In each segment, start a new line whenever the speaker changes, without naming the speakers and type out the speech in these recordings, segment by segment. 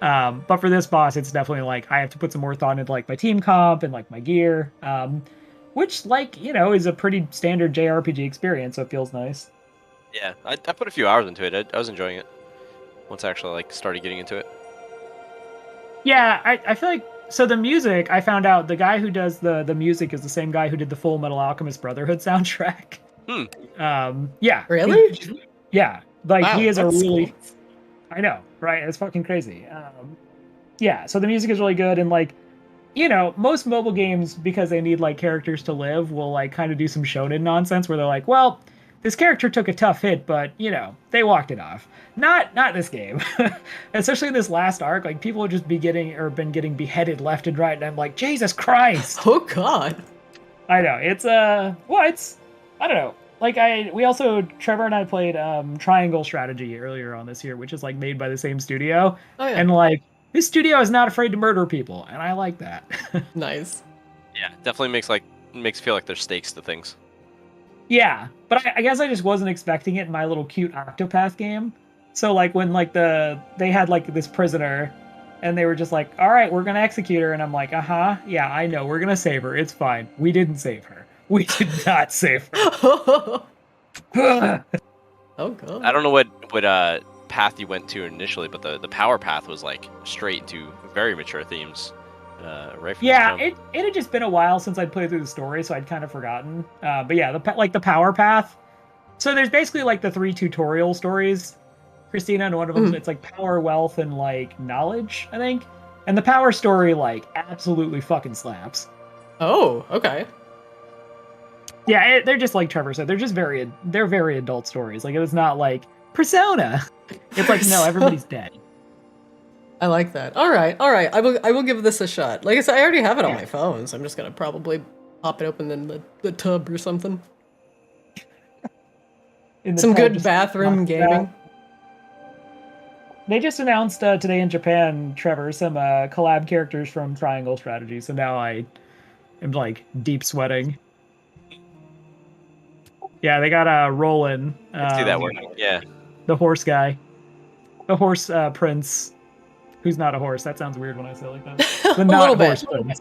But for this boss, it's definitely like I have to put some more thought into like my team comp and like my gear, which like is a pretty standard JRPG experience, so it feels nice.
Yeah, I put a few hours into it. I was enjoying it once I actually like started getting into it.
Yeah, I feel like so the music I found out the guy who does the music is the same guy who did the Full Metal Alchemist Brotherhood soundtrack.
Hmm.
Yeah.
Really?
Yeah, like he
Wow,
is a
that's
really
cool.
I know, right? It's fucking crazy. Yeah, so the music is really good, and like, most mobile games because they need like characters to live will like kind of do some shonen nonsense where they're like, well, this character took a tough hit, but they walked it off. Not this game, especially this last arc. Like people have just been getting beheaded left and right, and I'm like, Jesus Christ!
Oh God.
I know it's I don't know. Like we also Trevor and I played Triangle Strategy earlier on this year, which is like made by the same studio,
Oh yeah.
and like this studio is not afraid to murder people, and I like that.
Nice.
Yeah, definitely makes feel like there's stakes to things.
Yeah, but I guess I just wasn't expecting it in my little cute Octopath game. So like when like they had like this prisoner, and they were just like, all right, we're gonna execute her, and I'm like, yeah, I know, we're gonna save her. It's fine. We didn't save her. We did not save her.
Oh God.
I don't know what path you went to initially, but the power path was like straight to very mature themes. Right from
Yeah,
the jump.
it had just been a while since I'd played through the story, so I'd kind of forgotten. But yeah, the power path. So there's basically like the 3 tutorial stories, Christina, and one of them it's like power, wealth, and like knowledge, I think. And the power story like absolutely fucking slaps.
Oh, okay.
Yeah, they're just like Trevor said. They're very adult stories. Like it's not like Persona. It's like no, everybody's dead.
I like that. All right. I will give this a shot. Like I said, I already have it on my phone, so I'm just gonna probably pop it open in the tub or something. Some good bathroom gaming.
They just announced today in Japan, Trevor, some collab characters from Triangle Strategy. So now I am like deep sweating. Yeah, they got Roland.
I see that working. Yeah.
The horse guy, the horse prince. Who's not a horse? That sounds weird when I say it like that. The not horse prince.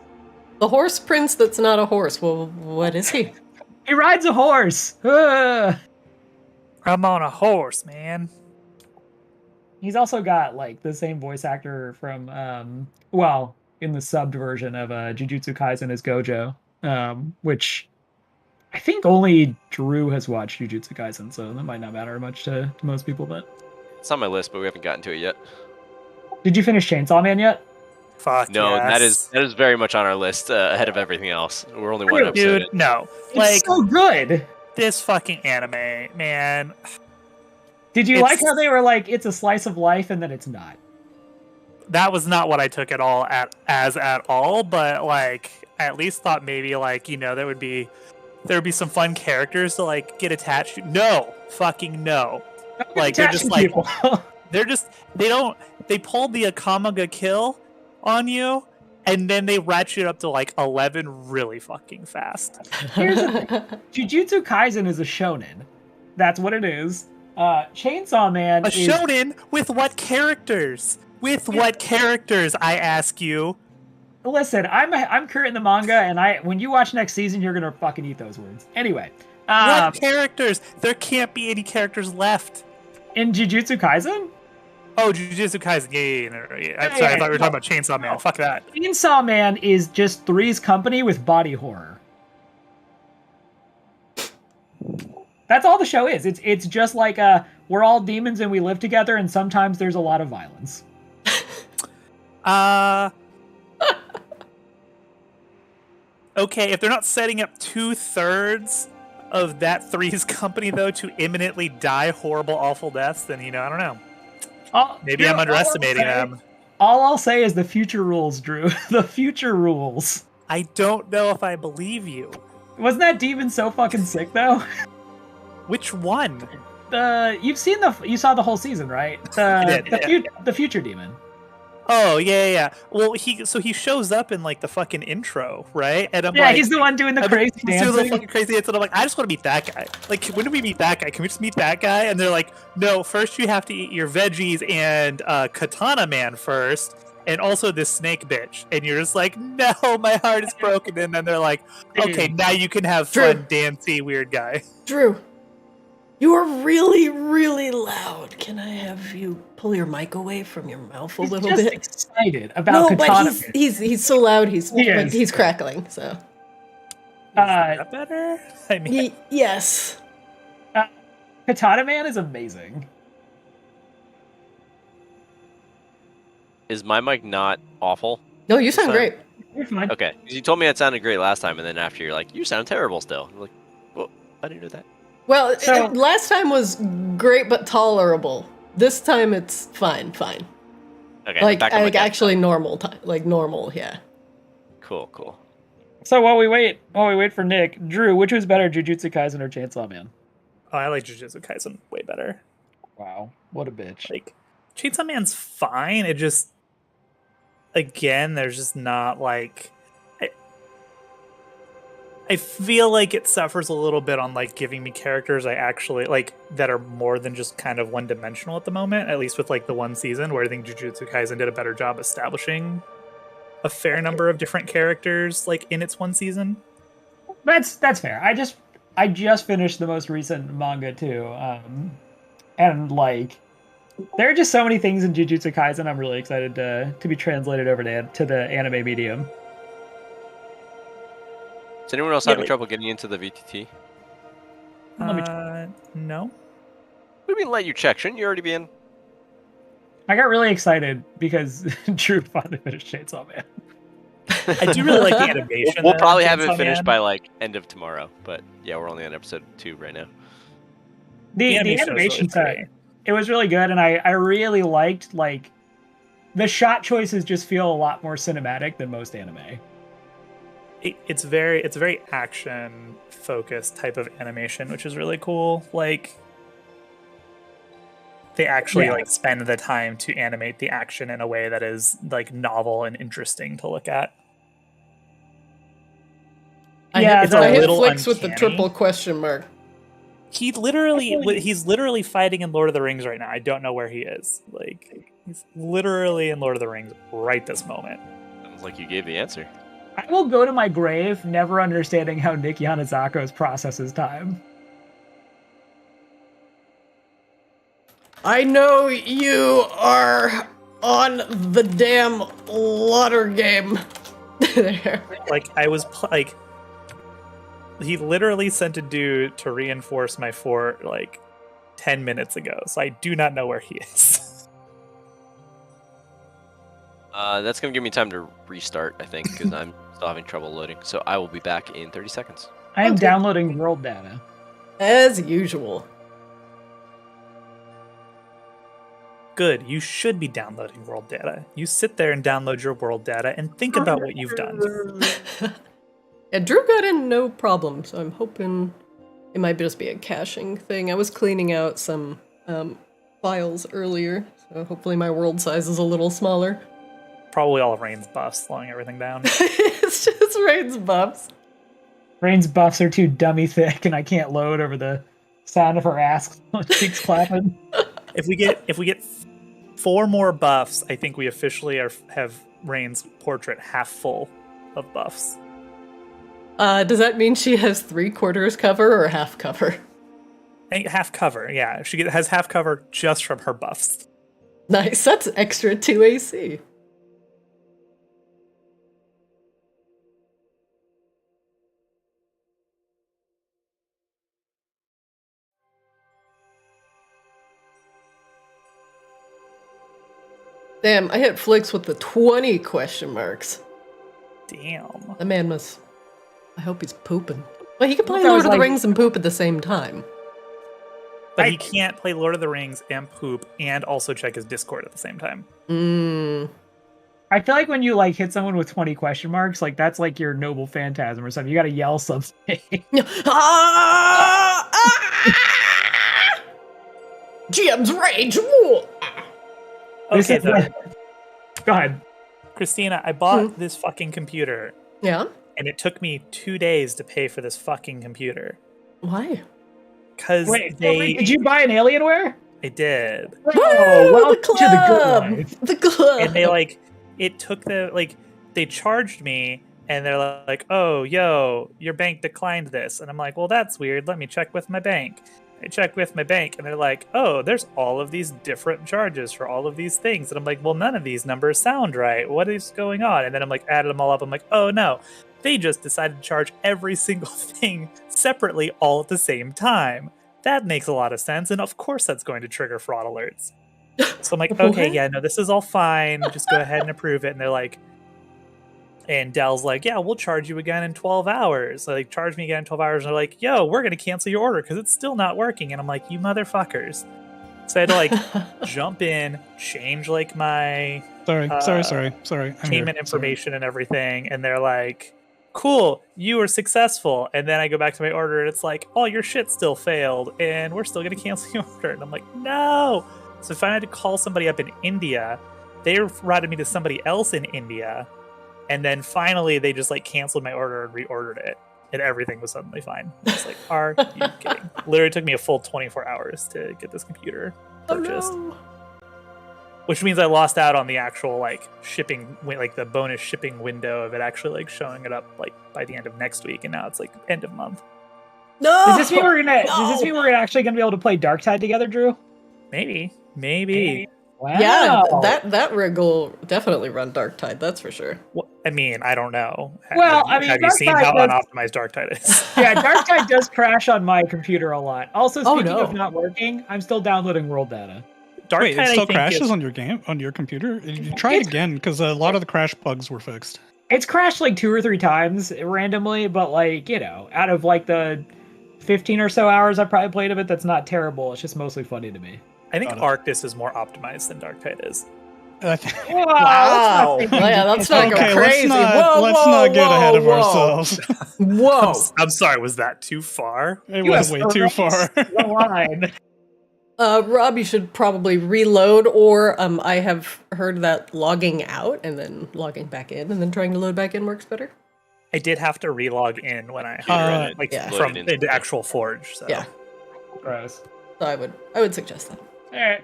The horse prince that's not a horse. Well, what is he?
He rides a horse.
I'm on a horse, man.
He's also got like the same voice actor from in the subbed version of Jujutsu Kaisen as Gojo, which I think only Drew has watched Jujutsu Kaisen, so that might not matter much to most people. But
it's on my list, but we haven't gotten to it yet.
Did you finish Chainsaw Man yet?
Fuck
no,
yes.
that is very much on our list ahead of everything else. We're only one episode.
Dude, no,
it's so good.
This fucking anime, man.
Did you like how they were like, it's a slice of life, and then it's not?
That was not what I took it all as at all, but like I at least thought maybe like there would be some fun characters to like get attached to. No, fucking no. Like they're just like they pulled the Akamaga kill on you, and then they ratchet up to like 11 really fucking fast.
Here's the thing. Jujutsu Kaisen is a shonen. That's what it is. Chainsaw Man
is shonen with what characters? With what characters, I ask you?
Listen, I'm current in the manga, and when you watch next season, you're gonna fucking eat those words. Anyway,
what characters? There can't be any characters left
in Jujutsu Kaisen.
Oh, Jujutsu Kaisen. Yeah. I'm sorry, I thought we were talking about Chainsaw Man. Fuck that.
Chainsaw Man is just Three's Company with body horror. That's all the show is. It's just like we're all demons and we live together, and sometimes there's a lot of violence.
Okay, if they're not setting up 2/3 of that Three's Company though to imminently die horrible, awful deaths, then I don't know. Maybe I'm underestimating them.
All I'll say is the future rules, Drew. The future rules.
I don't know if I believe you.
Wasn't that demon so fucking sick though?
Which one?
You saw the whole season, right? The future demon.
Oh yeah. Well, he shows up in like the fucking intro, right? And I'm
Yeah,
like,
he's the one doing the crazy
he's doing the
dancing.
fucking crazy dance, and I'm like, I just want to meet that guy. Like, when do we meet that guy? Can we just meet that guy? And they're like, no, first you have to eat your veggies and Katana Man first, and also this snake bitch. And you're just like, no, my heart is broken. And then they're like, okay, now you can have fun, dancey, weird guy.
Drew, you are really, really loud. Can I have you pull your mic away from your mouth a little
just
bit?
Excited about
No,
Katana.
but he's so loud. He's
is.
he's crackling. So.
Is that better? I mean,
Yes.
Katana Man is amazing.
Is my mic not awful?
No, you sound
time?
great.
You're fine.
Okay, 'cause you told me it sounded great last time, and then after you're like, you sound terrible still. I'm like, well, I didn't know that.
Well,
So-
last time was great but tolerable. This time it's fine.
Okay,
Like
back on my desk.
actually normal time, like normal. Yeah.
Cool.
So while we wait for Nick, Drew, which was better, Jujutsu Kaisen or Chainsaw Man?
oh, I like Jujutsu Kaisen way better.
Wow, what a bitch.
Like, Chainsaw Man's fine. It just, again, there's just not like. I feel like it suffers a little bit on like giving me characters I actually like that are more than just kind of one dimensional at the moment, at least with like the one season where I think Jujutsu Kaisen did a better job establishing a fair number of different characters like in its one season.
That's fair. I just finished the most recent manga too, and like there are just so many things in Jujutsu Kaisen I'm really excited to be translated over to the anime medium.
Is anyone else having trouble getting into the VTT?
No.
What do you mean let you check? Shouldn't you already be in?
I got really excited because Drew finally finished Chainsaw Man.
I do really like the animation.
We'll probably have it
Chainsaw
finished
Man.
by like end of tomorrow, but yeah, we're only on episode 2 right now.
The
animation was
animation
really
side,
pretty.
it was really good, and I really liked like the shot choices just feel a lot more cinematic than most anime.
It's a very action focused type of animation, which is really cool. Like they actually like spend the time to animate the action in a way that is like novel and interesting to look at.
I
Yeah,
hit,
it's a
I hit
little
flicks with the
uncanny.
triple question mark.
He's literally fighting in Lord of the Rings right now. I don't know where he is. Like he's literally in Lord of the Rings right this moment.
Sounds like you gave the answer.
I will go to my grave never understanding how Nick Yanazako's processes time.
I know you are on the damn water game. There.
Like I was like, he literally sent a dude to reinforce my fort like 10 minutes ago, so I do not know where he is.
That's gonna give me time to restart, I think, because I'm still having trouble loading. So I will be back in 30 seconds.
I am
Okay.
downloading world data.
As usual.
Good, you should be downloading world data. You sit there and download your world data and think about what you've done.
Yeah, Drew got in no problem, so I'm hoping it might just be a caching thing. I was cleaning out some files earlier, so hopefully my world size is a little smaller.
Probably all of Rain's buffs slowing everything down.
It's just Rain's buffs.
Rain's buffs are too dummy thick, and I can't load over the sound of her ass cheeks clapping.
If we get 4 more buffs, I think we officially have Rain's portrait half full of buffs.
Does that mean she has 3/4 cover or half cover?
I think half cover, yeah. She has half cover just from her buffs.
Nice, that's extra 2 AC. Damn, I hit flicks with the 20 question marks.
Damn.
The man must... I hope he's pooping. Well, he can play
That
Lord
was
of the
like-
Rings and poop at the same time.
But he can't play Lord of the Rings and poop and also check his Discord at the same time.
I feel like when you like hit someone with 20 question marks, like that's like your noble phantasm or something. You gotta yell something.
Ah! GM's rage! Whoa!
This
Okay,
is
so
like- Go ahead.
Christina, I bought this fucking computer.
Yeah?
And it took me 2 days to pay for this fucking computer.
Why?
Because
Wait, did you buy an Alienware?
I did.
Oh, welcome
the club!
to the good life.
The club!
And they charged me, and they're like, oh, yo, your bank declined this. And I'm like, well, that's weird. Let me check with my bank. I check with my bank, and they're like, oh, there's all of these different charges for all of these things. And I'm like, well, none of these numbers sound right. What is going on? And then I'm like, added them all up. I'm like, oh, no. They just decided to charge every single thing separately all at the same time. That makes a lot of sense, and of course that's going to trigger fraud alerts. So I'm like, okay, yeah, no, this is all fine. Just go ahead and approve it. And they're like, and Dell's like, yeah, we'll charge you again in 12 hours. So they charge me again in 12 hours, and they're like, yo, we're going to cancel your order because it's still not working. And I'm like, you motherfuckers. So I had to like jump in, change like my
Sorry.
payment information and everything, and they're like, cool, you were successful. And then I go back to my order and it's like, oh, your shit still failed and we're still gonna cancel your order. And I'm like, no. So if I had to call somebody up in India, they routed me to somebody else in India, and then finally they just like canceled my order and reordered it, and everything was suddenly fine. I was like, are you kidding? Literally took me a full 24 hours to get this computer purchased.
Oh, no.
Which means I lost out on the actual like shipping, like the bonus shipping window of it actually like showing it up like by the end of next week, and now it's like end of month.
No!
Does this mean we're actually gonna be able to play Darktide together, Drew?
Maybe.
Wow.
Yeah, that rig will definitely run Darktide, that's for sure.
Well, I mean, I don't know.
Well, I mean,
have you seen how
Darktide
unoptimized Darktide is?
Yeah, Darktide does crash on my computer a lot. Also, speaking
no.
of not working, I'm still downloading world data.
Wait, it
Darktide,
still
I think,
crashes on your computer? You try it again, because a lot of the crash bugs were fixed.
It's crashed like 2 or 3 times randomly, but like, out of like the 15 or so hours I probably played of it, that's not terrible. It's just mostly funny to me.
I think Arctis is more optimized than Darktide is.
Wow. That's not
Okay,
crazy.
let's not get ahead of ourselves.
Whoa.
I'm sorry, was that too far?
It was way too far.
The line.
Rob, you should probably reload, or I have heard that logging out and then logging back in and then trying to load back in works better.
I did have to relog in when I from the actual Forge. So.
Yeah.
Gross.
So I would suggest that.
All right.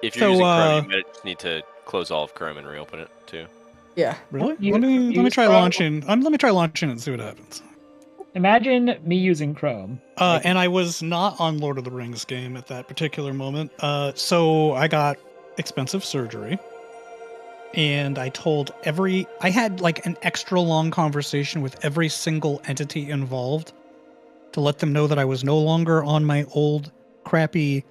If you're using Chrome, you might just need to close all of Chrome and reopen it too.
Yeah.
Really? Let me try launching. Let me try launching and see what happens.
Imagine me using Chrome.
And I was not on Lord of the Rings game at that particular moment. So I got expensive surgery. And I had like an extra long conversation with every single entity involved to let them know that I was no longer on my old crappy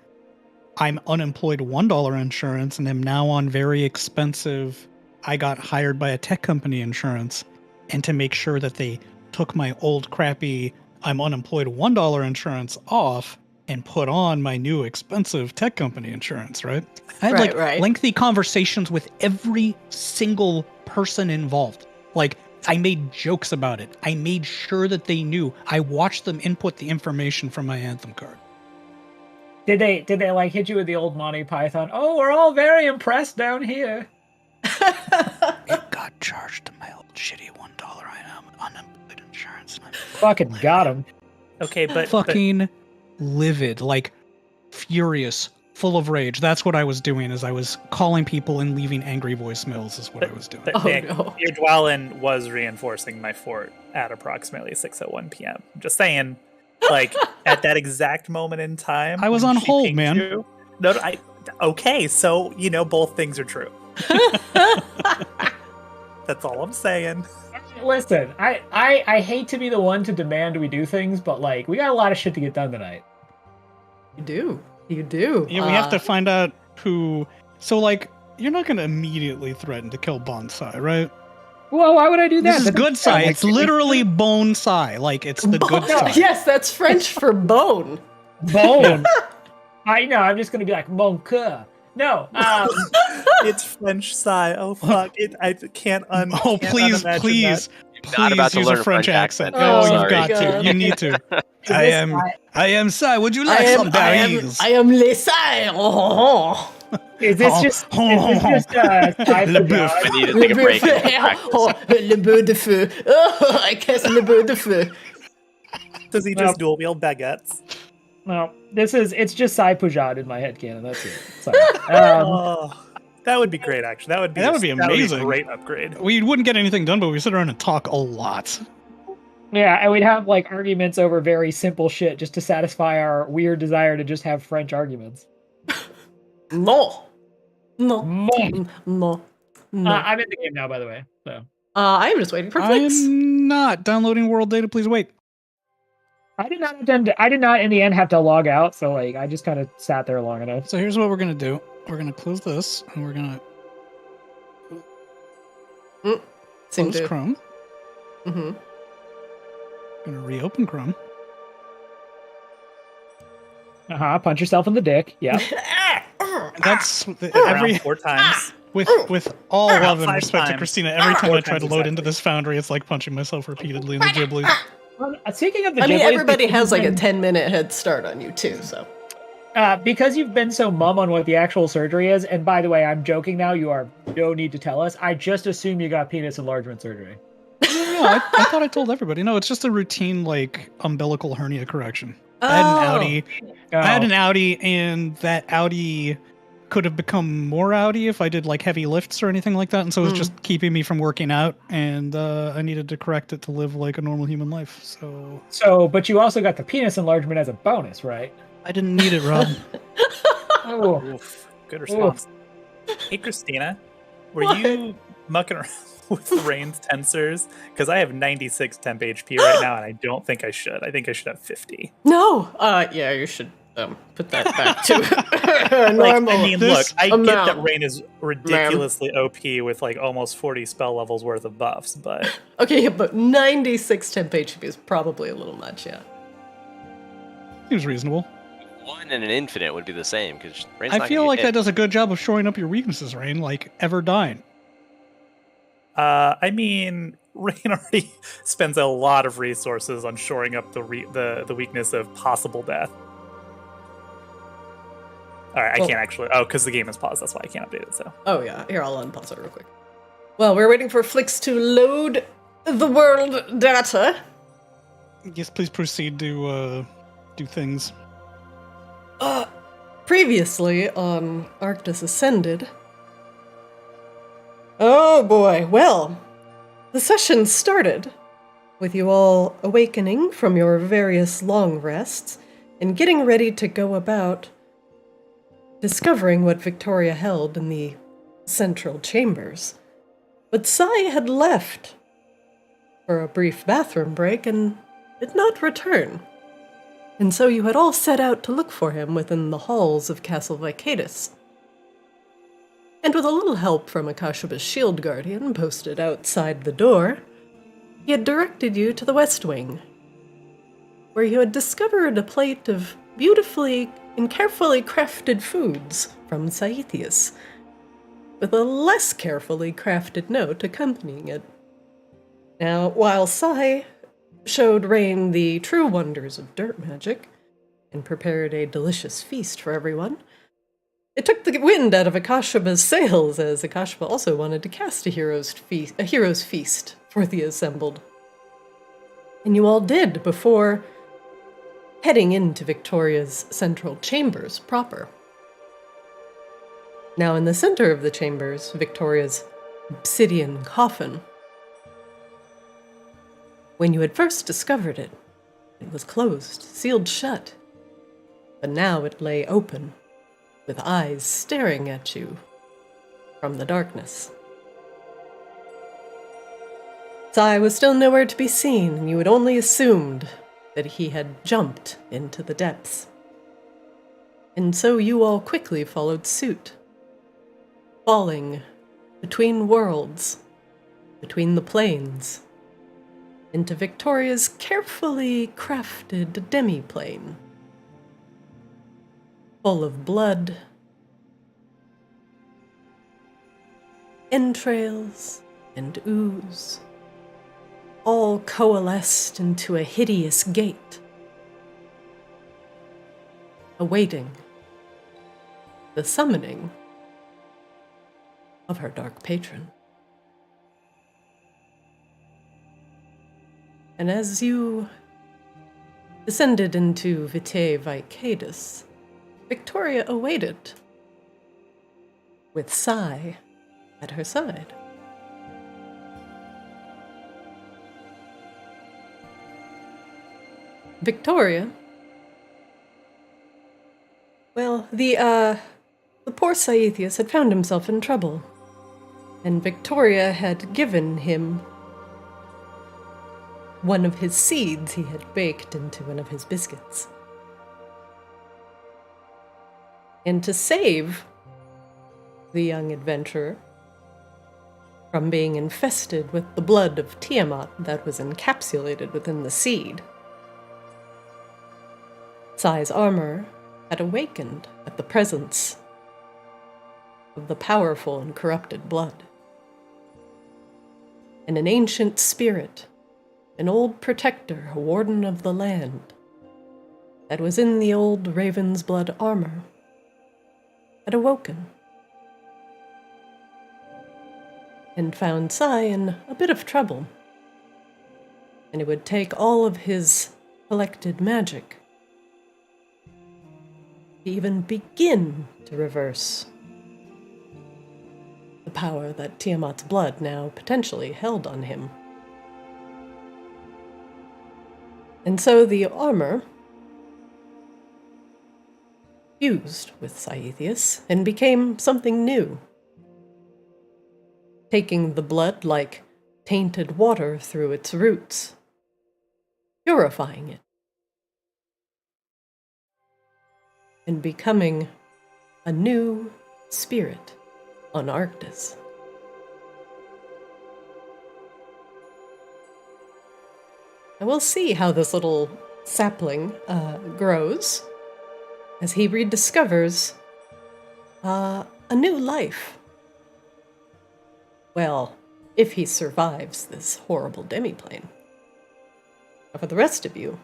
I'm unemployed $1 insurance and am now on very expensive I got hired by a tech company insurance, and to make sure that they took my old crappy I'm unemployed $1 insurance off and put on my new expensive tech company insurance, right? I had lengthy conversations with every single person involved. Like, I made jokes about it. I made sure that they knew. I watched them input the information from my Anthem card.
Did they like hit you with the old Monty Python? Oh, we're all very impressed down here.
It got charged to my old shitty $1 unemployed insurance.
Fucking got him.
Okay, but
fucking livid, like furious, full of rage. That's what I was doing. Is I was calling people and leaving angry voicemails. Is what I was doing.
No.
Your Dwellin was reinforcing my fort at approximately 6:01 p.m. Just saying. Like, at that exact moment in time,
I was on hold, man.
Okay, so, both things are true. That's all I'm saying.
Listen, I hate to be the one to demand we do things, but, like, we got a lot of shit to get done tonight.
You do.
Yeah, we have to find out who... So, like, you're not going to immediately threaten to kill Bonsai, right?
Well, why would I do that?
This is good Sai. It's literally bone Sai. Like, it's the good Sai.
Yes, that's French for bone.
Bone. I know. I'm just gonna be like mon coeur. No.
It's French Sai. Oh fuck! I can't.
Please.
not about
please
to
use
learn
a French accent.
Oh,
Oh,
my
you've got to.
God.
You need to. I am Sai. Would you like some berries?
I am Les Sai. Oh,
Is this just Sci
Le
Pujad?
Boeuf.
I need to take a break and practice.
Le beurre de feu. Oh, I kiss le beurre de feu.
Does he just dual wield baguettes?
No, it's just Sci Pujad in my head canon. That's it. Sorry.
Oh, that would be great. Actually, that would be
amazing.
a great upgrade.
We wouldn't get anything done, but we sit around and talk a lot.
Yeah, and we'd have like arguments over very simple shit just to satisfy our weird desire to just have French arguments.
No. No.
Mom.
No. No.
I'm in the game now, by the way. So
I'm just waiting for Flix.
I'm not downloading world data. Please wait.
I did not in the end have to log out, so like I just kind of sat there long enough.
So here's what we're gonna do. We're gonna close this, and we're gonna close Chrome.
Mm-hmm.
Gonna reopen Chrome.
Punch yourself in the dick. Yeah.
That's
Around 4 times.
with all love and
5
respect to
times.
Christina. Every time
4
I try to
times
load
exactly.
into this Foundry, it's like punching myself repeatedly in the giblies.
Speaking of the
I mean,
Ghiblies,
everybody has like a
because
10-minute head start on you too, so.
because you've been so mum on what the actual surgery is, and by the way, I'm joking now, you are no need to tell us. I just assume you got penis enlargement surgery.
No, I thought I told everybody. No, it's just a routine like umbilical hernia correction. I had an Audi.
Oh.
I had an Audi, and that Audi could have become more Audi if I did like heavy lifts or anything like that, and so it was just keeping me from working out, and I needed to correct it to live like a normal human life.
But you also got the penis enlargement as a bonus, right?
I didn't need it, Rob.
Oh.
Oof, good response. Hey, Christina, were you mucking around with Rain's tensors? Because I have 96 temp HP right now, and I don't think I should. I think I should have 50.
No! Yeah, you should put that back to
Like,
normal.
I mean, look, I get that
amount.
Rain is ridiculously OP with like almost 40 spell levels worth of buffs, but
Okay, yeah, but 96 temp HP is probably a little much, yeah.
Seems reasonable.
1 and an infinite would be the same because
I feel like that does a good job of shoring up your weaknesses, Rain, like ever dying.
I mean, Rain already spends a lot of resources on shoring up the weakness of possible death. All right, I can't actually. Oh, because the game is paused. That's why I can't update it. So.
Oh yeah, here, I'll unpause it real quick. Well, we're waiting for Flix to load the world data.
Yes, please proceed to do things.
Previously on Arctis Ascended. Oh boy, well, the session started with you all awakening from your various long rests and getting ready to go about discovering what Victoria held in the central chambers. But Sai had left for a brief bathroom break and did not return. And so you had all set out to look for him within the halls of Castle Vicaedus. And with a little help from Akashaba's shield guardian posted outside the door, he had directed you to the West Wing, where you had discovered a plate of beautifully and carefully crafted foods from Saithius, with a less carefully crafted note accompanying it. Now, while Sai showed Rain the true wonders of dirt magic and prepared a delicious feast for everyone, it took the wind out of Akashaba's sails, as Akashaba also wanted to cast a hero's feast for the assembled. And you all did before heading into Victoria's central chambers proper. Now, in the center of the chambers, Victoria's obsidian coffin. When you had first discovered it, it was closed, sealed shut. But now it lay open, with eyes staring at you from the darkness. Sai was still nowhere to be seen, and you had only assumed that he had jumped into the depths. And so you all quickly followed suit, falling between worlds, between the planes, into Victoria's carefully crafted demi-plane, full of blood, entrails, and ooze, all coalesced into a hideous gate, awaiting the summoning of her dark patron. And as you descended into Vicaedus, Victoria awaited, with Sai at her side. Victoria, well, the poor Saethius had found himself in trouble, and Victoria had given him one of his seeds he had baked into one of his biscuits. And to save the young adventurer from being infested with the blood of Tiamat that was encapsulated within the seed, Sai's armor had awakened at the presence of the powerful and corrupted blood. And an ancient spirit, an old protector, a warden of the land, that was in the old raven's blood armor, had awoken and found Sai in a bit of trouble. And it would take all of his collected magic to even begin to reverse the power that Tiamat's blood now potentially held on him. And so the armor fused with Saethius and became something new, taking the blood like tainted water through its roots, purifying it, and becoming a new spirit on Arctis. And we'll see how this little sapling grows as he rediscovers a new life. Well, if he survives this horrible demiplane. For the rest of you,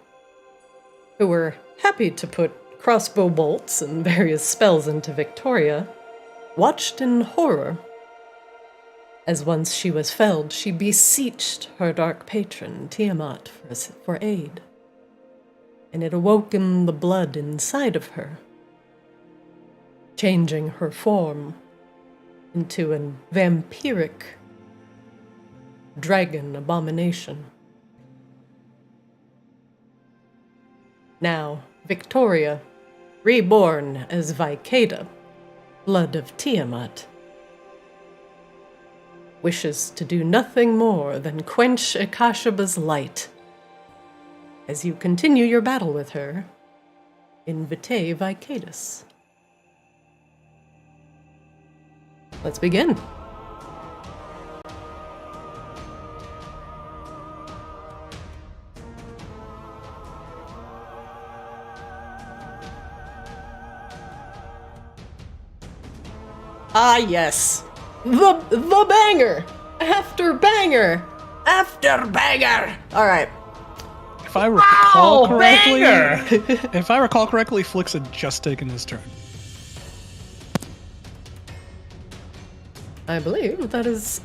who were happy to put crossbow bolts and various spells into Victoria, watched in horror as once she was felled, she beseeched her dark patron, Tiamat, for aid. And it awoken the blood inside of her, changing her form into an vampiric dragon abomination. Now, Victoria, reborn as Vicaeda, blood of Tiamat, wishes to do nothing more than quench Akashaba's light as you continue your battle with her in Vicaedus. Let's begin. Ah, yes. The banger! After banger! After banger! Alright.
If I recall correctly,
banger!
if I recall correctly, Flix had just taken his turn.
I believe that is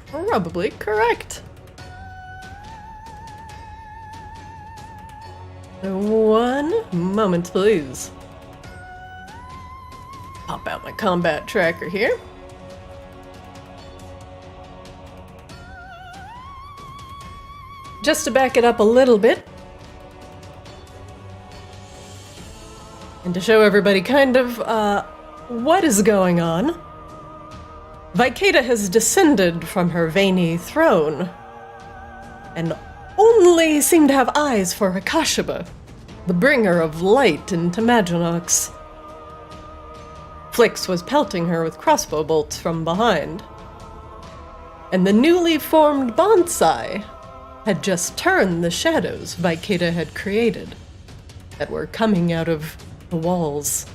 probably correct. One moment, please. Pop out my combat tracker here. Just to back it up a little bit, and to show everybody kind of what is going on, Vicaeda has descended from her veiny throne and only seemed to have eyes for Akashaba, the bringer of light into Maginox. Flix was pelting her with crossbow bolts from behind, and the newly formed bonsai had just turned the shadows Vicaeda had created that were coming out of the walls.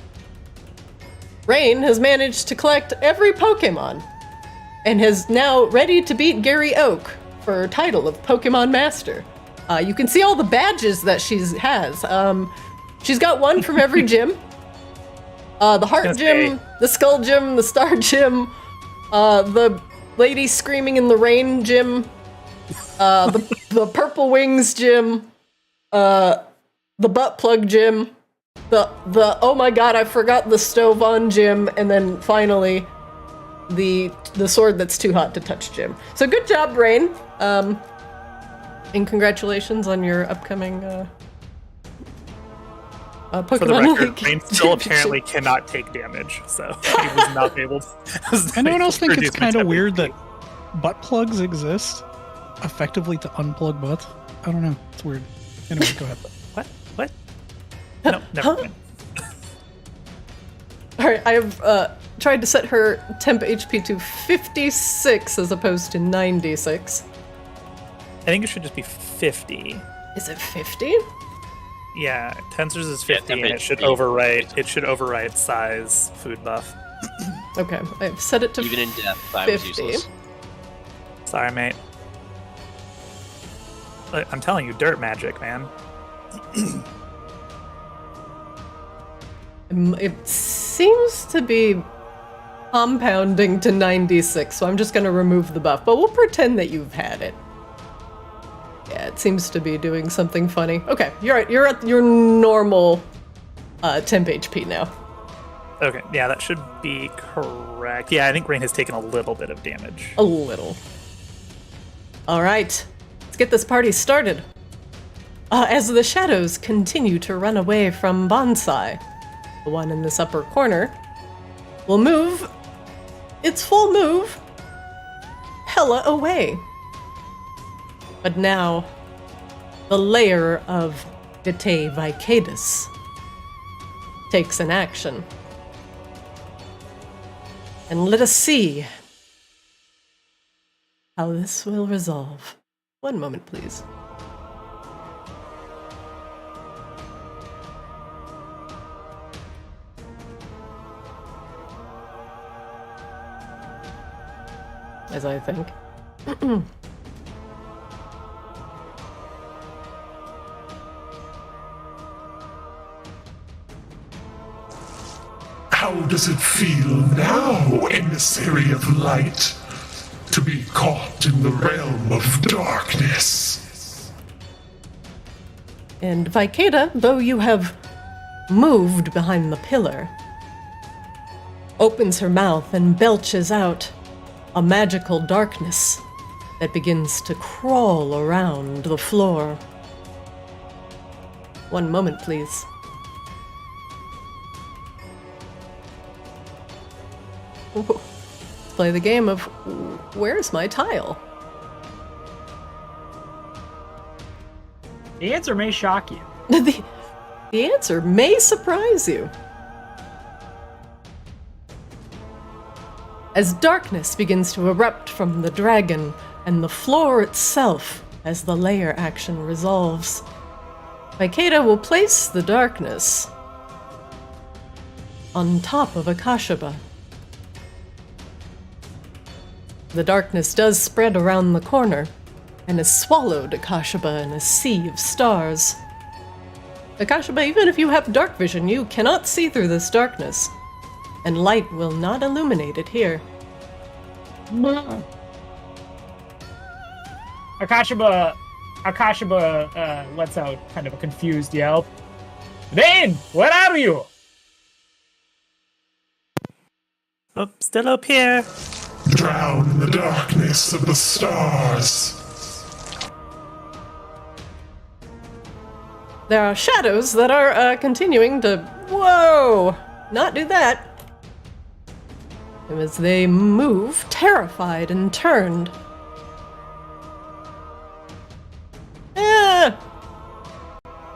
Rain has managed to collect every Pokemon and is now ready to beat Gary Oak her title of Pokemon Master. You can see all the badges that she has. She's got one from every gym. The Heart Gym, the Skull Gym, the Star Gym, the Lady Screaming in the Rain Gym, the Purple Wings Gym, the Butt Plug Gym, the oh my god, I forgot the Stove On Gym, and then finally the Sword That's Too Hot to Touch Gym. So good job, Rain. And congratulations on your upcoming Pokemon
For the record,
League
Rain still
championship.
apparently cannot take damage, so he was not able to.
Anyone else think it's
reduce
kind of
its
weird that
FAQ?
butt plugs exist effectively to unplug butts? I don't know. It's weird. Anyway, go ahead.
What? No, never mind.
Alright, I have tried to set her temp HP to 56 as opposed to 96.
I think it should just be 50.
Is it 50?
Yeah, Tensors is
Yeah,
50, and
temp
it should
HP.
overwrite size food buff.
Okay, I've set it to
Even in death, time is
50.
useless.
Sorry, mate. I'm telling you, dirt magic, man.
It seems to be compounding to 96, so I'm just going to remove the buff, but we'll pretend that you've had it. Yeah, it seems to be doing something funny. Okay, you're at your normal temp HP now.
Okay, yeah, that should be correct. Yeah, I think Rain has taken a little bit of damage.
A little. All right, let's get this party started. As the shadows continue to run away from Bonsai, the one in this upper corner will move its full move hella away. But now, the layer of Vicaedus takes an action. And let us see how this will resolve. One moment, please. As I think.
How does it feel now, emissary of light, to be caught in the realm of darkness?
And Vicaeda, though you have moved behind the pillar, opens her mouth and belches out a magical darkness that begins to crawl around the floor. One moment, please. Ooh. Let's play the game of where's my tile?
The answer may shock you.
The answer may surprise you. As darkness begins to erupt from the dragon and the floor itself as the layer action resolves, Vicaeda will place the darkness on top of Akashaba. The darkness does spread around the corner and has swallowed Akashaba in a sea of stars. Akashaba, even if you have dark vision, you cannot see through this darkness, and light will not illuminate it here.
Akashaba lets out kind of a confused yell. Vane, where are you?
Oh, still up here.
Drown in the darkness of the stars.
There are shadows that are continuing to, whoa, not do that. And as they move, terrified and turned.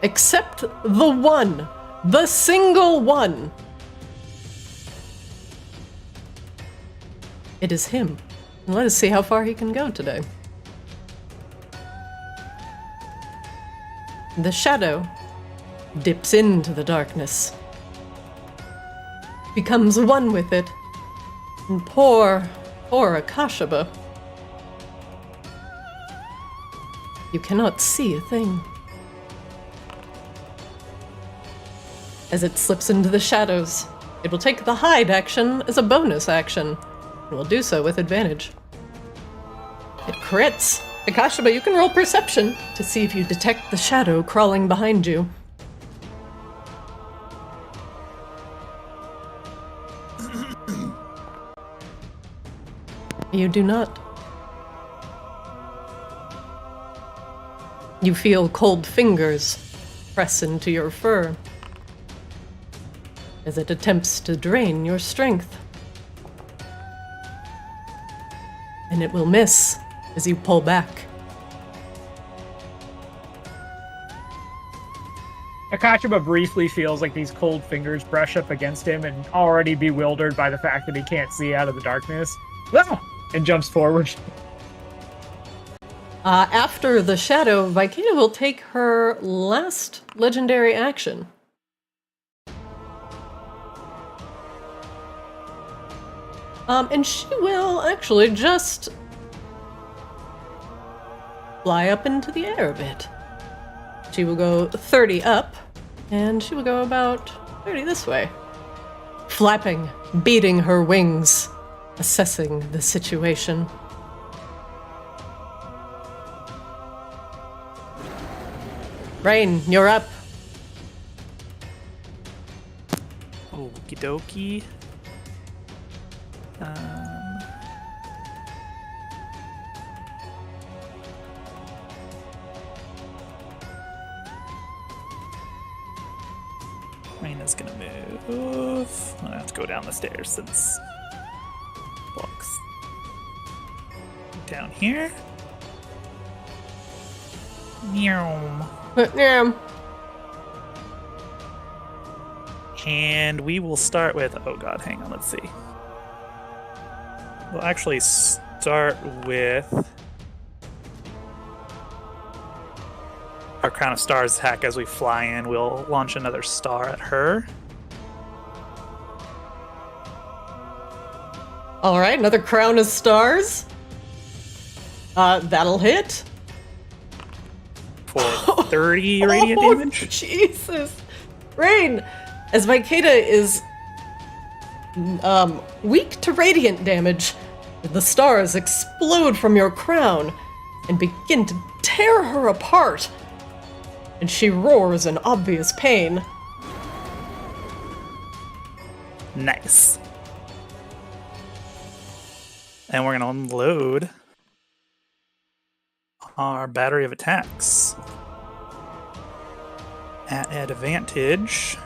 Except the one, the single one. It is him. And let us see how far he can go today. The shadow dips into the darkness, becomes one with it, and poor Akashaba You cannot see a thing. As it slips into the shadows, it will take the hide action as a bonus action, and will do so with advantage. It crits. Akashima, you can roll perception to see if you detect the shadow crawling behind you. You do not. You feel cold fingers press into your fur as it attempts to drain your strength. And it will miss as you pull back.
Akashima briefly feels like these cold fingers brush up against him and already bewildered by the fact that he can't see out of the darkness. Ah! And jumps forward.
After the shadow, Vicaeda will take her last legendary action. And she will actually just fly up into the air a bit. She will go 30 up, and she will go about 30 this way. Flapping, beating her wings, assessing the situation. Rain, you're up.
Okie dokie. Raina's gonna move. I'm gonna have to go down the stairs since blocks down here. Meow.
Yeah.
And we will start with, oh god, hang on, let's see. We'll actually start with our Crown of Stars attack as we fly in. We'll launch another star at her.
Alright, another crown of stars. That'll hit.
For 30 radiant damage.
Jesus! Rain! As Vicaeda is weak to radiant damage, the stars explode from your crown and begin to tear her apart. And she roars in obvious pain.
Nice. And we're gonna unload our battery of attacks at advantage.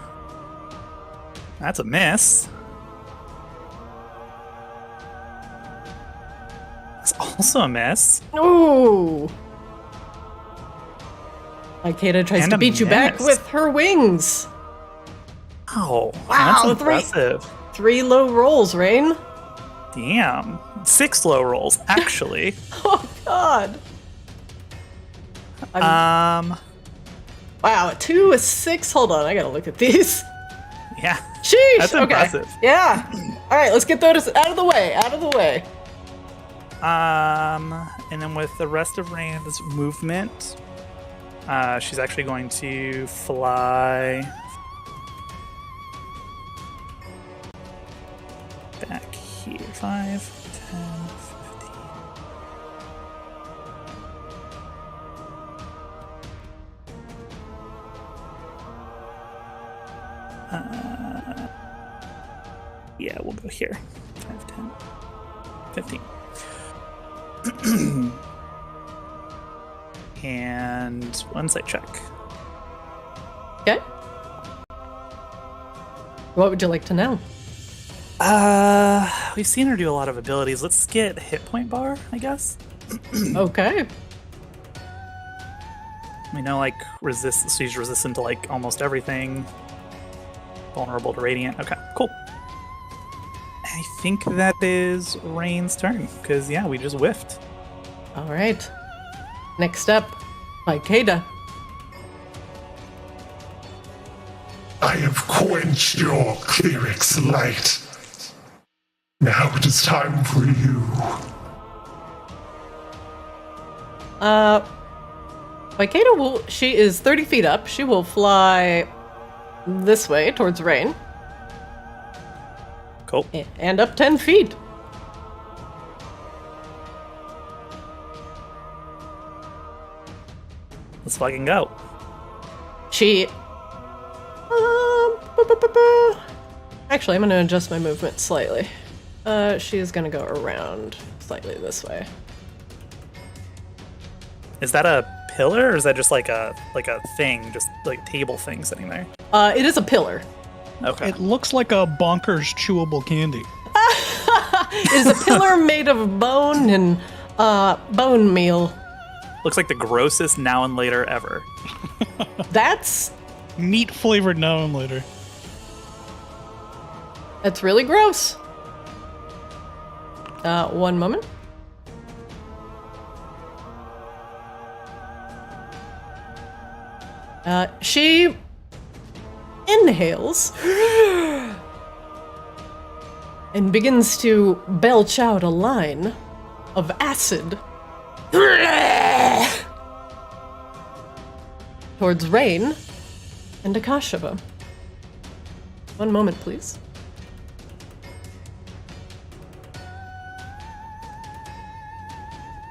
That's a miss. That's also a miss.
Ooh! Vicaeda tries
And
to
a
beat you back
miss.
with her wings.
Oh,
Wow,
that's impressive.
3 low rolls, Rain.
Damn. 6 low rolls, actually.
Oh, God. Wow, a 2, a 6. Hold on, I gotta look at these.
Yeah.
Sheesh.
That's
okay.
impressive.
Yeah. All right, let's get those out of the way. Out of the way.
And then with the rest of Rain's movement, she's actually going to fly back here. 5, 10, 15. Yeah, we'll go here. 5, 10, 15. And one side check.
Okay. What would you like to know?
We've seen her do a lot of abilities. Let's get hit point bar, I guess.
Okay.
We know, like, she's resistant to, like, almost everything. Vulnerable to radiant. Okay, cool. I think that is Rain's turn, because, yeah, we just whiffed.
All right. Next up, Vicaeda.
I have quenched your cleric's light. Now it is time for you.
Vicaeda she is 30 feet up. She will fly this way towards Rain.
Cool.
And up 10 feet.
Let's fucking go.
She... Actually, I'm going to adjust my movement slightly. She is going to go around slightly this way.
Is that a pillar, or is that just like a thing, just like a table thing sitting there?
It is a pillar.
Okay.
It looks like a bonkers chewable candy.
It is a pillar made of bone and bone meal.
Looks like the grossest now and later ever.
That's
Meat flavored now and later.
really gross. One moment. She inhales and begins to belch out a line of acid towards Rain and Akashaba. One moment, please.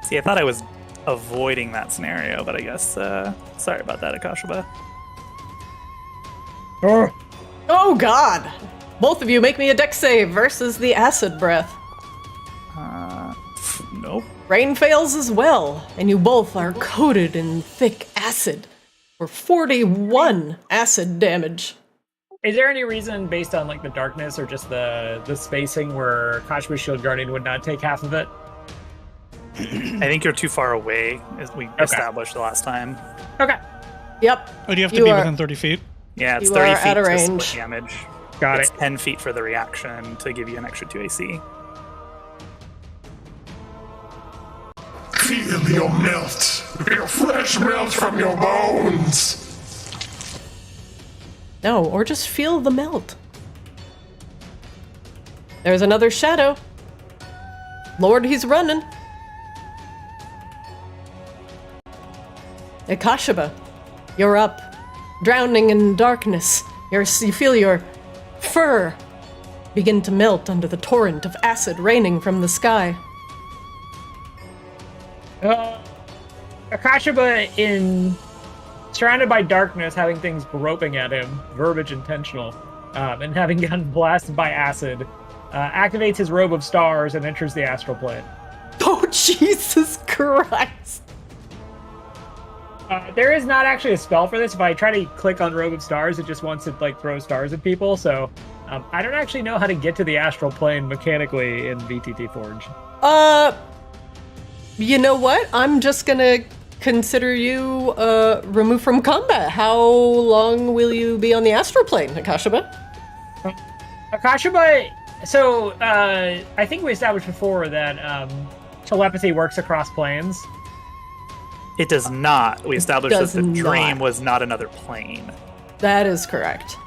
See, I thought I was avoiding that scenario, but I guess, sorry about that, Akashaba.
Oh god! Both of you make me a dex save versus the acid breath.
Nope.
Rain fails as well, and you both are coated in thick acid for 41 acid damage.
Is there any reason based on like the darkness or just the spacing where Kashiba's Shield Guardian would not take half of it?
I think you're too far away, as we established the last time.
Okay.
Yep.
Oh, do you have to be within 30 feet?
Yeah, it's
You
30
are
feet
at a
to
range.
split damage.
Got
It's
it.
10 feet for the reaction to give you an extra 2 AC.
Feel your melt. Your flesh melt from your bones.
No, or just feel the melt. There's another shadow. Lord, he's running. Akashaba, you're up, drowning in darkness. You feel your fur begin to melt under the torrent of acid raining from the sky.
Akashaba, surrounded by darkness, having things groping at him, verbiage intentional, and having gotten blasted by acid, activates his robe of stars and enters the astral plane.
Oh, Jesus Christ.
There is not actually a spell for this. If I try to click on Robe of Stars, it just wants to like throw stars at people. So I don't actually know how to get to the astral plane mechanically in VTT Forge.
You know what? I'm just gonna consider you removed from combat. How long will you be on the astral plane, Akashaba?
Akashaba, so I think we established before that telepathy works across planes.
It does not. We established
Does
that the dream
not.
was not another plane.
That is correct.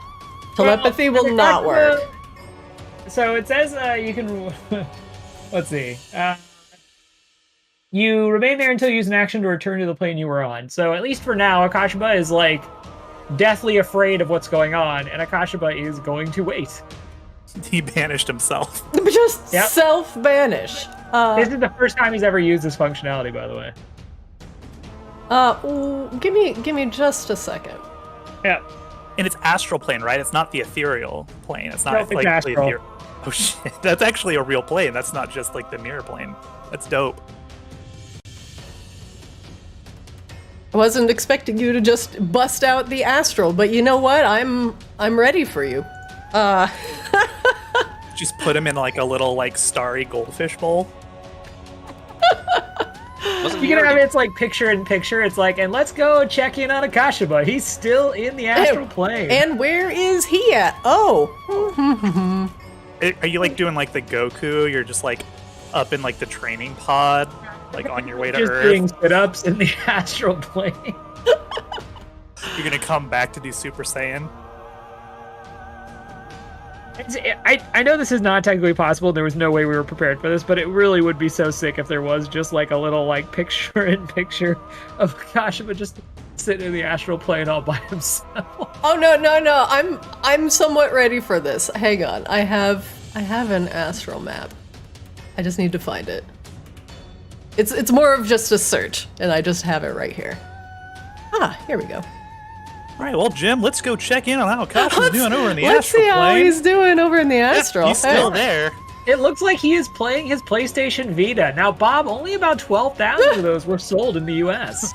Telepathy
Well,
will not work.
So it says you can. Let's see. You remain there until you use an action to return to the plane you were on. So at least for now, Akashaba is like deathly afraid of what's going on, and Akashaba is going to wait.
He banished himself.
Just
Yep.
self-banish.
This is the first time he's ever used this functionality, by the way.
Give me just a second.
Yeah.
And it's astral plane, right? It's not the ethereal plane. It's not
Nope, it's
like the
astral.
ethereal. Oh shit! That's actually a real plane. That's not just like the mirror plane. That's dope.
I wasn't expecting you to just bust out the astral, but you know what? I'm ready for you.
Just put him in like a little like starry goldfish bowl.
You can have it's like picture in picture. It's like, and let's go check in on Akashaba. He's still in the astral plane.
And where is he at? Oh.
Are you like doing like the Goku? You're just like up in like the training pod, like on your way to
just
Earth.
doing sit-ups in the astral plane.
You're gonna come back to do Super Saiyan.
I know this is not technically possible. There was no way we were prepared for this, but it really would be so sick if there was just like a little like picture-in-picture of Kashima just sitting in the astral plane all by himself.
Oh no! I'm somewhat ready for this. Hang on, I have an astral map. I just need to find it. It's more of just a search, and I just have it right here. Ah, here we go.
All right, well, Jim, let's go check in on how Kashima's doing over in the
Let's
astral
see how
plane.
he's doing over in the astral.
He's still there.
It looks like he is playing his PlayStation Vita. Now, Bob, only about 12,000 of those were sold in the U.S.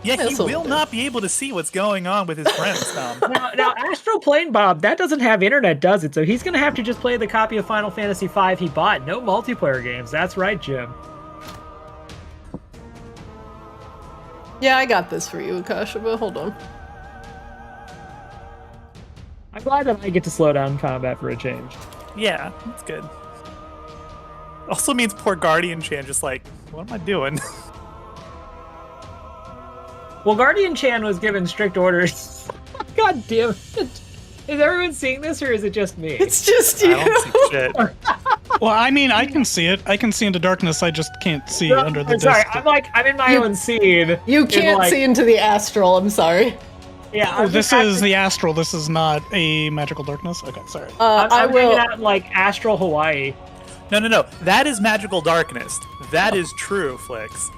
Yeah, he
That's what
will
we'll
not be able to see what's going on with his friends, Tom.
Now, Astral Plane, Bob, that doesn't have internet, does it? So he's going to have to just play the copy of Final Fantasy V he bought. No multiplayer games. That's right, Jim.
Yeah, I got this for you, Kashima. Hold on.
I'm glad that I get to slow down combat for a change.
Yeah, that's good. Also means poor Guardian Chan just like, what am I doing?
Well, Guardian Chan was given strict orders. God damn it. Is everyone seeing this, or is it just me?
It's just you.
I don't see shit.
Well, I mean, I can see it. I can see into darkness. I just can't see
No,
under the
I'm sorry.
disc.
I'm in my own scene.
You can't
like,
see into the astral. I'm sorry.
Yeah,
Oh,
I'm
this
just
is the astral. This is not a magical darkness. Okay, sorry.
I'm
I will.
hanging out in like Astral Hawaii.
No. That is magical darkness. That is true, Flix.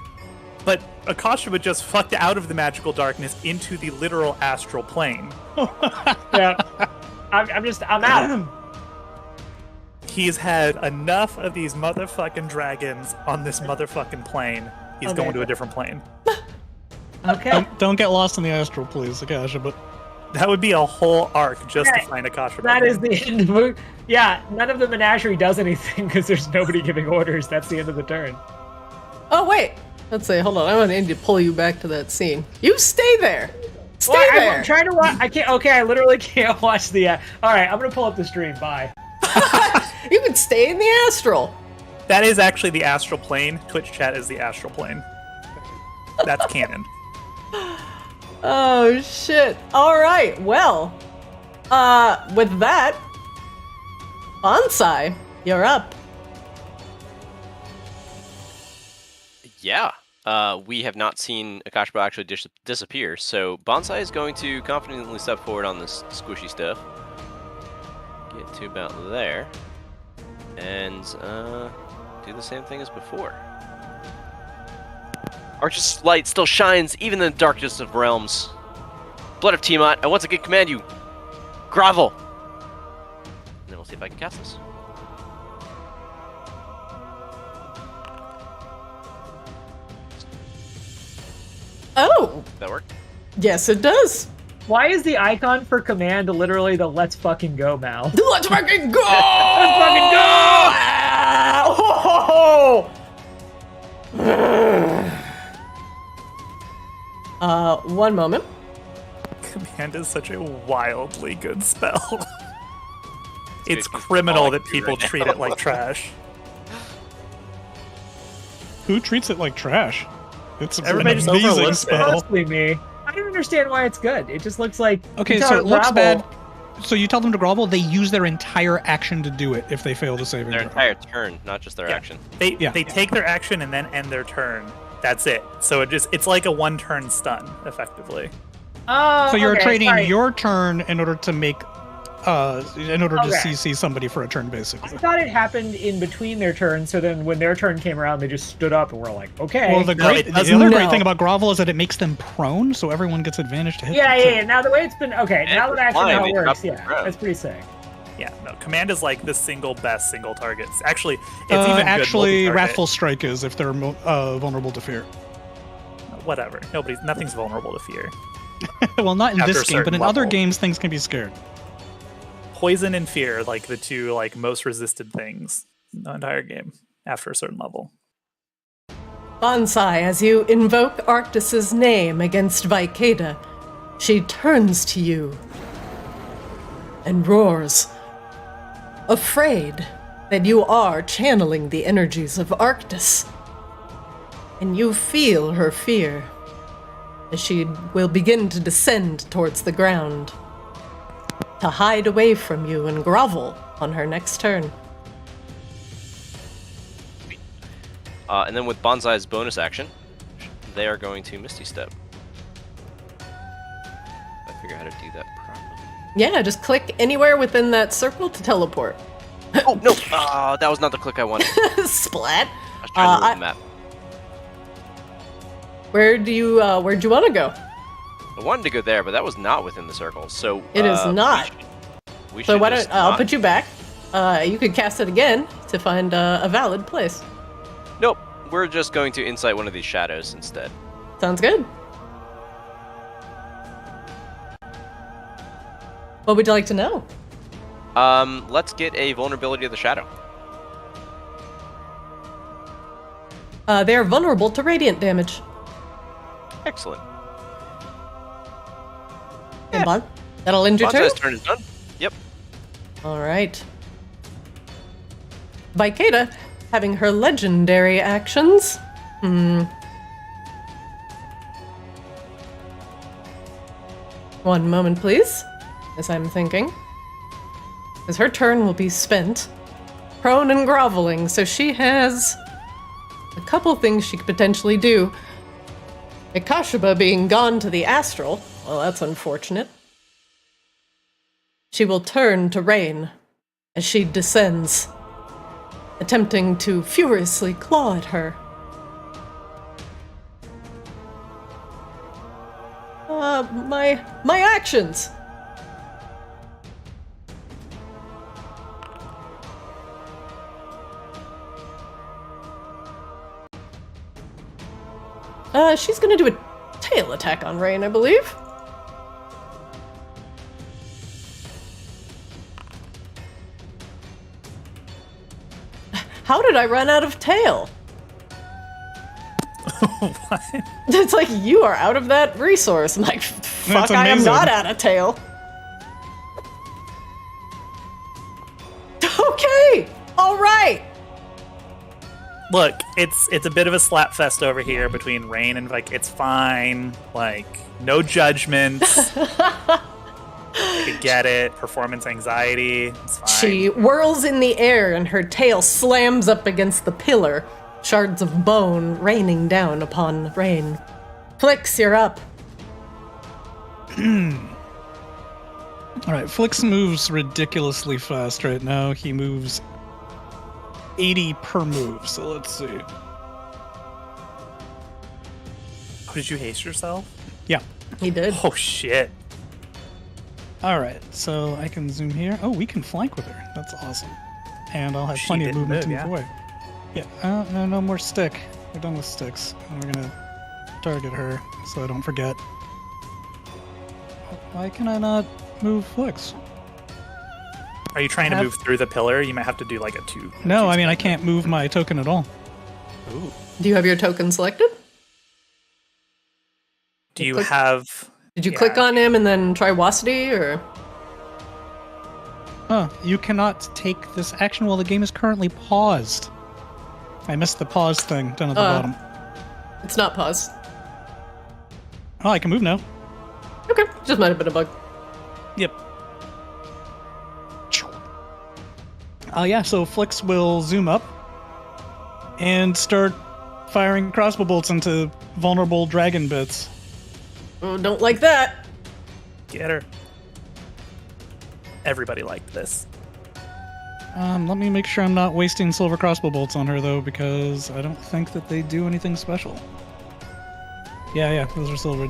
But Akashima just fucked out of the magical darkness into the literal astral plane.
Yeah, I'm out.
He's had enough of these motherfucking dragons on this motherfucking plane. He's
Okay.
going to a different plane.
Okay.
Don't get lost in the astral, please, Akasha. But
That would be a whole arc just
Okay.
to find Akashima.
That is the end of it. Yeah, none of the menagerie does anything because there's nobody giving orders. That's the end of the turn.
Oh wait. Let's see. Hold on. I'm gonna need to pull you back to that scene. You stay there. Stay
Well,
there.
I'm trying to watch. I can't. Okay, I literally can't watch the. All right, I'm gonna pull up the stream. Bye.
You can stay in the astral.
That is actually the astral plane. Twitch chat is the astral plane. That's canon.
Oh shit. All right. Well, with that, Bonsai, you're up.
Yeah. We have not seen Akashima actually disappear, so Bonsai is going to confidently step forward on this squishy stuff. Get to about there. And do the same thing as before. Arctis' light still shines even in the darkness of realms. Blood of Tiamat, I once again command you, grovel! And then we'll see if I can cast this.
Oh,
Does that work?
yes, it does.
Why is the icon for command literally the "Let's fucking go" mouth?
Let's fucking go!
Let's fucking go!
One moment.
Command is such a wildly good spell.
It's
It's
good.
criminal
Oh,
that
I
people
agree right
treat
now.
it like trash.
who treats it like trash? It's
Everybody
an
just
amazing
overlooks it.
spell.
Mostly me. I don't understand why it's good. It just looks like.
Okay,
you
so
tell
it looks
Gravel-
bad. So you tell them to grovel, they use their entire action to do it if they fail the saving
Their
throw.
entire turn, not just their
Yeah.
action.
They
Yeah.
take their action and then end their turn. That's it. So it's like a one-turn stun, effectively.
Oh,
So you're
okay,
trading
sorry.
your turn in order to make, in order to
Okay.
CC somebody for a turn,
I
basically.
thought it happened in between their turns, so then when their turn came around, they just stood up and were like, "Okay."
Well, the
No, it
the
doesn't-
other
No.
great thing about grovel is that it makes them prone, so everyone gets advantage to hit.
yeah,
them,
yeah,
too.
yeah. Now the way it's been, okay.
And
Now that I actually
flying,
know how
they
it works,
drop the
yeah,
throw.
that's pretty sick.
Yeah, no. Command is like the single best single targets. Actually, it's even good
Actually,
multi-target.
Wrathful Strike is if they're vulnerable to fear.
Whatever. Nothing's vulnerable to fear.
Well, not in
After
this
a
game, but in
certain
other
level.
games, things can be scared.
Poison and fear, like the two most resisted things in the entire game after a certain level.
Bonsai, as you invoke Arctis's name against Vicaeda, she turns to you and roars, afraid that you are channeling the energies of Arctis. And you feel her fear. as she will begin to descend towards the ground, to hide away from you and grovel on her next turn.
And then with Bonsai's bonus action, they are going to Misty Step. I figure out how to do that properly.
Yeah, just click anywhere within that circle to teleport.
Oh, no! That was not the click I wanted.
Splat.
I was trying to move the map.
Where'd you want to go?
I wanted to go there, but that was not within the circle, so...
It is not.
We
So
should
why
just
don't I'll
not-
put you back. You could cast it again to find a valid place.
Nope, we're just going to incite one of these shadows instead.
Sounds good. What would you like to know?
Let's get a vulnerability of the shadow.
They are vulnerable to radiant damage.
Excellent.
And that'll end your turn?
Bonsai's turn is done. Yep.
All right. Vicaeda, having her legendary actions. One moment, please, as I'm thinking. As her turn will be spent prone and groveling, so she has a couple things she could potentially do. Ikashiba being gone to the astral, well, that's unfortunate. She will turn to rain as she descends, attempting to furiously claw at her. My actions! She's gonna do a tail attack on Rain, I believe. How did I run out of tail?
What?
It's like, you are out of that resource. I'm like, fuck,
That's
I am
amazing.
not out of tail. Okay, all right.
Look, it's a bit of a slap fest over here between Rain and it's fine. Like, no judgments. I could get it. Performance anxiety. It's fine.
She whirls in the air and her tail slams up against the pillar, shards of bone raining down upon Rain. Flix, you're up.
All right, Flix moves ridiculously fast right now. He moves 80 per move, so let's see.
Oh, did you haste yourself?
Yeah.
He did.
Oh shit.
All right, so I can zoom here. Oh, we can flank with her. That's awesome. And I'll have
She
plenty of
didn't
movement
move,
to move away. Yeah, no more stick. We're done with sticks. And we're gonna target her so I don't forget. Why can I not move Flix?
Are you trying to move through the pillar? You might have to do like a two.
No, I mean I can't move my token at all.
Ooh.
Do you have your token selected?
Do you
Click-
have?
Did you
Yeah.
click on him and then try Wasity, or?
You cannot take this action while the game is currently paused. I missed the pause thing down at the bottom.
It's not paused.
Oh, I can move now.
Okay, just might have been a bug.
Yep. Yeah, so Flix will zoom up and start firing crossbow bolts into vulnerable dragon bits.
Oh, don't like that.
Get her. Everybody liked this.
Let me make sure I'm not wasting silver crossbow bolts on her, though, because I don't think that they do anything special. Yeah, those are silvered.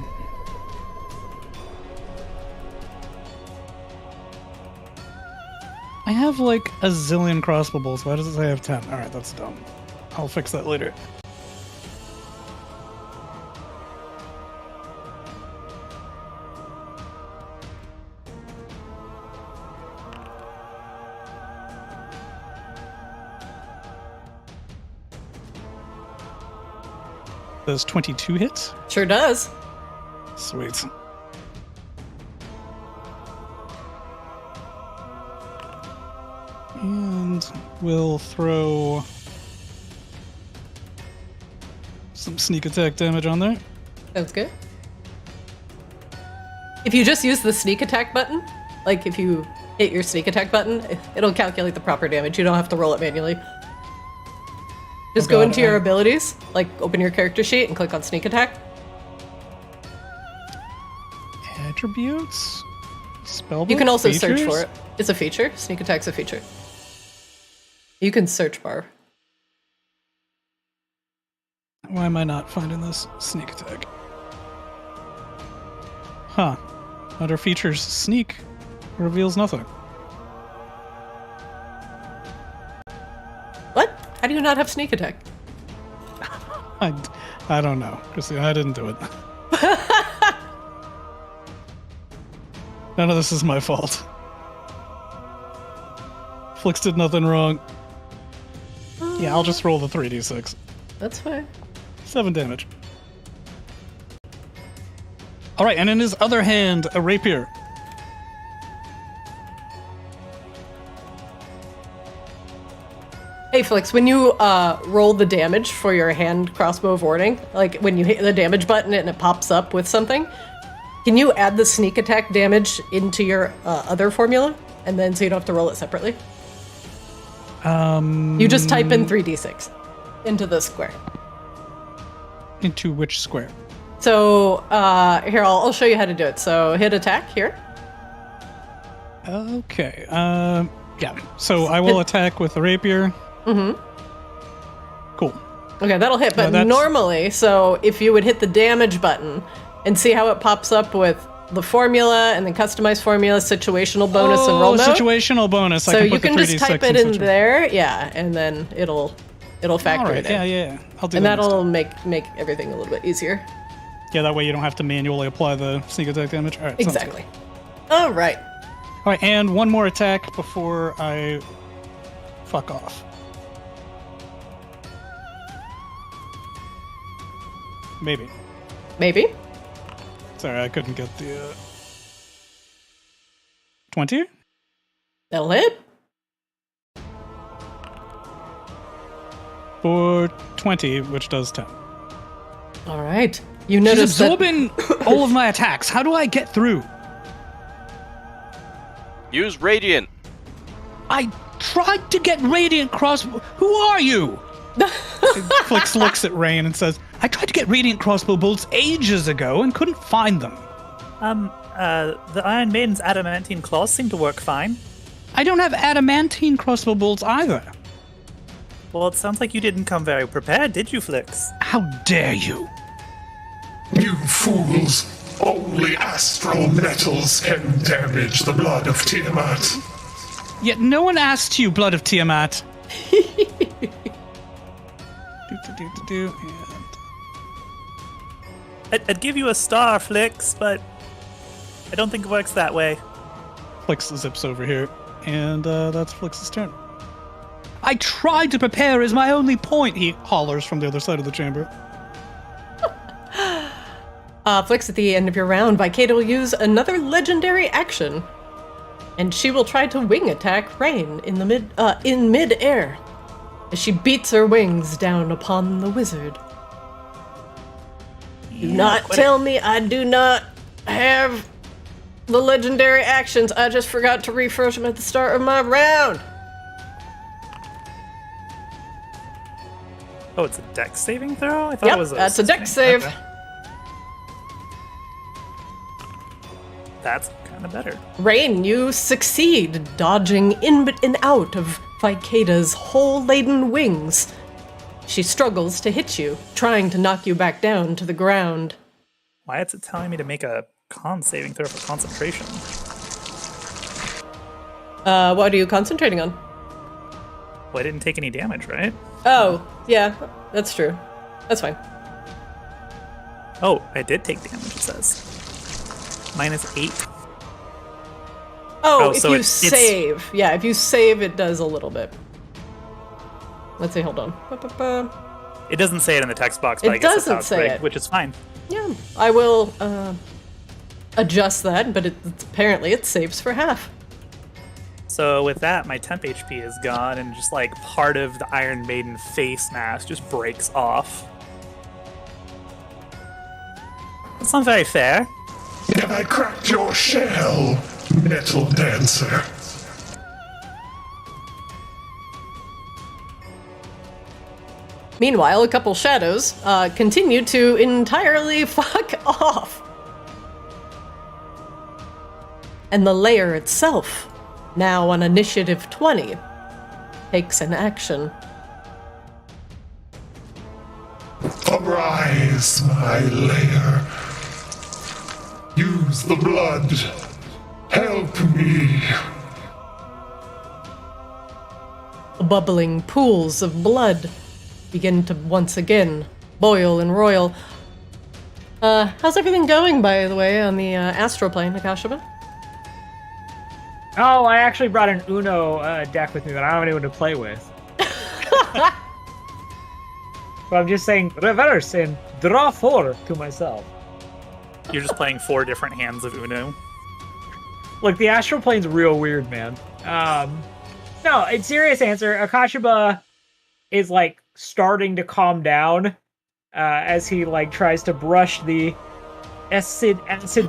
I have like a zillion crossbow bolts. Why does it say I have 10? Alright, that's dumb. I'll fix that later. Those 22 hits?
Sure does.
Sweet. And we'll throw some sneak attack damage on there.
Sounds good. If you just use the sneak attack button, like if you hit your sneak attack button, it'll calculate the proper damage. You don't have to roll it manually. Just go into your abilities, like open your character sheet and click on sneak attack.
Attributes? Spellbook?
You can also
features?
search for it. It's a feature. Sneak attack's a feature. You can search bar.
Why am I not finding this sneak attack? Huh. Under features, sneak reveals nothing.
What? How do you not have sneak attack?
I don't know, Christine. I didn't do it. None of this is my fault. Flix did nothing wrong. Yeah, I'll just roll the 3d6.
That's fine.
7 damage. Alright, and in his other hand, a rapier.
Hey, Flix, when you roll the damage for your hand crossbow of warding, like when you hit the damage button and it pops up with something, can you add the sneak attack damage into your other formula? And then so you don't have to roll it separately? You just type in 3d6 into the square.
Into which square?
So here, I'll show you how to do it. So hit attack here.
Okay. Yeah. So I will attack with the rapier.
Mm-hmm.
Cool.
Okay, that'll hit. But
that's-
normally, so if you would hit the damage button and see how it pops up with the formula and then customized formula, situational bonus, and roll mode.
Situational bonus.
So
I can
you
put the
can just
3d6
type it in
situ-
there, yeah, and then it'll factor
Alright,
it in.
yeah. I'll do
And
that.
that'll make everything a little bit easier.
Yeah, that way you don't have to manually apply the sneak attack damage. Alright, sounds
Exactly. All right.
good. Alright, and one more attack before I fuck off. Maybe.
Maybe.
Sorry, I couldn't get the 20?
That'll hit.
For 20, which does 10.
All right. You
She's
notice that
absorbing all of my attacks. How do I get through?
Use Radiant.
I tried to get Radiant Crossbow. Who are you? Flix looks at Rain and says, I tried to get Radiant Crossbow bolts ages ago and couldn't find them.
The Iron Maiden's adamantine claws seem to work fine.
I don't have adamantine crossbow bolts either.
Well, it sounds like you didn't come very prepared, did you, Flix?
How dare you?
You fools! Only astral metals can damage the blood of Tiamat.
Yet no one asked you, Blood of Tiamat. And
I'd give you a star, Flix, but I don't think it works that way.
Flix zips over here, and that's Flix's turn. I tried to prepare is my only point, he hollers from the other side of the chamber.
Flix, at the end of your round, Vicaeda will use another legendary action, and she will try to wing attack Rain in mid-air as she beats her wings down upon the wizard. Do not tell me I do not have the legendary actions. I just forgot to refresh them at the start of my round.
Oh, it's a dex saving throw? I thought it
Yep,
was
that's a dex save.
Okay. That's kind of better.
Rain, you succeed, dodging in and out of Vicaeda's hole-laden wings. She struggles to hit you, trying to knock you back down to the ground.
Why is it telling me to make a con saving throw for concentration?
What are you concentrating on?
Well, I didn't take any damage, right?
Oh, yeah, that's true. That's fine.
Oh, I did take damage, it says. -8.
Oh,
Oh,
if
so
you
it's-
save. Yeah, if you save, it does a little bit. Let's see, hold on. Ba-ba-ba.
It doesn't say it in the text box, but
It
I guess that's how
doesn't
it's
say
rigged,
it.
which is fine.
Yeah, I will adjust that, but apparently it saves for half.
So with that, my temp HP is gone, and just like part of the Iron Maiden face mask just breaks off. That's not very fair.
Have I cracked your shell, metal dancer?
Meanwhile, a couple shadows continue to entirely fuck off. And the layer itself, now on initiative 20, takes an action.
Arise, my lair. Use the blood. Help me.
Bubbling pools of blood begin to once again boil and roil. How's everything going, by the way, on the astral plane, Akashaba?
Oh, I actually brought an Uno deck with me, but I don't have anyone to play with. So I'm just saying reverse and draw 4 to myself.
You're just playing 4 different hands of Uno.
Look, the astral plane's real weird, man. No, in serious answer, Akashaba is like starting to calm down as he like tries to brush the acid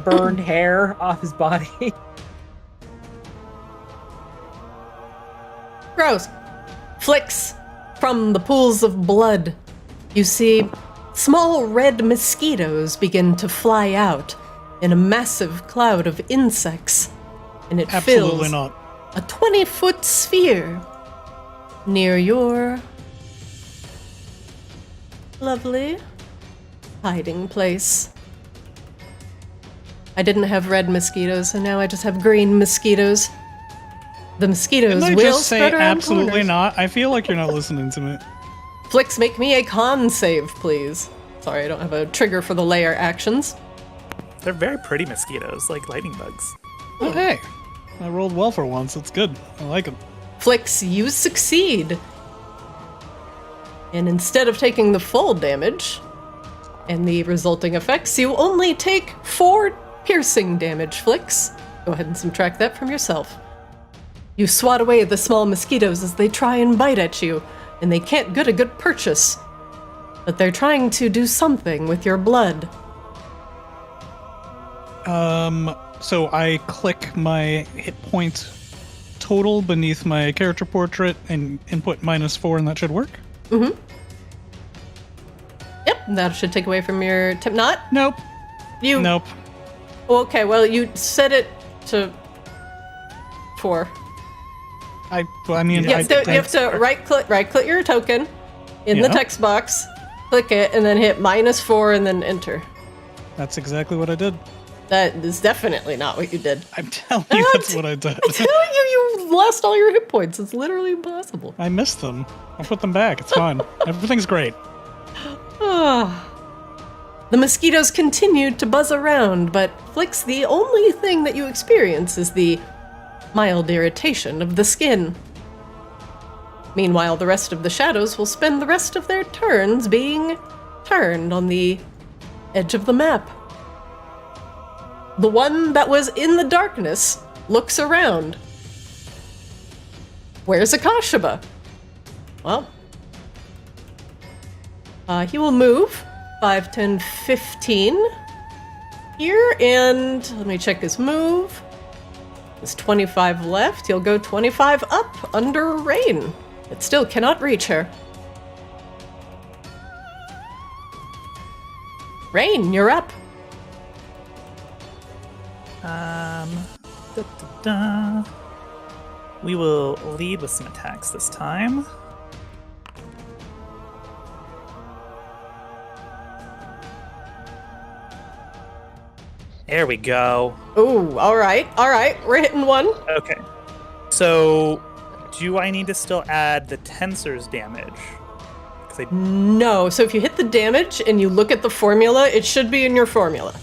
burned hair off his body.
Gross. Flicks from the pools of blood. You see small red mosquitoes begin to fly out in a massive cloud of insects, and it
Absolutely
fills
not.
a 20-foot sphere near your lovely hiding place. I didn't have red mosquitoes, and now I just have green mosquitoes. The mosquitoes
Didn't I
will
just say
spread around
absolutely
corners.
not? I feel like you're not listening to me.
Flicks, make me a con save, please. Sorry, I don't have a trigger for the layer actions.
They're very pretty mosquitoes, like lightning bugs.
Oh, hey. I rolled well for once. It's good. I like it.
Flicks, you succeed. And instead of taking the full damage and the resulting effects, you only take 4 piercing damage, Flicks. Go ahead and subtract that from yourself. You swat away the small mosquitoes as they try and bite at you, and they can't get a good purchase. But they're trying to do something with your blood.
So I click my hit point total beneath my character portrait and input -4, and that should work?
Yep, that should take away from your tip. Not?
Nope.
You.
Nope.
Okay, well, you set it to 4.
I mean,
Yeah, so you have to right click your token in the
Yeah.
text box, click it, and then hit -4 and then enter.
That's exactly what I did.
That is definitely not what you did.
I'm telling you, that's what I did.
I'm telling you, you lost all your hit points. It's literally impossible.
I missed them. I'll put them back. It's fine. Everything's great.
The mosquitoes continue to buzz around, but Flicks, the only thing that you experience is the mild irritation of the skin. Meanwhile, the rest of the shadows will spend the rest of their turns being turned on the edge of the map. The one that was in the darkness looks around. Where's Akashaba? Well, he will move 5, 10, 15 here, and let me check his move. There's 25 left. He'll go 25 up under rain. It still cannot reach her. Rain, you're up.
We will lead with some attacks this time. There we go.
Ooh, all right. We're hitting one.
Okay. So, do I need to still add the tensor's damage? 'Cause
No, so if you hit the damage and you look at the formula, it should be in your formula.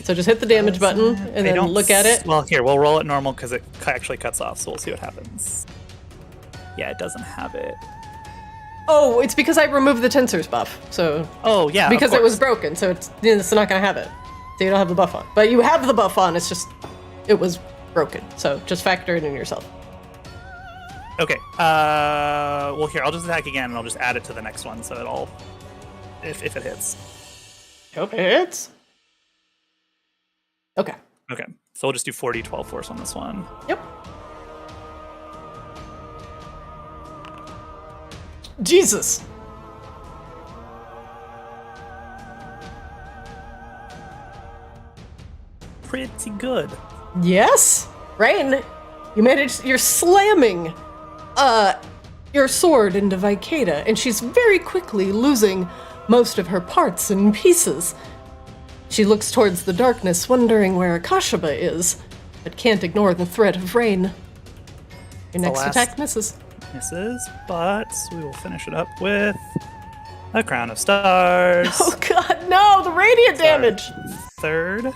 So just hit the damage button and then look at it.
Well, here, we'll roll it normal because it actually cuts off, so we'll see what happens. Yeah, it doesn't have it.
Oh, it's because I removed the tensor's buff. So
Oh, yeah. of
because it was
course.
broken, so it's not gonna have it. So you don't have the buff on. But you have the buff on, it's just it was broken. So just factor it in yourself.
Okay. Well, here, I'll just attack again and I'll just add it to the next one so it'll. If it hits.
Hope it hits. Okay.
Okay, so we'll just do 4d12 force on this one.
Yep. Jesus.
Pretty good.
Yes, Rain, you made it. You're slamming, your sword into Vicaeda, and she's very quickly losing most of her parts and pieces. She looks towards the darkness, wondering where Akashaba is, but can't ignore the threat of rain. Your next
last-
attack misses.
Misses, but we will finish it up with a crown of stars.
Oh God, no! The radiant damage.
Third.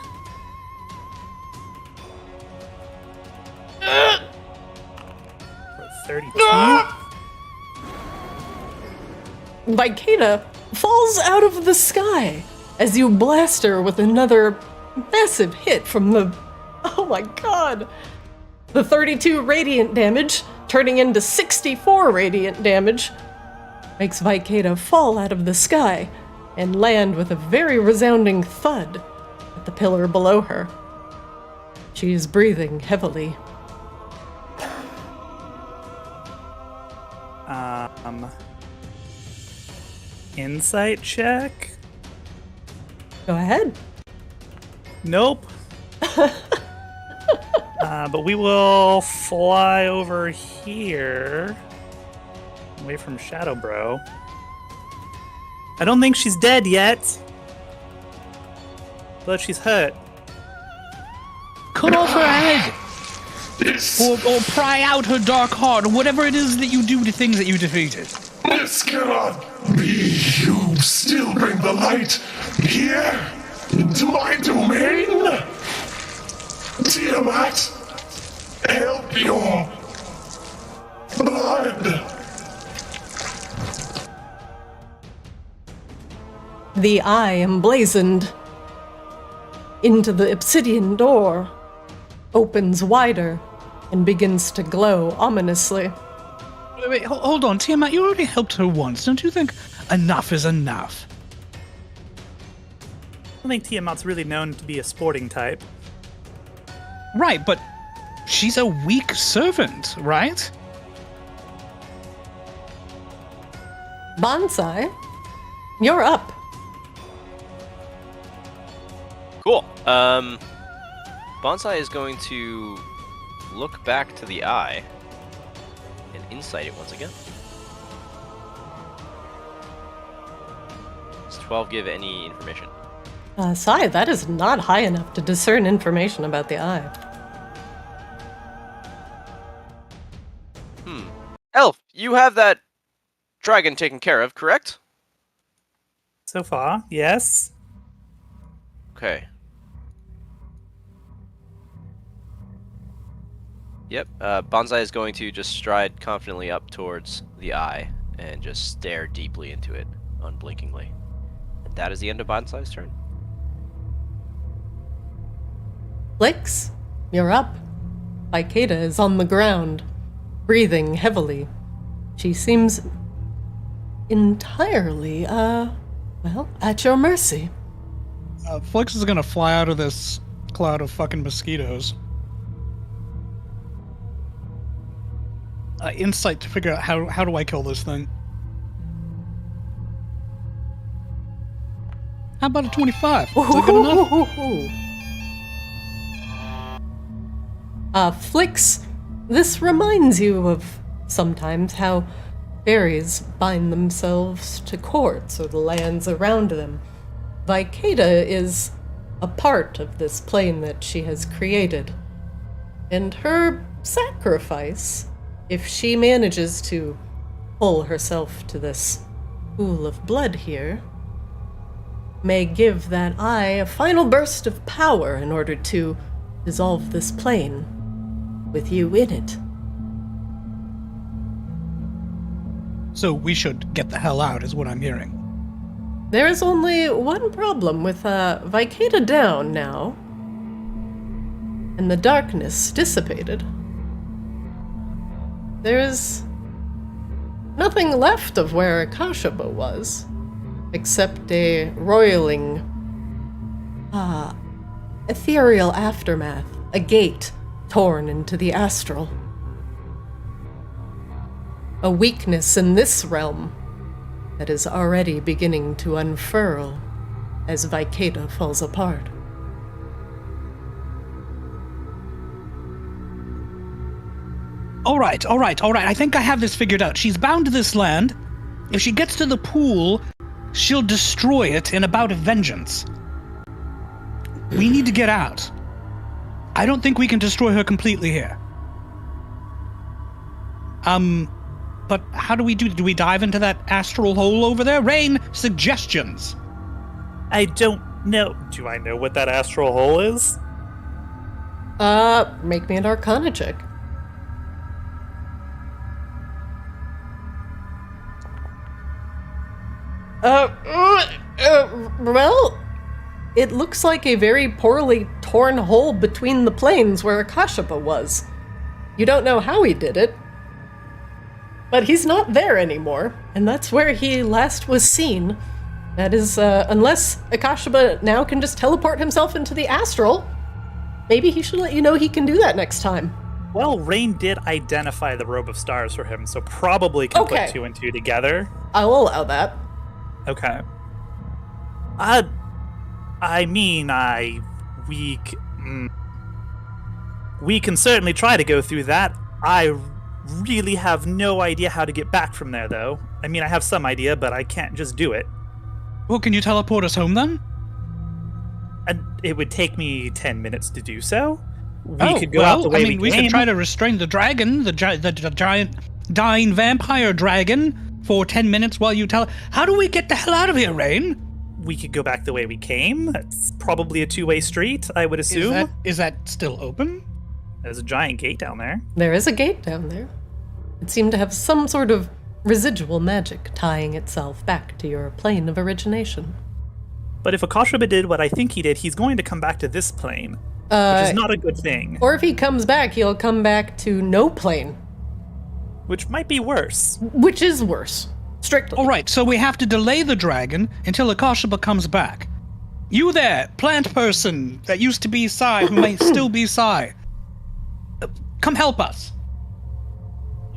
For 32.
Vicaeda falls out of the sky as you blast her with another massive hit from the... Oh my god! The 32 radiant damage, turning into 64 radiant damage, makes Vicaeda fall out of the sky and land with a very resounding thud at the pillar below her. She is breathing heavily.
Insight check?
Go ahead.
Nope. But we will fly over here, away from Shadow Bro. I don't think she's dead yet, but she's hurt.
Cut off her head! Or pry out her dark heart, or whatever it is that you do to things that you defeated.
This cannot be. You still bring the light here into my domain? Tiamat, help your blood.
The eye emblazoned into the obsidian door opens wider and begins to glow ominously.
Wait, hold on, Tiamat, you already helped her once. Don't you think enough is enough?
I don't think Tiamat's really known to be a sporting type.
Right, but she's a weak servant, right?
Bonsai, you're up.
Cool. Bonsai is going to look back to the eye and insight it once again. Does 12 give any information?
Sai, that is not high enough to discern information about the eye.
Elf, you have that dragon taken care of, correct?
So far, yes.
Okay. Yep, Bonsai is going to just stride confidently up towards the eye and just stare deeply into it, unblinkingly. And that is the end of Bonsai's turn.
Flix, you're up. Vicaeda is on the ground, breathing heavily. She seems entirely, at your mercy.
Flix is gonna fly out of this cloud of fucking mosquitoes. Insight to figure out how do I kill this thing. How about a 25? Is that good enough?
Flix, this reminds you of sometimes how fairies bind themselves to courts or the lands around them. Vicaeda is a part of this plane that she has created, and her sacrifice, if she manages to pull herself to this pool of blood here, may give that eye a final burst of power in order to dissolve this plane with you in it.
So we should get the hell out, is what I'm hearing.
There is only one problem with Vicaeda down now, and the darkness dissipated. There is nothing left of where Akashaba was, except a roiling ethereal aftermath, a gate torn into the astral. A weakness in this realm that is already beginning to unfurl as Vicaeda falls apart.
All right. I think I have this figured out. She's bound to this land. If she gets to the pool, she'll destroy it in a bout of vengeance. We need to get out. I don't think we can destroy her completely here. But how do we do? Do we dive into that astral hole over there? Rain, suggestions.
I don't know. Do I know what that astral hole is?
Make me an Arcana check. Well, it looks like a very poorly torn hole between the planes where Akashapa was. You don't know how he did it, but he's not there anymore, and that's where he last was seen. That is, unless Akashapa now can just teleport himself into the astral, maybe he should let you know he can do that next time.
Well, Rain did identify the robe of stars for him, so probably can
Okay.
put two and two together.
I'll allow that.
Okay. We can certainly try to go through that. I really have no idea how to get back from there, though. I mean, I have some idea, but I can't just do it.
Well, can you teleport us home then?
And it would take me 10 minutes to do so. We could go out the way
we
came.
could try to restrain the dragon, the giant dying vampire dragon, for 10 minutes while you tell. How do we get the hell out of here, Rain?
We could go back the way we came. It's probably a two-way street, I would assume.
Is that still open?
There's a giant gate down there.
There is a gate down there. It seemed to have some sort of residual magic tying itself back to your plane of origination.
But if Akashaba did what I think he did, he's going to come back to this plane, which is not a good thing.
Or if he comes back, he'll come back to no plane,
Which might be worse.
which is worse. Strictly.
All right, so we have to delay the dragon until Akashaba comes back. You there, plant person that used to be Sai, who may still be Sai. Come help us.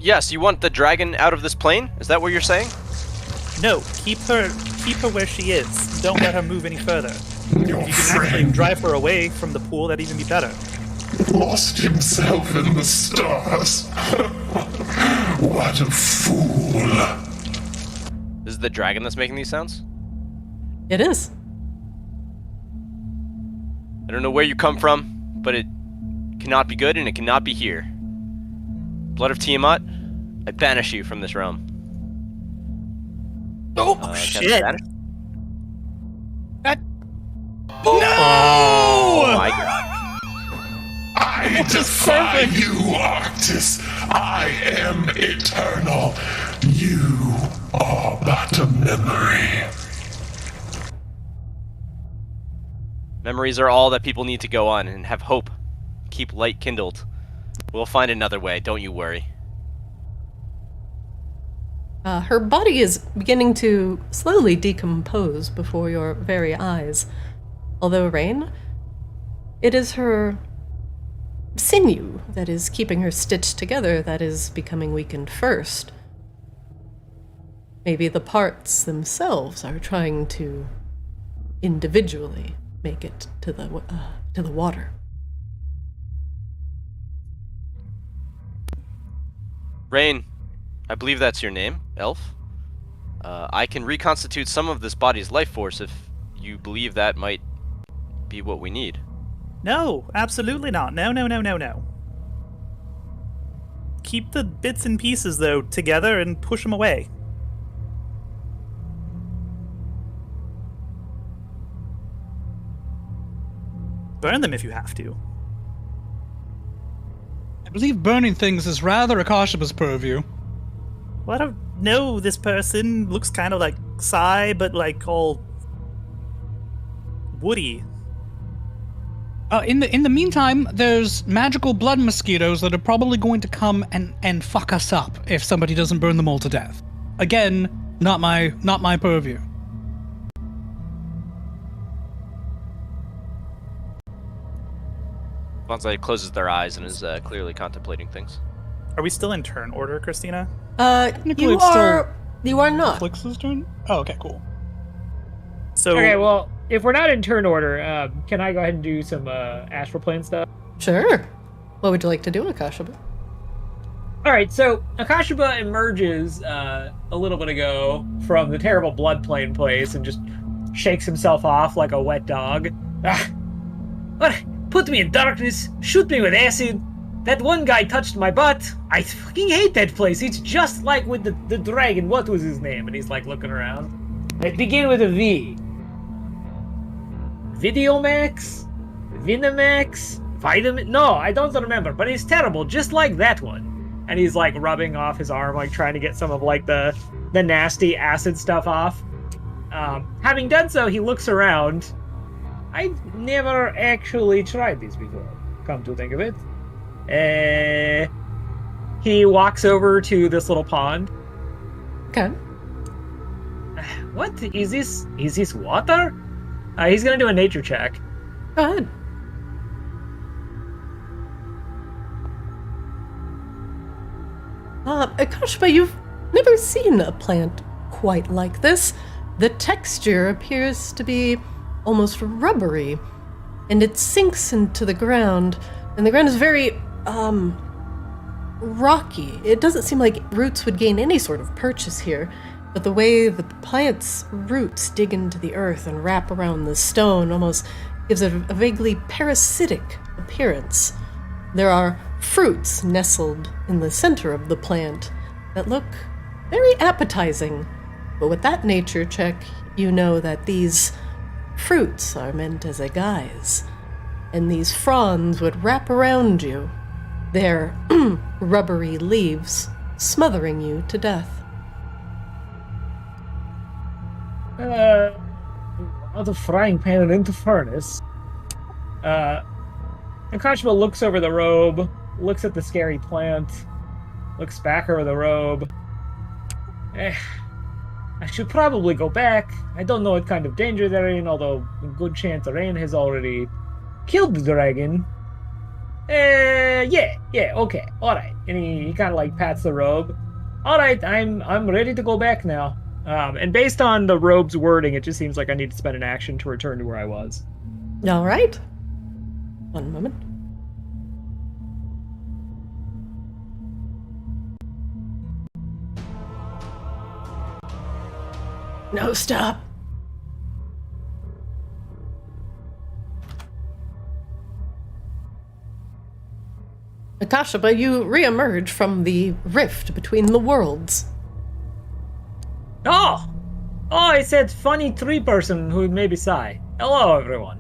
Yes, you want the dragon out of this plane? Is that what you're saying?
No, keep her where she is. Don't let her move any further.
Your
You can actually
friend
drive her away from the pool, that'd even be better.
lost himself in the stars. What a fool.
This is the dragon that's making these sounds?
It is.
I don't know where you come from, but it cannot be good and it cannot be here. Blood of Tiamat, I banish you from this realm.
Oh,
Can I
shit.
banish?
No!
Oh my god.
I defy you, Arctis. I am eternal. You are but a memory.
Memories are all that people need to go on and have hope. Keep light kindled. We'll find another way, don't you worry.
Her body is beginning to slowly decompose before your very eyes. Although, Rain, it is her sinew that is keeping her stitched together that is becoming weakened first. Maybe the parts themselves are trying to individually make it to the water.
Rain, I believe that's your name, elf. I can reconstitute some of this body's life force if you believe that might be what we need.
No, absolutely not. No. Keep the bits and pieces, though, together and push them away. Burn them if you have to.
I believe burning things is rather Akashaba's purview.
Well, I don't know. This person looks kind of like Sai, but like all woody.
In the meantime, there's magical blood mosquitoes that are probably going to come and fuck us up if somebody doesn't burn them all to death. Again, not my purview.
Bonsai closes their eyes and is clearly contemplating things.
Are we still in turn order, Christina?
Technically,
You
it's still
are. You are not.
Flix's turn? Oh, okay, cool.
So
Okay, well, if we're not in turn order, can I go ahead and do some astral plane stuff?
Sure. What would you like to do, Akashaba?
All right, so Akashaba emerges a little bit ago from the terrible blood plane place and just shakes himself off like a wet dog. What? Put me in darkness, shoot me with acid. That one guy touched my butt. I fucking hate that place. It's just like with the dragon. What was his name? And he's like looking around. It began with a V. Videomax? Vinamax? Vitamin? No, I don't remember, but it's terrible, just like that one. And he's like rubbing off his arm, like trying to get some of like the nasty acid stuff off. Having done so, he looks around. I've never actually tried these before, come to think of it. He walks over to this little pond.
Okay.
What is this? Is this water? He's gonna do a nature check.
Go ahead. Akashba, you've never seen a plant quite like this. The texture appears to be almost rubbery, and it sinks into the ground, and the ground is very, rocky. It doesn't seem like roots would gain any sort of purchase here, but the way that the plant's roots dig into the earth and wrap around the stone almost gives it a vaguely parasitic appearance. There are fruits nestled in the center of the plant that look very appetizing, but with that nature check, you know that these fruits are meant as a guise, and these fronds would wrap around you, their rubbery leaves smothering you to death.
Out of frying pan and into furnace. Akashba looks over the robe, looks at the scary plant, looks back over the robe. I should probably go back. I don't know what kind of danger they're in, although a good chance Rain has already killed the dragon. Yeah, okay, alright. And he kind of like pats the robe. Alright, I'm ready to go back now. And based on the robe's wording, it just seems like I need to spend an action to return to where I was.
All right. One moment. No, stop. Akashaba, you reemerge from the rift between the worlds.
Oh, it's that funny tree person who made me sigh. Hello, everyone.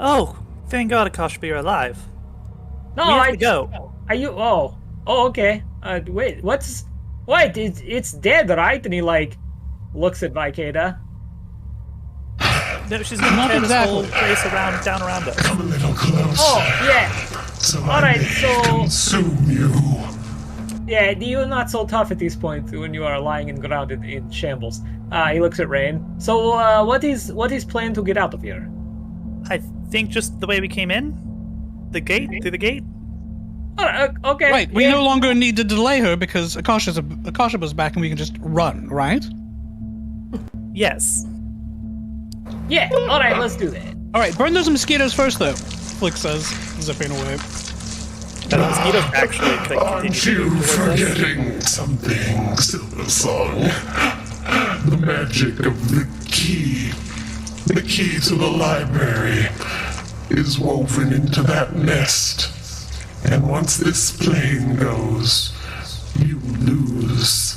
Oh, thank God, Akashba, you're alive.
No,
We have to go.
Are you? Oh, okay. Wait, wait, it's dead, right? And he like looks at Vicaeda.
No, she's gonna
Not
tear this whole
exactly.
place down around us.
Come a little closer.
Oh, yeah.
So
All
I
right,
may
so-
consume you.
Yeah, you're not so tough at this point when you are lying and grounded in shambles. He looks at Rain. So, what is plan to get out of here?
I think just the way we came in, the gate, through the gate.
Okay.
Right, we
yeah.
no longer need to delay her because Akashaba's back and we can just run, right?
Yes.
Yeah. All right, let's do that.
All right, burn those mosquitoes first, though. Flick says, zipping away.
That mosquito actually could
Aren't
continue
you
towards us.
forgetting something, Silver Song? The magic of the key. The key to the library is woven into that nest. And once this plane goes, you lose.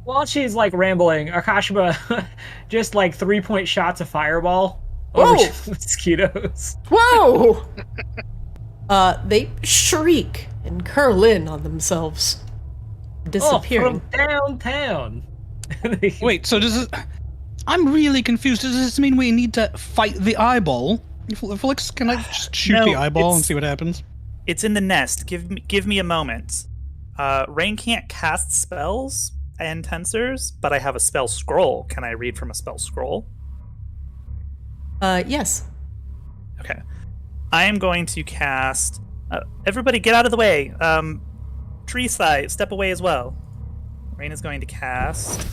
While she's like rambling, Akashba just like 3-point shots of fireball
Whoa!
over mosquitoes.
Whoa! They shriek and curl in on themselves, disappearing.
Oh, from downtown.
Wait, so does this... I'm really confused. Does this mean we need to fight the eyeball? Flix, can I just shoot
No,
the eyeball and
it's-
see what happens?
It's in the nest. Give me a moment. Rain can't cast spells and tensors, but I have a spell scroll. Can I read from a spell scroll?
Yes.
Okay. I am going to cast. Everybody, get out of the way. Tree side, step away as well. Rain is going to cast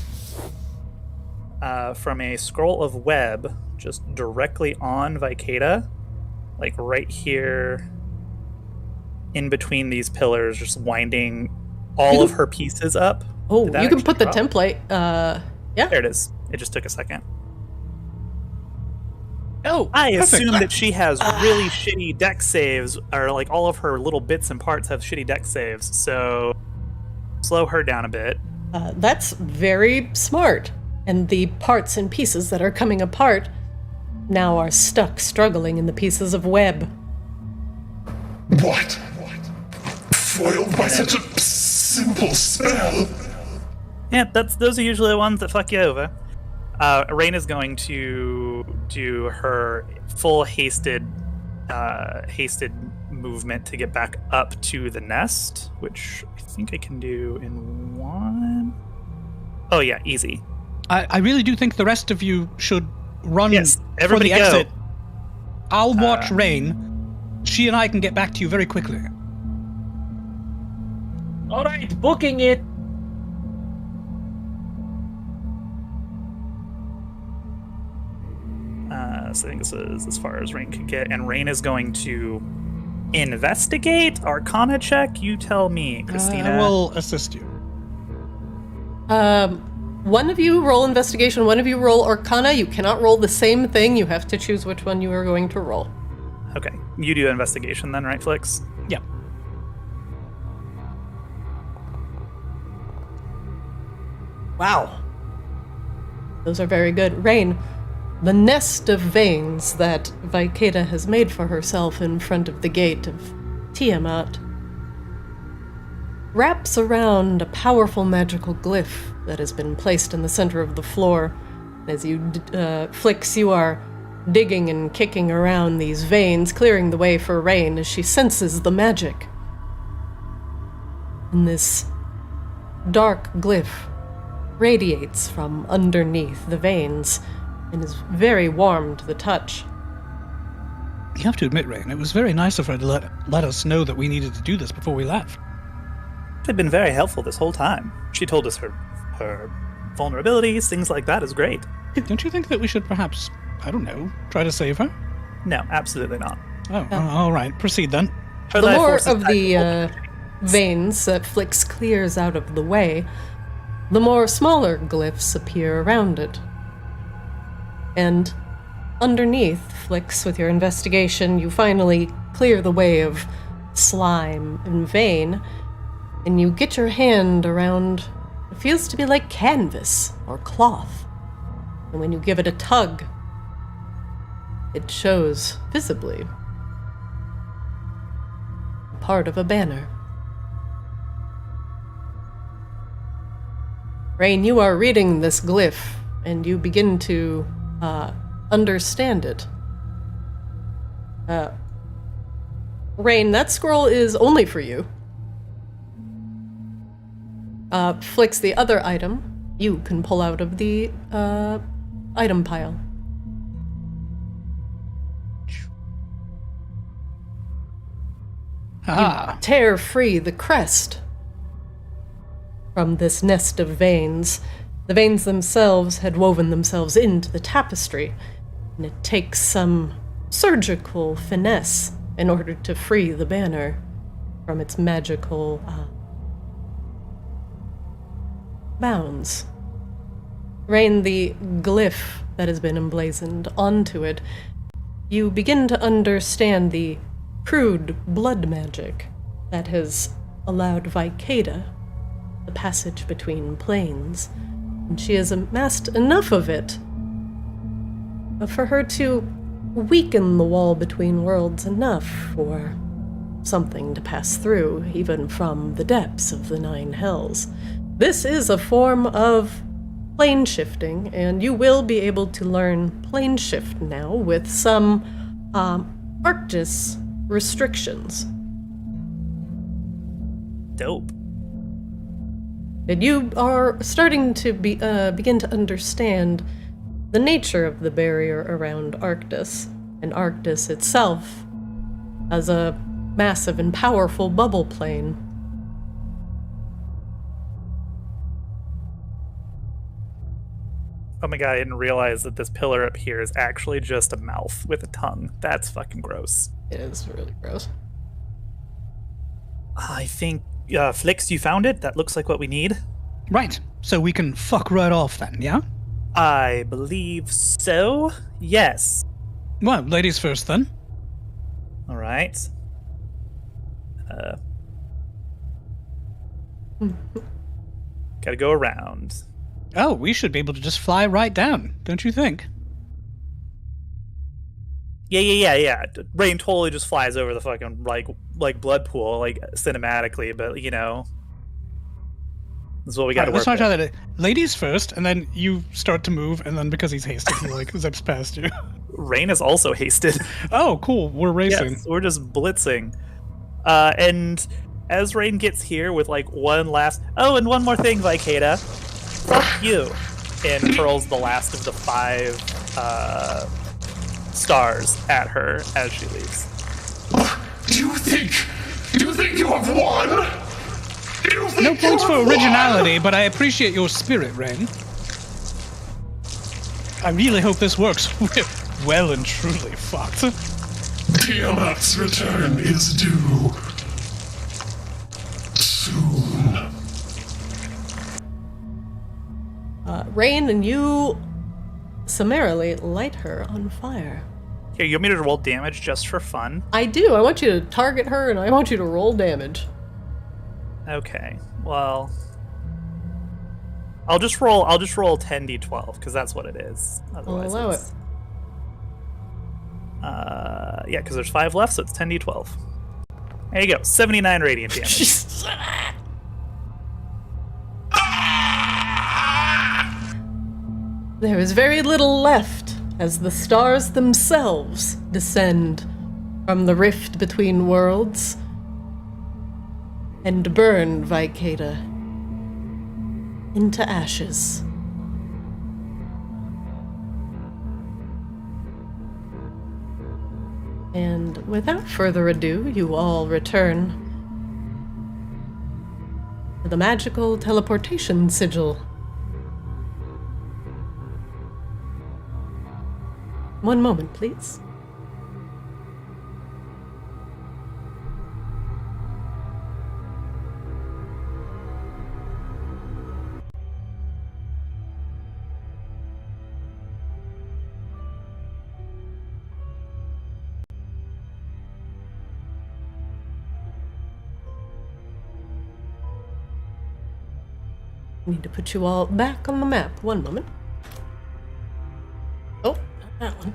from a scroll of web, just directly on Vicaeda, like right here, in between these pillars, just winding all of her pieces up.
Oh, you can put the
drop?
template. Yeah.
There it is. It just took a second.
Oh,
I
perfect.
assume that she has really shitty deck saves, or like all of her little bits and parts have shitty deck saves, so slow her down a bit.
That's very smart. And the parts and pieces that are coming apart now are stuck, struggling in the pieces of web.
What? Foiled by such a simple spell?
Yeah, those are usually the ones that fuck you over. Rain is going to do her full hasted movement to get back up to the nest, which I think I can do in one. Oh yeah, easy.
I really do think the rest of you should run
Yes,
for
everybody
the
go.
exit. I'll watch Rain. She and I can get back to you very quickly.
All right, booking it.
So I think this is as far as Rain can get, and Rain is going to investigate, Arcana check. You tell me, Christina.
I will assist you.
One of you roll investigation, one of you roll arcana. You cannot roll the same thing. You have to choose which one you are going to roll.
Okay, you do investigation then, right, Flix?
Yep.
Wow. Those are very good. Rain, the nest of veins that Vicaeda has made for herself in front of the gate of Tiamat wraps around a powerful magical glyph that has been placed in the center of the floor. As you, Flix, you are digging and kicking around these veins, clearing the way for Rain as she senses the magic. And this dark glyph radiates from underneath the veins and is very warm to the touch.
You have to admit, Rain, it was very nice of her to let us know that we needed to do this before we left.
She's been very helpful this whole time. She told us her vulnerabilities, things like that is great.
Don't you think that we should perhaps, I don't know, try to save her?
No, absolutely not.
Oh, all right. Proceed then.
Her
The
life
more
force is
of the
tactical.
veins that Flix clears out of the way, the more smaller glyphs appear around it. And underneath, Flix, with your investigation, you finally clear the way of slime and vein, and you get your hand around what feels to be like canvas or cloth. And when you give it a tug, it shows visibly part of a banner. Rain, you are reading this glyph, and you begin to understand it. Rain, that scroll is only for you. Flix, the other item, you can pull out of the item pile.
Ah,
Tear free the crest from this nest of veins. The veins themselves had woven themselves into the tapestry, and it takes some surgical finesse in order to free the banner from its magical bounds. Rain, the glyph that has been emblazoned onto it, you begin to understand the crude blood magic that has allowed Vicaeda the passage between planes, and she has amassed enough of it for her to weaken the wall between worlds enough for something to pass through, even from the depths of the Nine Hells. This is a form of plane shifting, and you will be able to learn plane shift now with some Arctis restrictions.
Dope.
And you are starting to begin to understand the nature of the barrier around Arctis, and Arctis itself as a massive and powerful bubble plane.
Oh my god, I didn't realize that this pillar up here is actually just a mouth with a tongue. That's fucking gross.
It is really gross.
I think, Flix, you found it? That looks like what we need.
Right. So we can fuck right off then, yeah?
I believe so. Yes.
Well, ladies first then.
All right. Gotta go around.
Oh, we should be able to just fly right down, don't you think?
Yeah. Rain totally just flies over the fucking like blood pool, like cinematically, but you know, that's what we got to work
Let's try
with.
that. Ladies first, and then you start to move, and then because he's hasted, he like zips past you.
Rain is also hasted.
Oh, cool. We're racing.
Yes, we're just blitzing. And as Rain gets here with like one last... Oh, and one more thing, Vicaeda. Fuck you. And hurls the last of the 5 stars at her as she leaves.
Do you think you have won? Do you think
No
you
points for
have
originality, but I appreciate your spirit, Rain. I really hope this works. We're well and truly fucked.
Tiamat's return is due soon.
Rain, and you summarily light her on fire.
Here, you want me to roll damage just for fun?
I do. I want you to target her, and I want you to roll damage.
Okay. Well, I'll just roll 10d12 because that's what it is.
I'll
Otherwise,
allow
it's... Yeah, because there's 5 left, so it's 10d12. There you go. 79 radiant damage.
There is very little left as the stars themselves descend from the rift between worlds and burn Vicaeda into ashes. And without further ado, you all return to the magical teleportation sigil. One moment, please. Need to put you all back on the map. One moment. Oh, not that one.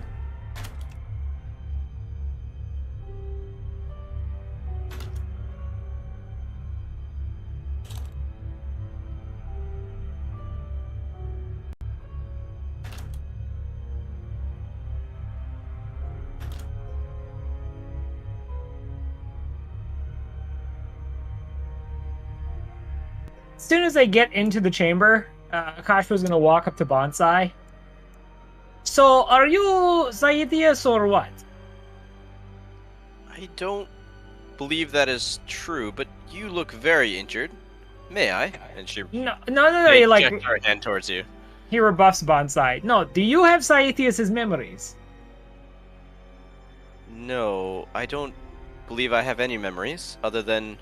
As soon as they get into the chamber, Akashva's gonna walk up to Bonsai. So, are you Zaithius or what?
I don't believe that is true, but you look very injured. May I? And she
No,
they
you like
gesture her hand towards you.
he rebuffs Bonsai. No, do you have Zaithius' memories?
No, I don't believe I have any memories other than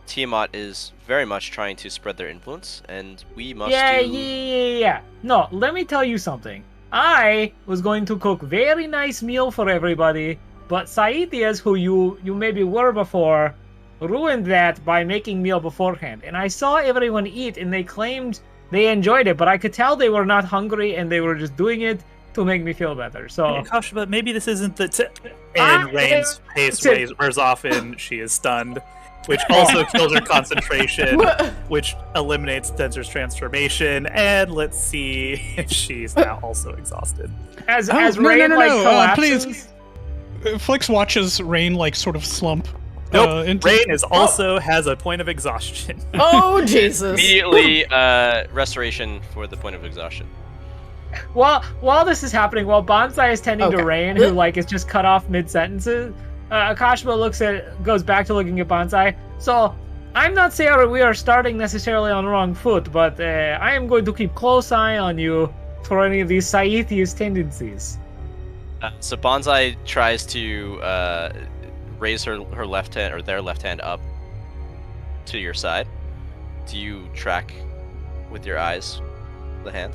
Tiamat is very much trying to spread their influence, and we must
Yeah. No, let me tell you something. I was going to cook very nice meal for everybody, but Saithias, who you maybe were before, ruined that by making meal beforehand. And I saw everyone eat, and they claimed they enjoyed it, but I could tell they were not hungry, and they were just doing it to make me feel better. So,
Gosh, but maybe this isn't the... And Rain's face wears off and she is stunned, which also kills her concentration, which eliminates Denser's transformation, and let's see if she's now also exhausted.
as Rain collapses,
please. Flix watches Rain like sort of slump.
Nope. Rain also has a point of exhaustion.
Oh, Jesus.
Immediately restoration for the point of exhaustion.
while this is happening, while Bonsai is tending to
Okay.
Rain, who like is just cut off mid sentences, Akashima goes back to looking at Bonsai. So, I'm not saying we are starting necessarily on the wrong foot, but I am going to keep close eye on you for any of these Saithi's tendencies.
So Bonsai tries to raise her left hand, or their left hand, up to your side. Do you track with your eyes the hand?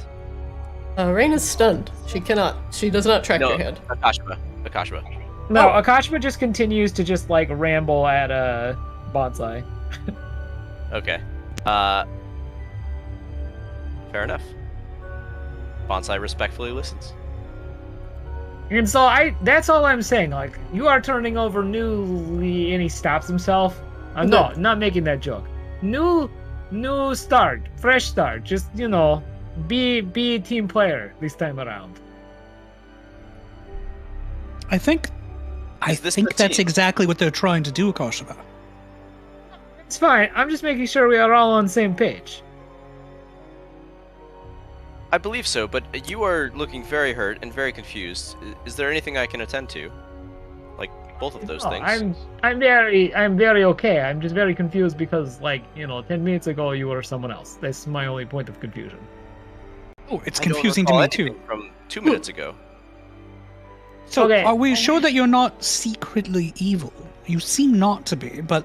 Rain is stunned. She does not track your hand.
Akashima.
No, Akashima just continues to just like ramble at Bonsai.
Okay. Fair enough. Bonsai respectfully listens.
And so that's all I'm saying. Like, you are turning over newly, and he stops himself. No, not making that joke. New start, fresh start. Just, be a team player this time around.
I think that's exactly what they're trying to do, Akashima.
It's fine. I'm just making sure we are all on the same page.
I believe so, but you are looking very hurt and very confused. Is there anything I can attend to? Like both of those things.
I'm very okay. I'm just very confused because 10 minutes ago you were someone else. That's my only point of confusion.
Oh, it's confusing to me too.
From 2 minutes ago.
So, are we sure that you're not secretly evil? You seem not to be, but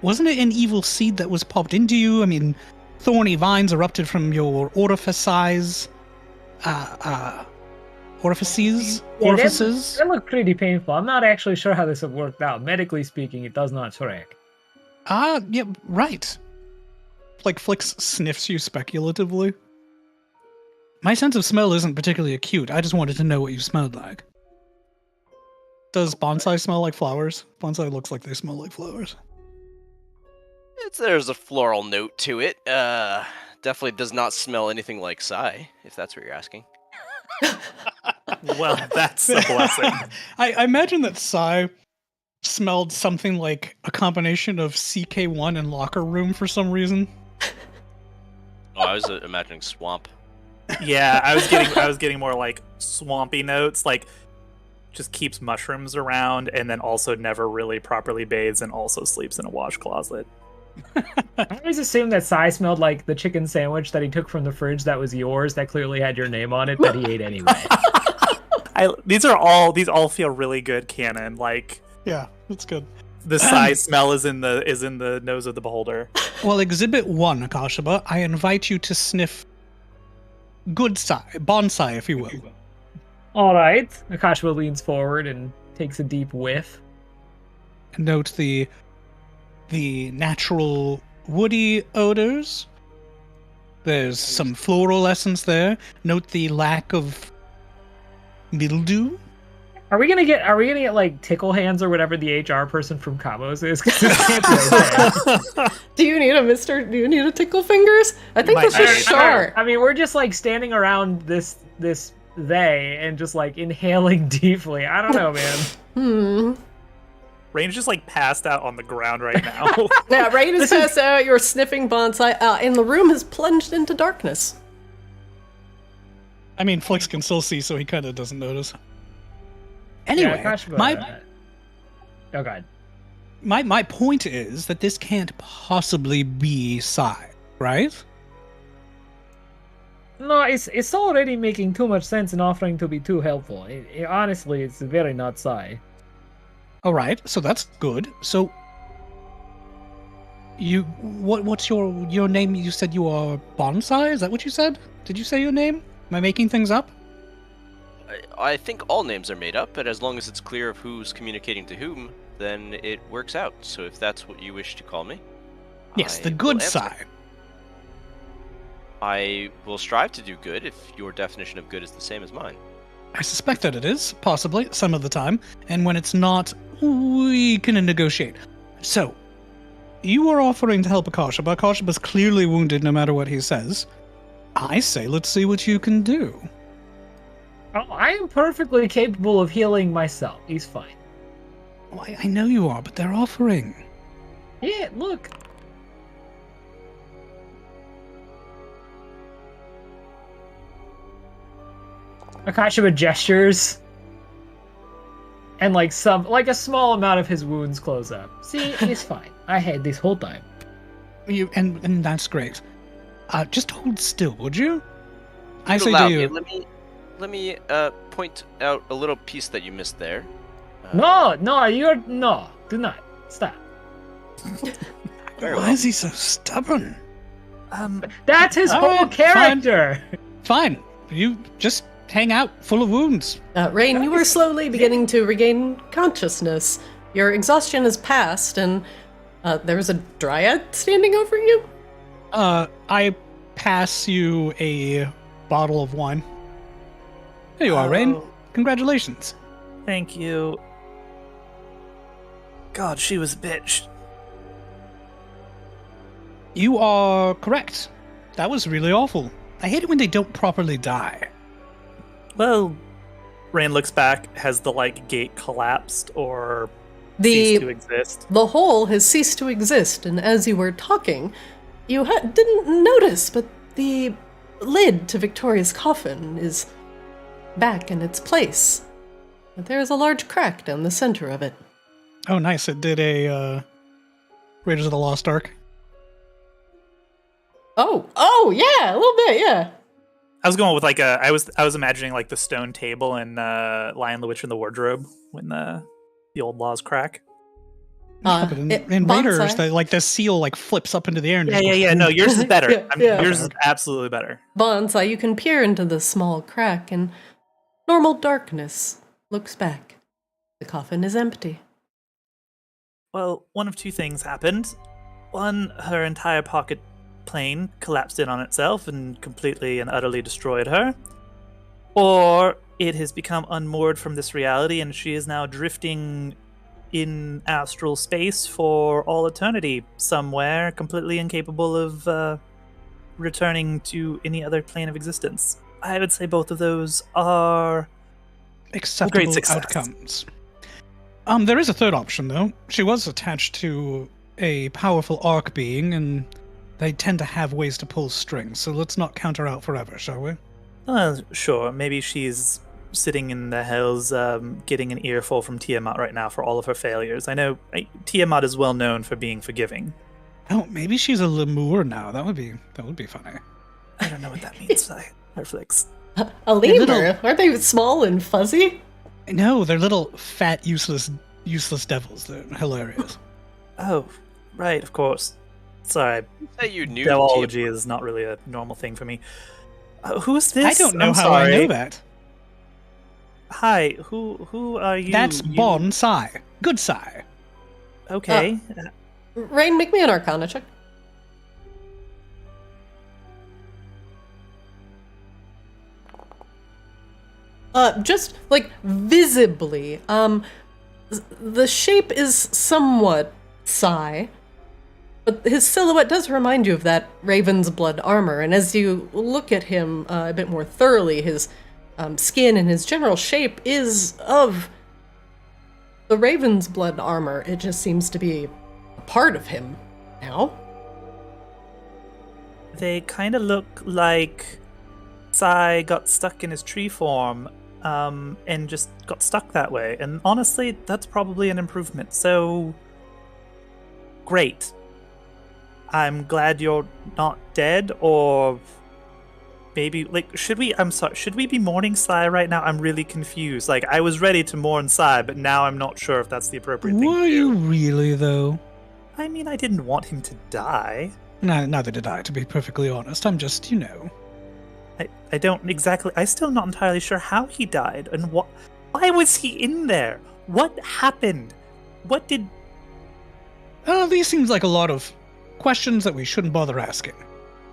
wasn't it an evil seed that was popped into you? I mean, thorny vines erupted from your orifices. Orifices?
That looked pretty painful. I'm not actually sure how this have worked out. Medically speaking, it does not track.
Yeah, right. Like, Flix sniffs you speculatively. My sense of smell isn't particularly acute. I just wanted to know what you smelled like. Does bonsai smell like flowers? Bonsai looks like they smell like flowers.
There's a floral note to it. Definitely does not smell anything like Sai, if that's what you're asking.
Well, that's a blessing.
I imagine that Sai smelled something like a combination of CK1 and Locker Room for some reason.
Oh, I was imagining swamp.
Yeah, I was getting more like swampy notes, like just keeps mushrooms around and then also never really properly bathes and also sleeps in a wash closet.
I always assumed that Sai smelled like the chicken sandwich that he took from the fridge that was yours, that clearly had your name on it, that he ate anyway.
These all feel really good canon. Like,
yeah, that's good.
The Sai smell is in the nose of the beholder.
Well, Exhibit 1, Akashima, I invite you to sniff good Sai, bonsai, if you will.
All right. Akashima leans forward and takes a deep whiff.
Note the natural woody odors. There's some floral essence there. Note the lack of mildew.
Are we gonna get like tickle hands or whatever the HR person from Cabos is? 'Cause this can't be okay.
Do you need a tickle fingers? I think that's just Char.
I mean, we're just like standing around this they and just like inhaling deeply. I don't know, man.
Rain's just like passed out on the ground right now.
Yeah, Rain is passed out. You're sniffing bonsai, and the room has plunged into darkness.
I mean, Flix can still see, so he kind of doesn't notice. Anyway,
oh god.
My point is that this can't possibly be Sai, right?
No, it's already making too much sense and offering to be too helpful. Honestly, it's very not Sai.
All right, so that's good. So, what's your name? You said you are Bonsai? Is that what you said? Did you say your name? Am I making things up?
I think all names are made up, but as long as it's clear of who's communicating to whom, then it works out. So if that's what you wish to call me,
yes, the good Sai.
I will strive to do good if your definition of good is the same as mine.
I suspect that it is, possibly, some of the time. And when it's not, we can negotiate. So, you are offering to help Akashima. Akashima's clearly wounded no matter what he says. I say, let's see what you can do.
Oh, I am perfectly capable of healing myself. He's fine.
Well, I know you are, but they're offering.
Yeah, look. Akashima gestures And like a small amount of his wounds close up. See, he's fine. I had this whole time.
And that's great. Just hold still, would you? I say
Allow
to
me.
you.
Let me point out a little piece that you missed there.
No, do not. Stop.
Very
Why
well.
is he so stubborn?
That's his
All
whole
right,
character.
Fine. You just hang out full of wounds.
Rain, you are slowly beginning to regain consciousness. Your exhaustion has passed, and there's a dryad standing over you.
I pass you a bottle of wine. There you are, Rain. Congratulations.
Thank you. God, she was a bitch.
You are correct. That was really awful. I hate it when they don't properly die.
Well, Rain looks back. Has the gate collapsed or ceased to exist?
The hole has ceased to exist, and as you were talking, you didn't notice, but the lid to Victoria's coffin is back in its place. But there is a large crack down the center of it.
Oh, nice. It did a Raiders of the Lost Ark.
Oh, yeah, a little bit, yeah.
I was going with I was imagining the stone table in Lion, the Witch, and the Wardrobe when the old laws crack.
But in Raiders, the seal flips up into the air. And just goes,
Yeah. No, yours is better.
Yeah.
Yours is absolutely better.
Bonsai, you can peer into the small crack, and normal darkness looks back. The coffin is empty.
Well, one of two things happened. One, her entire pocket plane collapsed in on itself and completely and utterly destroyed her. Or it has become unmoored from this reality and she is now drifting in astral space for all eternity somewhere, completely incapable of returning to any other plane of existence. I would say both of those are
acceptable
great success.
outcomes. There is a third option, though. She was attached to a powerful arc being, and they tend to have ways to pull strings, so let's not count her out forever, shall we?
Sure. Maybe she's sitting in the hills getting an earful from Tiamat right now for all of her failures. I know Tiamat is well known for being forgiving.
Oh, maybe she's a lemur now. That would be funny.
I don't know what that means. Netflix.
A lemur?
little-
Aren't they small and fuzzy?
No, they're little, fat, useless devils. They're hilarious.
Oh, right, of course. Sorry,
That you knew.
zoology is not really a normal thing for me. Who's this?
I don't know
I'm
how
sorry.
I know that.
Hi, who are you?
That's
You-
Bon Sai. Good Sai.
Okay.
Rain, make me an Arcana check. Just visibly, the shape is somewhat Psy, but his silhouette does remind you of that raven's blood armor. And as you look at him a bit more thoroughly, his skin and his general shape is of the raven's blood armor. It just seems to be a part of him now.
They kind of look like Sai got stuck in his tree form and just got stuck that way. And honestly, that's probably an improvement. So, great. I'm glad you're not dead, or maybe, should we be mourning Sai right now? I'm really confused. I was ready to mourn Sai, but now I'm not sure if that's the appropriate thing
Were
to do.
you really, though?
I mean, I didn't want him to die.
Neither did I, to be perfectly honest. I'm just,
I don't exactly. I'm still not entirely sure how he died and why was he in there? What happened? What did?
These seems like a lot of questions that we shouldn't bother asking.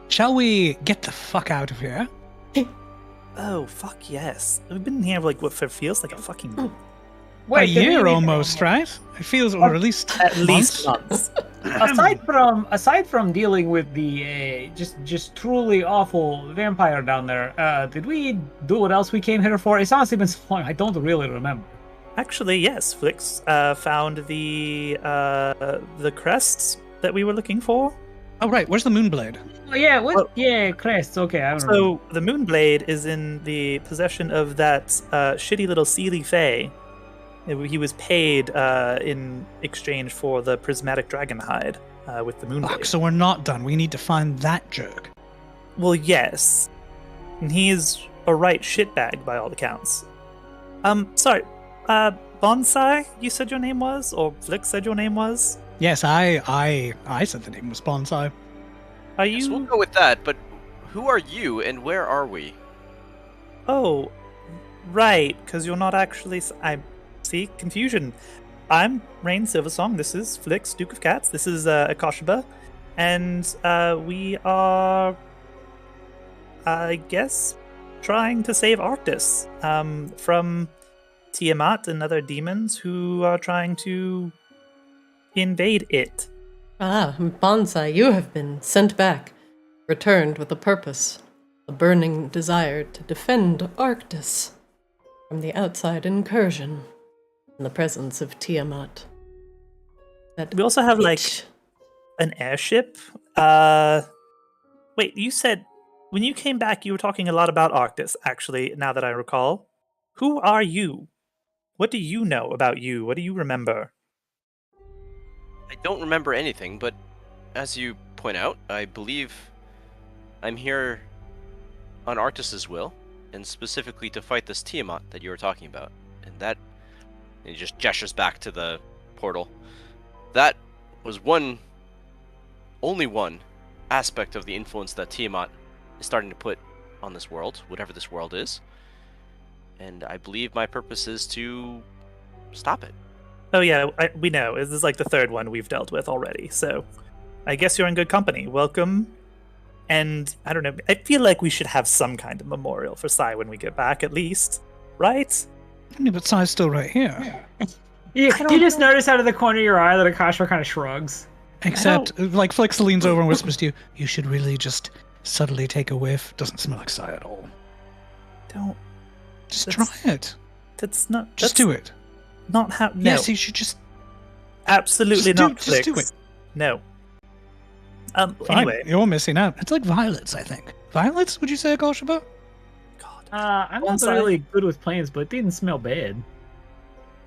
Shall we get the fuck out of here?
Oh fuck yes! We've been here what feels like a fucking
A year almost, right? It feels, or at least
least
months.
months.
aside from dealing with the just truly awful vampire down there, did we do what else we came here for? It's honestly been so long, I don't really remember.
Actually, yes. Flix found the crests that we were looking for.
Oh right, where's the Moonblade?
Oh yeah, what?
Oh.
Yeah, crests. Okay, I don't know.
So the Moonblade is in the possession of that shitty little Seelie Fae. He was paid in exchange for the prismatic dragon hide with the moonblade.
Fuck, so we're not done. We need to find that jerk.
Well, yes. And he is a right shitbag by all accounts. Sorry. Bonsai, you said your name was? Or Flick said your name was?
Yes, I said the name was Bonsai.
Are
Yes,
you...
we'll go with that, but who are you and where are we?
Oh, right, because you're not actually... I see, confusion. I'm Rain Silversong, this is Flix, Duke of Cats, this is Akashiba, and we are, I guess, trying to save Arctis from Tiamat and other demons who are trying to invade it.
Ah, Bonsai, you have been sent back, returned with a purpose, a burning desire to defend Arctis from the outside incursion in the presence of Tiamat. That
We also have, like,
bitch.
an airship. Wait, you said when you came back you were talking a lot about Arctis, actually, now that I recall. Who are you? What do you know about you? What do you remember?
I don't remember anything, but as you point out, I believe I'm here on Arctis's will, and specifically to fight this Tiamat that you were talking about. And that, and he just gestures back to the portal. That was only one aspect of the influence that Tiamat is starting to put on this world, whatever this world is. And I believe my purpose is to stop it.
Oh yeah, we know. This is like the third one we've dealt with already, so I guess you're in good company. Welcome. And I don't know, I feel like we should have some kind of memorial for Sai when we get back, at least. Right?
I mean, but Sai's still right here.
You just notice out of the corner of your eye that Akasha kind of shrugs.
Except, like, Flix leans over and whispers to you, you should really just subtly take a whiff. Doesn't smell like Sai at all.
Don't.
Just
That's-
try it.
That's not.
Just
that's
do it.
Not how. No.
Yes, you should just...
Absolutely
Just do-
not.
just do
Flix.
it.
No.
Fine,
Anyway.
you're missing out. It's like violets, I think. Violets, would you say, Akashiba?
God.
I'm not
Bonsai.
really good with planes, but it didn't smell bad.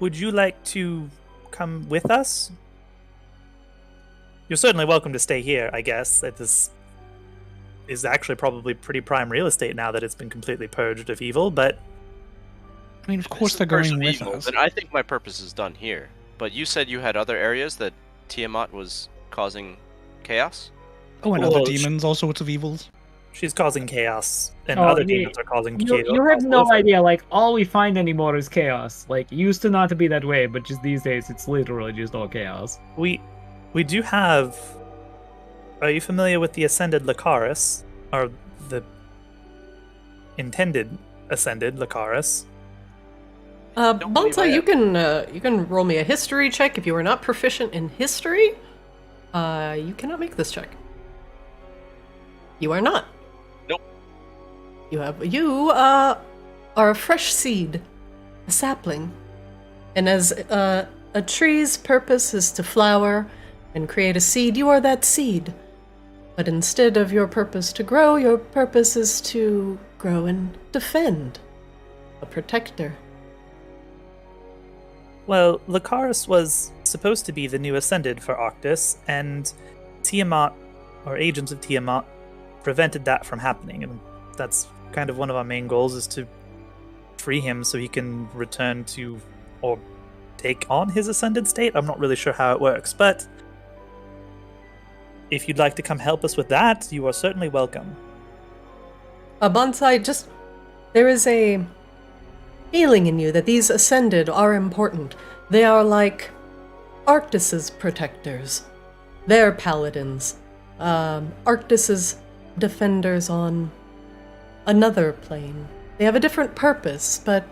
Would you like to come with us? You're certainly welcome to stay here, I guess. This is actually probably pretty prime real estate now that it's been completely purged of evil, but
I mean, of course
This
they're
is the curse
going
of
with
evil,
us.
Then I think my purpose is done here. But you said you had other areas that Tiamat was causing chaos?
Oh, and other
Well,
demons, all sorts of evils.
she's causing chaos, and
Oh,
other
yeah.
demons are causing
You,
chaos.
you have
all
no
over.
idea. Like, all we find anymore is chaos. Like, it used to not to be that way, but just these days, it's literally just all chaos.
We do have. Are you familiar with the Ascended Lucaris, or the intended Ascended Lucaris?
Don't believe I
Bonsai, you can roll me a history check. If you are not proficient in history, you cannot make this check. You are not.
Nope.
You are a fresh seed, a sapling, and as a tree's purpose is to flower and create a seed, you are that seed. But instead of your purpose to grow, your purpose is to grow and defend, a protector.
Well, Lucaris was supposed to be the new Ascended for Arctis, and Tiamat, or agents of Tiamat, prevented that from happening, and that's kind of one of our main goals, is to free him so he can return to, or take on his Ascended state. I'm not really sure how it works, but if you'd like to come help us with that, you are certainly welcome.
Bonsai, there is a feeling in you that these Ascended are important. They are like Arctis's protectors. They're paladins. Arctis's defenders on another plane. They have a different purpose, but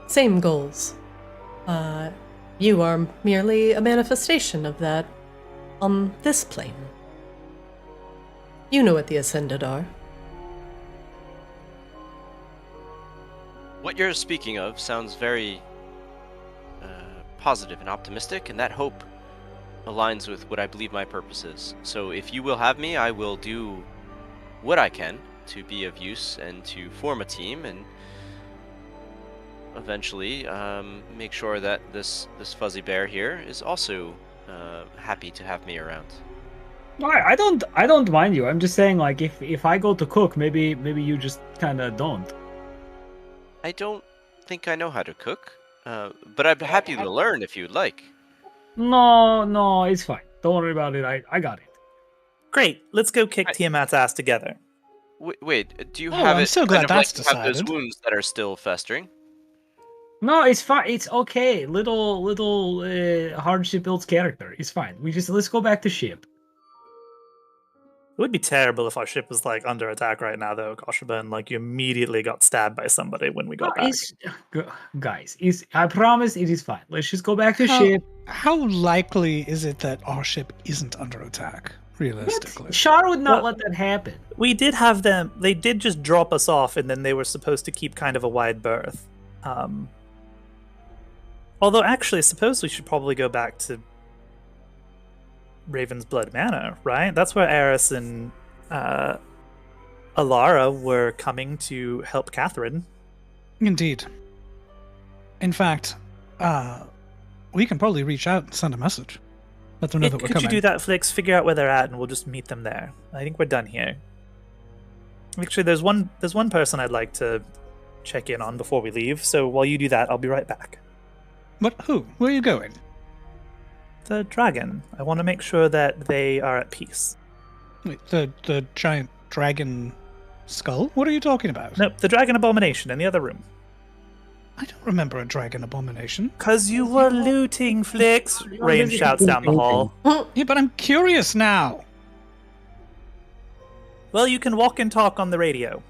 same goals. You are merely a manifestation of that on this plane. You know what the Ascended are.
What you're speaking of sounds very positive and optimistic, and that hope aligns with what I believe my purpose is. So if you will have me, I will do what I can to be of use and to form a team and eventually make sure that this fuzzy bear here is also happy to have me around.
I don't mind you. I'm just saying, like, if I go to cook, maybe you just kind of don't.
I don't think I know how to cook, but I'd be happy to learn if you'd like.
No, it's fine. Don't worry about it. I got it.
Great. Let's go kick Tiamat's ass together.
Wait, do you
Oh,
have
I'm
it?
so glad
kind of
that's
like you have those
decided.
wounds that are still festering.
No, it's fine. It's okay. Little hardship builds character. It's fine. Let's go back to ship.
It would be terrible if our ship was like under attack right now, though, Koshaba, and like you immediately got stabbed by somebody when we got back.
Guys, I promise it is fine. Let's just go back to ship.
How likely is it that our ship isn't under attack, realistically?
Char would not let that happen.
We did have them. They did just drop us off, and then they were supposed to keep kind of a wide berth. Although, actually, I suppose we should probably go back to Raven's Blood Manor, right? That's where Eris and Alara were coming to help Catherine.
Indeed. In fact, we can probably reach out and send a message. Let them know that we're
Could
coming.
you do that, Flix? Figure out where they're at, and we'll just meet them there. I think we're done here. Actually, there's one person I'd like to check in on before we leave. So while you do that, I'll be right back.
But who? Where are you going?
The dragon. I want to make sure that they are at peace.
Wait, the giant dragon skull? What are you talking about?
Nope, the dragon abomination in the other room.
I don't remember a dragon abomination.
'Cause you were looting, Flix! Rain shouts down the hall.
Yeah, but I'm curious now.
Well, you can walk and talk on the radio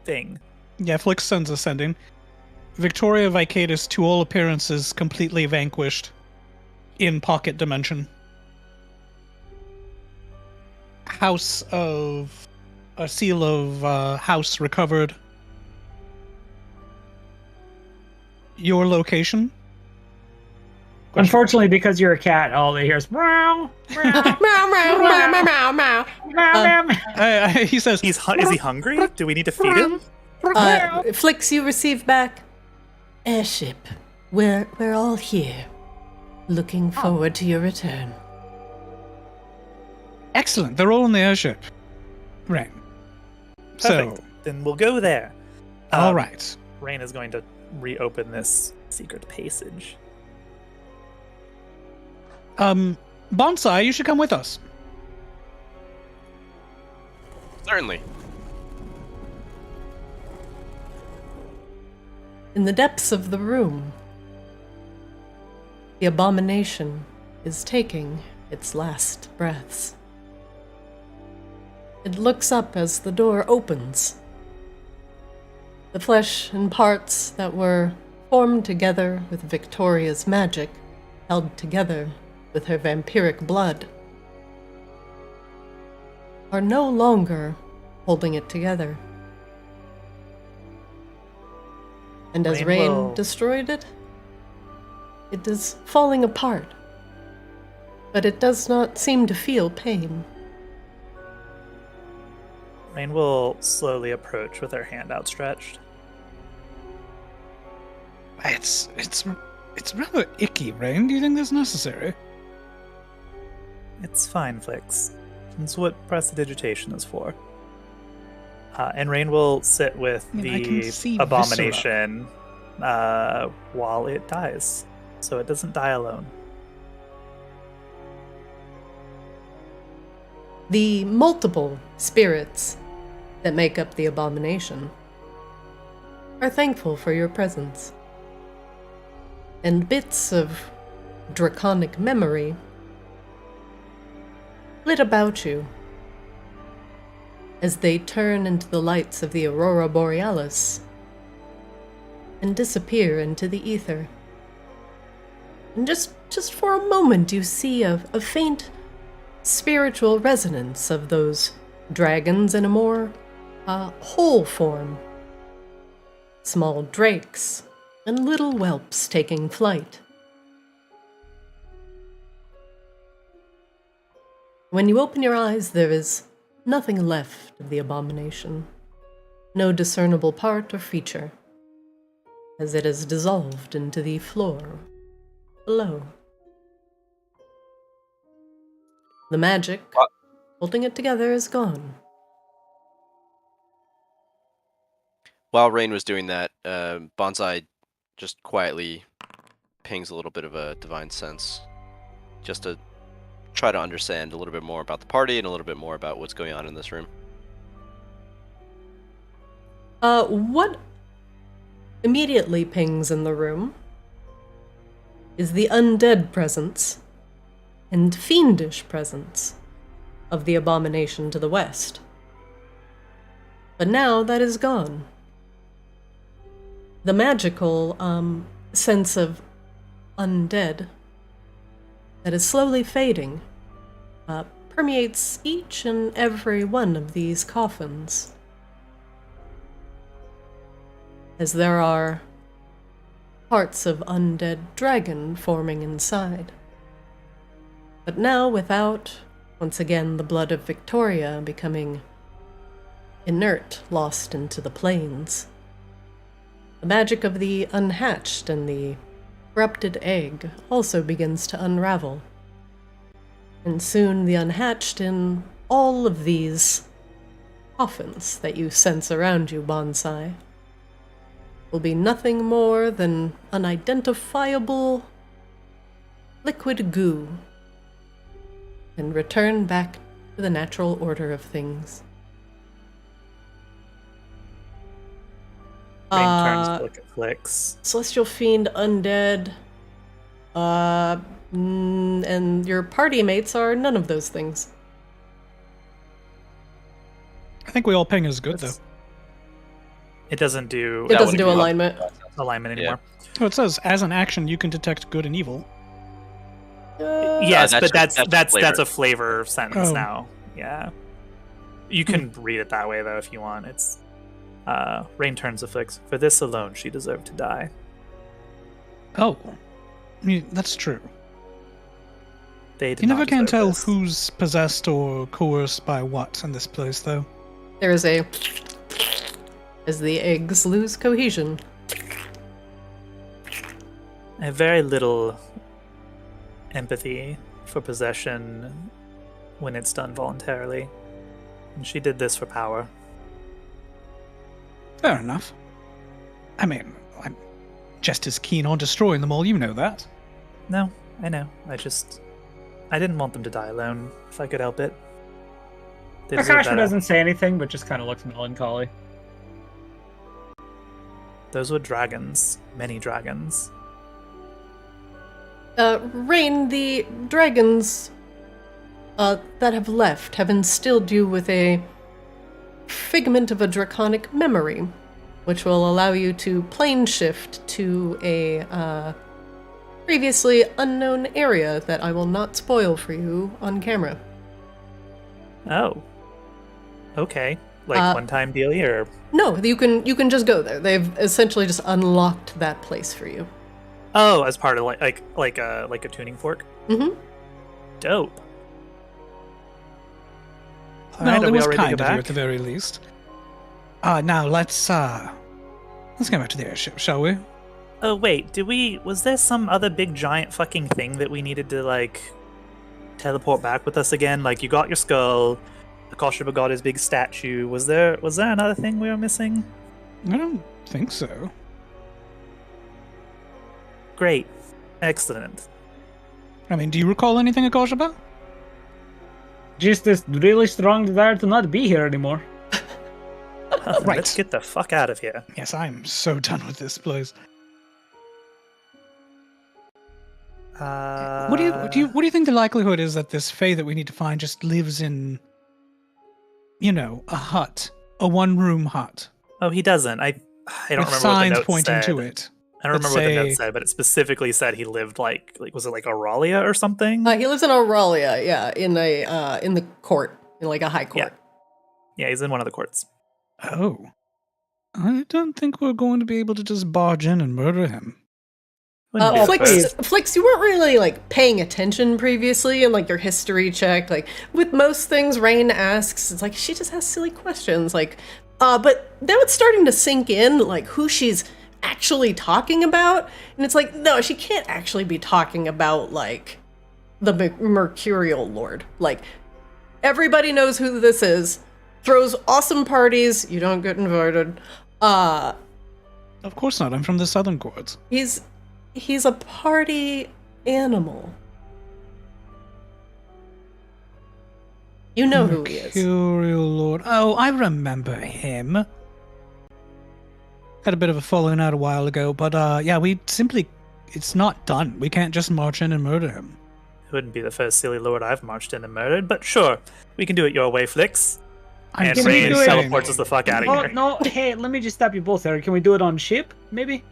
thing.
Yeah, Flix sends us sending. Victoria Vicaedus, to all appearances, completely vanquished in pocket dimension. House of... A seal of house recovered. Your location?
Unfortunately, because you're a cat, all they hear is meow, meow,
Meow, meow, meow, meow, meow, meow.
meow, meow.
He says...
Is he hungry? Do we need to feed him?
Flix, you receive back. Airship, we're all here. Looking forward to your return.
Excellent, they're all in the airship. Right.
Perfect.
So,
Then we'll go there.
all right.
Rain is going to reopen this secret passage.
Bonsai, you should come with us.
Certainly.
In the depths of the room, the abomination is taking its last breaths. It looks up as the door opens. The flesh and parts that were formed together with Victoria's magic, held together with her vampiric blood, are no longer holding it together. And as Rain destroyed it, it is falling apart. But it does not seem to feel pain.
Rain will slowly approach with her hand outstretched.
It's rather icky, Rain. Do you think that's necessary?
It's fine, Flix. That's what prestidigitation is for. And Rain will sit with
I can see
the abomination while it dies, so it doesn't die alone.
The multiple spirits that make up the abomination are thankful for your presence. And bits of draconic memory flit about you as they turn into the lights of the aurora borealis and disappear into the ether. And just for a moment you see a faint spiritual resonance of those dragons in a more whole form. Small drakes and little whelps taking flight. When you open your eyes, there is nothing left of the abomination. No discernible part or feature. as it has dissolved into the floor below. The magic holding it together is gone.
While Rain was doing that, Bonsai just quietly pings a little bit of a divine sense, just to try to understand a little bit more about the party and a little bit more about what's going on in this room.
What immediately pings in the room is the undead presence and fiendish presence of the abomination to the west. But now that is gone. The magical sense of undead that is slowly fading permeates each and every one of these coffins, as there are parts of undead dragon forming inside. But now without, once again, the blood of Victoria becoming inert, lost into the plains. The magic of the unhatched and the corrupted egg also begins to unravel. And soon the unhatched in all of these coffins that you sense around you, Bonsai, will be nothing more than unidentifiable liquid goo, and return back to the natural order of things.
Rain turns, look at Flicks.
Celestial Fiend, Undead, and your party mates are none of those things.
I think we all ping is good, though.
It doesn't do
It doesn't do alignment.
alignment anymore.
Oh, it says, as an action, you can detect good and evil.
Yes, but that's
flavor.
a flavor sentence
Oh.
now. Yeah. You can read it that way, though, if you want. It's Rain turns to Flicks. For this alone, she deserved to die.
Oh. I mean, that's true.
They did
You never
not
can
deserve
tell
this.
who's possessed or coerced by what in this place, though.
There is a... as the eggs lose cohesion.
I have very little empathy for possession when it's done voluntarily. And she did this for power.
Fair enough. I mean, I'm just as keen on destroying them all, you know that.
No, I know. I didn't want them to die alone, if I could help it. They deserve
Akasha
better.
doesn't say anything, but just kind of looks melancholy.
Those were dragons. Many dragons.
Rain, the dragons that have left have instilled you with a figment of a draconic memory, which will allow you to plane shift to a previously unknown area that I will not spoil for you on camera.
Oh. Okay. Like one-time deal here.
No, you can just go there. They've essentially just unlocked that place for you.
Oh, as part of like a tuning fork.
Mm-hmm.
Dope. All
Well,
right, are
it
we
was
all ready to
kind
go
of you
back?
at the very least. Now let's go back to the airship, shall we?
Oh wait, was there some other big giant fucking thing that we needed to like teleport back with us again? Like you got your skull, Akasha got his big statue. Was there another thing we were missing?
I don't think so.
Great. Excellent.
I mean, do you recall anything, Akoshaba?
Just this really strong desire to not be here anymore.
Right.
Let's get the fuck out of here.
Yes, I'm so done with this place. What do you think the likelihood is that this Fae that we need to find just lives in, a hut, a one-room hut,
Oh, he doesn't. I don't
with
remember what the
signs
note
pointing
said.
to it?
I don't remember
that
what the note
say-
said, but it specifically said he lived like was it like Auralia or something?
He lives in Auralia, yeah, in the court, in like a high court.
Yeah, he's in one of the courts.
Oh, I don't think we're going to be able to just barge in and murder him.
Wouldn't be the
Flix,
first.
Flix, you weren't really like paying attention previously in like your history check. Like with most things, Rain asks, it's like she just has silly questions. Like, but now it's starting to sink in, like who she's actually talking about? And it's like, no, she can't actually be talking about, like, the Mercurial Lord. Like, everybody knows who this is, throws awesome parties, you don't get invited.
Of course not, I'm from the Southern Courts.
He's a party animal. You know who he is.
Mercurial Lord. Oh, I remember him. Had a bit of a falling out a while ago, but yeah, it's not done. We can't just march in and murder him.
It wouldn't be the first silly lord I've marched in and murdered, but sure, we can do it your way, Flix. And
Can we
Rain
do it-
teleports us the fuck out of
Oh
here.
no! Hey, let me just stop you both there. Can we do it on ship, maybe?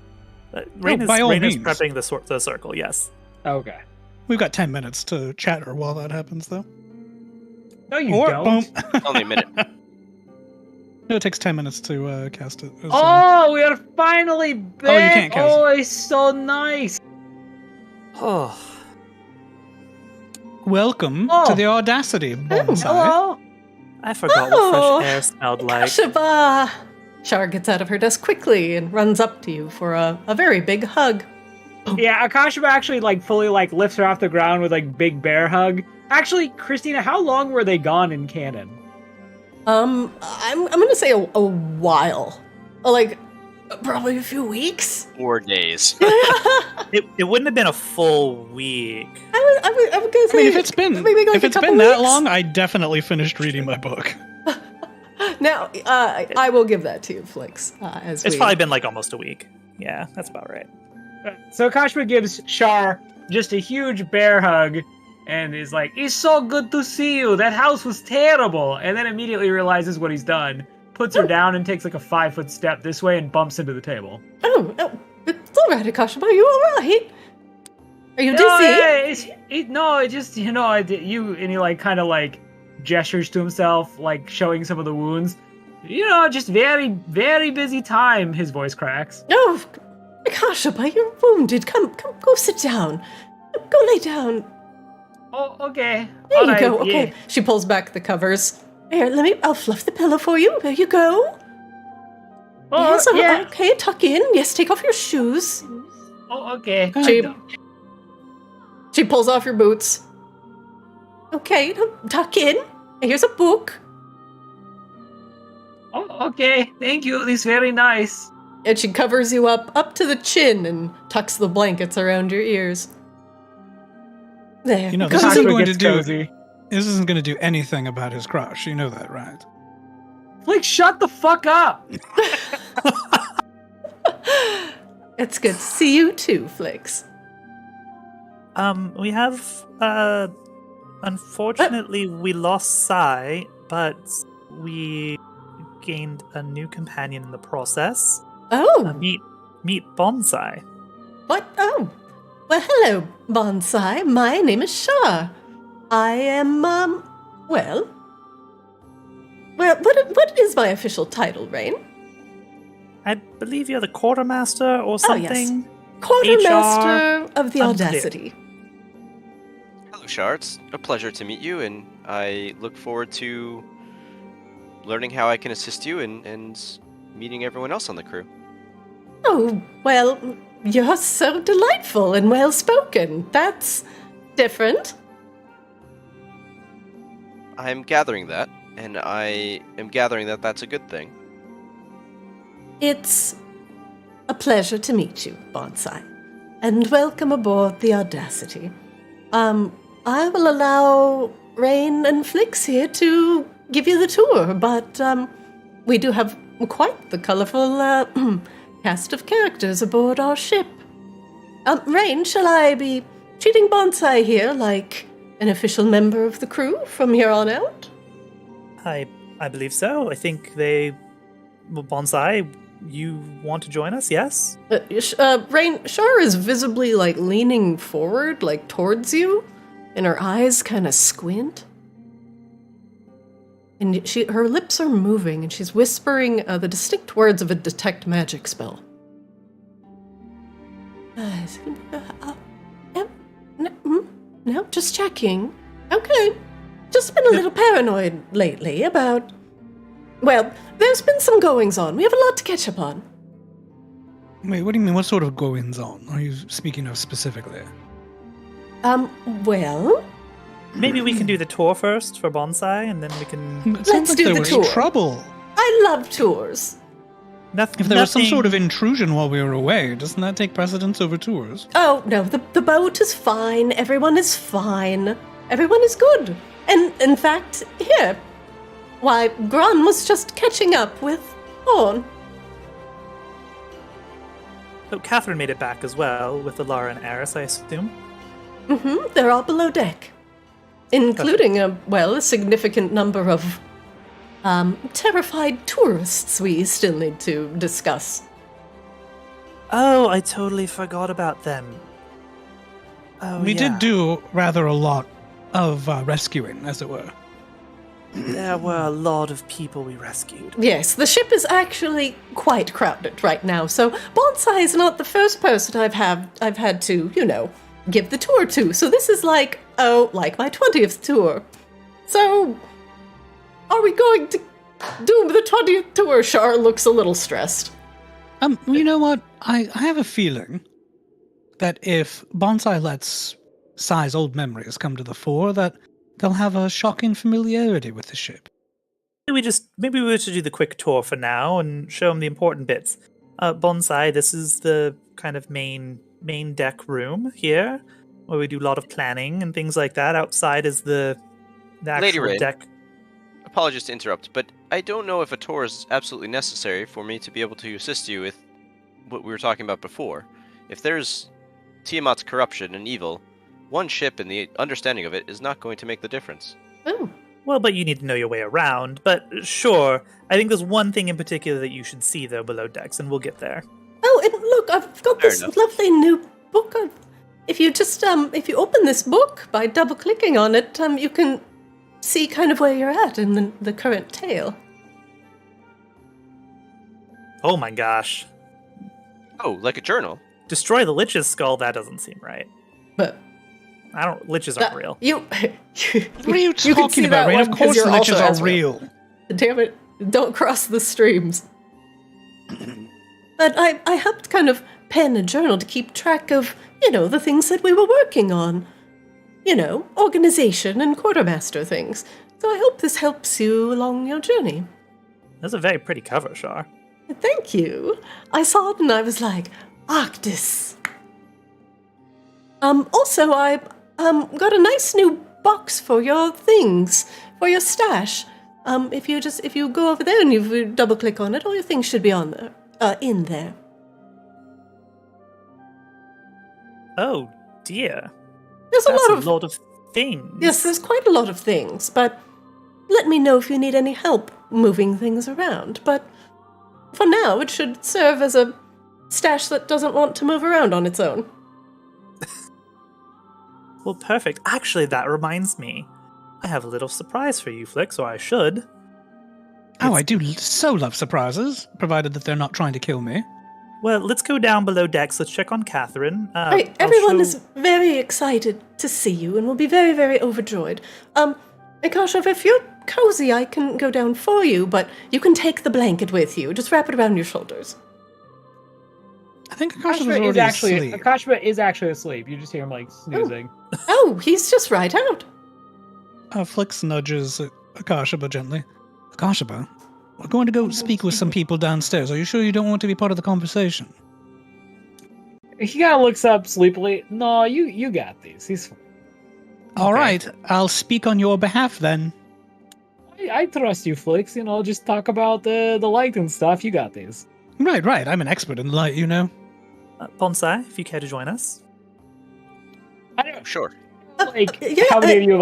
Rain
by all
is
means.
prepping the circle, yes.
Okay.
We've got 10 minutes to chatter while that happens, though.
No, you
Or,
don't.
boom.
Only a minute.
No, it takes 10 minutes to cast it.
Oh, we are finally back!
can't cast
Oh, it's so nice.
Oh,
Welcome
Oh.
to the Audacity, Bonsai.
Hello.
I forgot
Oh,
what fresh air smelled like.
Kashaba! Shar gets out of her desk quickly and runs up to you for a very big hug.
Yeah, Akashima actually like fully like lifts her off the ground with like big bear hug. Actually, Christina, how long were they gone in canon?
I'm gonna say a while. Like, probably a few weeks.
4 days.
It wouldn't have been a full week.
I was gonna say.
I mean, if it's been
maybe like a couple
that
weeks.
long, I definitely finished reading my book.
Now, I will give that to you, Flix.
It's probably been like almost a week. Yeah, that's about right.
So Akashima gives Shar just a huge bear hug and is like, "It's so good to see you. That house was terrible." And then immediately realizes what he's done, puts her down and takes like a 5-foot step this way and bumps into the table.
Oh, it's all right, Akashima. Are you all right? Are you dizzy?
No, it just, you know, and he like kind of like gestures to himself, like showing some of the wounds. You know, just very, very busy time. His voice cracks.
No, Akashima, you're wounded. Come, go sit down. Go lay down.
Oh, okay.
There
All
you
right,
go. Okay.
yeah.
She pulls back the covers. Here, I'll fluff the pillow for you. There you go.
Oh,
Yes,
yeah.
okay, tuck in. Yes, take off your shoes.
Oh, okay.
She pulls off your boots. Okay, now tuck in. Here's a book.
Oh, okay. Thank you. This is very nice.
And she covers you up to the chin and tucks the blankets around your ears. There.
You know,
Go
this
to
isn't
sleep.
going to
Gets
do.
cozy.
This isn't going to do anything about his crush. You know that, right?
Like, shut the fuck up.
It's good to see you too, Flix.
We have, unfortunately, we lost Sai, but we gained a new companion in the process.
Oh,
Meet Bonsai.
what? Oh. Well, hello, Bonsai. My name is Shar. I am, well, what is my official title, Rain?
I believe you're the quartermaster or
Oh, yes.
something.
Quartermaster of the
Unclear.
Audacity.
Hello, Shar. It's a pleasure to meet you, and I look forward to learning how I can assist you and meeting everyone else on the crew.
Oh, well, you're so delightful and well-spoken. That's different.
I'm gathering that, and I am gathering that that's a good thing.
It's a pleasure to meet you, Bonsai, and welcome aboard the Audacity. I will allow Rain and Flix here to give you the tour, but we do have quite the colorful cast of characters aboard our ship. Rain, shall I be treating Bonsai here like an official member of the crew from here on out?
I believe so. I think Bonsai, you want to join us, yes?
Rain, Shar is visibly, like, leaning forward, like, towards you, and her eyes kind of squint. And her lips are moving, and she's whispering the distinct words of a detect magic spell. No, just checking. Okay. Just been a little paranoid lately about... Well, there's been some goings-on. We have a lot to catch up on.
Wait, what do you mean? What sort of goings on are you speaking of specifically?
Well,
Maybe we can do the tour first for Bonsai, and then we can.
It sounds
Let's
like
do
there
the
was
tour.
trouble.
I love tours.
If there was some sort of intrusion while we were away, doesn't that take precedence over tours?
Oh, no, the boat is fine. Everyone is fine. Everyone is good. And, in fact, here. Why, Grun was just catching up with Horn.
Oh, Catherine made it back as well, with Alara and Eris, I assume.
Mm-hmm, they're all below deck. Including, a significant number of, terrified tourists we still need to discuss.
Oh, I totally forgot about them. Oh,
We
yeah.
did do rather a lot of rescuing, as it were.
There were a lot of people we rescued.
Yes, the ship is actually quite crowded right now, so Bonsai is not the first person I've had to, give the tour to. So this is like my 20th tour. So, are we going to do the 20th tour? Char looks a little stressed.
You know what? I have a feeling that if Bonsai lets Sai's old memories come to the fore, that they'll have a shocking familiarity with the ship.
Maybe we should do the quick tour for now and show them the important bits. Bonsai, this is the kind of main deck room here, where we do a lot of planning and things like that. Outside is the
Lady
actual
Rain.
deck.
Apologies to interrupt, but I don't know if a tour is absolutely necessary for me to be able to assist you with what we were talking about before. If there's Tiamat's corruption and evil, one ship and the understanding of it is not going to make the difference.
Oh,
Well, but you need to know your way around. But sure, I think there's one thing in particular that you should see, though, below decks, and we'll get there.
and look, I've got
Fair
this
enough.
lovely new book. If you just if you open this book by double clicking on it, you can see kind of where you're at in the current tale.
Oh my gosh.
Oh, like a journal?
Destroy the Lich's skull? That doesn't seem right.
But
Liches aren't real.
You.
What are you
can
talking
see
about,
that
Rain?
one
Of
'cause
course
you're
liches
also
are
Ezreal.
real.
Damn it! Don't cross the streams. But I helped kind of pen a journal to keep track of, the things that we were working on. Organization and quartermaster things. So I hope this helps you along your journey.
That's a very pretty cover, Shar.
Thank you. I saw it and I was like, Arctis. Also, I got a nice new box for your things, for your stash. If you go over there and you double click on it, all your things should be on there, in there.
Oh, dear.
There's
That's
a lot of
things.
yes, there's quite a lot of things, but let me know if you need any help moving things around. But for now, it should serve as a stash that doesn't want to move around on its own.
Well, perfect. Actually, that reminds me. I have a little surprise for you, Flix, or I should.
Oh, I do so love surprises, provided that they're not trying to kill me.
Well, let's go down below decks. Let's check on Catherine.
Right, everyone is very excited to see you and will be very, very overjoyed. Akasha, if you're cozy, I can go down for you, but you can take the blanket with you. Just wrap it around your shoulders.
I think Akasha was
Akashba
already
is actually
asleep.
Akashba is actually asleep. You just hear him snoozing.
Oh, he's just right out.
Flix nudges Akashaba gently. Akashaba, we're going to go speak with some people downstairs. Are you sure you don't want to be part of the conversation?
He kind of looks up sleepily. No, you got these. He's fine.
All right, I'll speak on your behalf then.
I trust you, Flix. Just talk about the light and stuff. You got these.
Right. I'm an expert in light,
Bonsai, if you care to join us.
I don't know.
Sure.
Yeah,
How many of you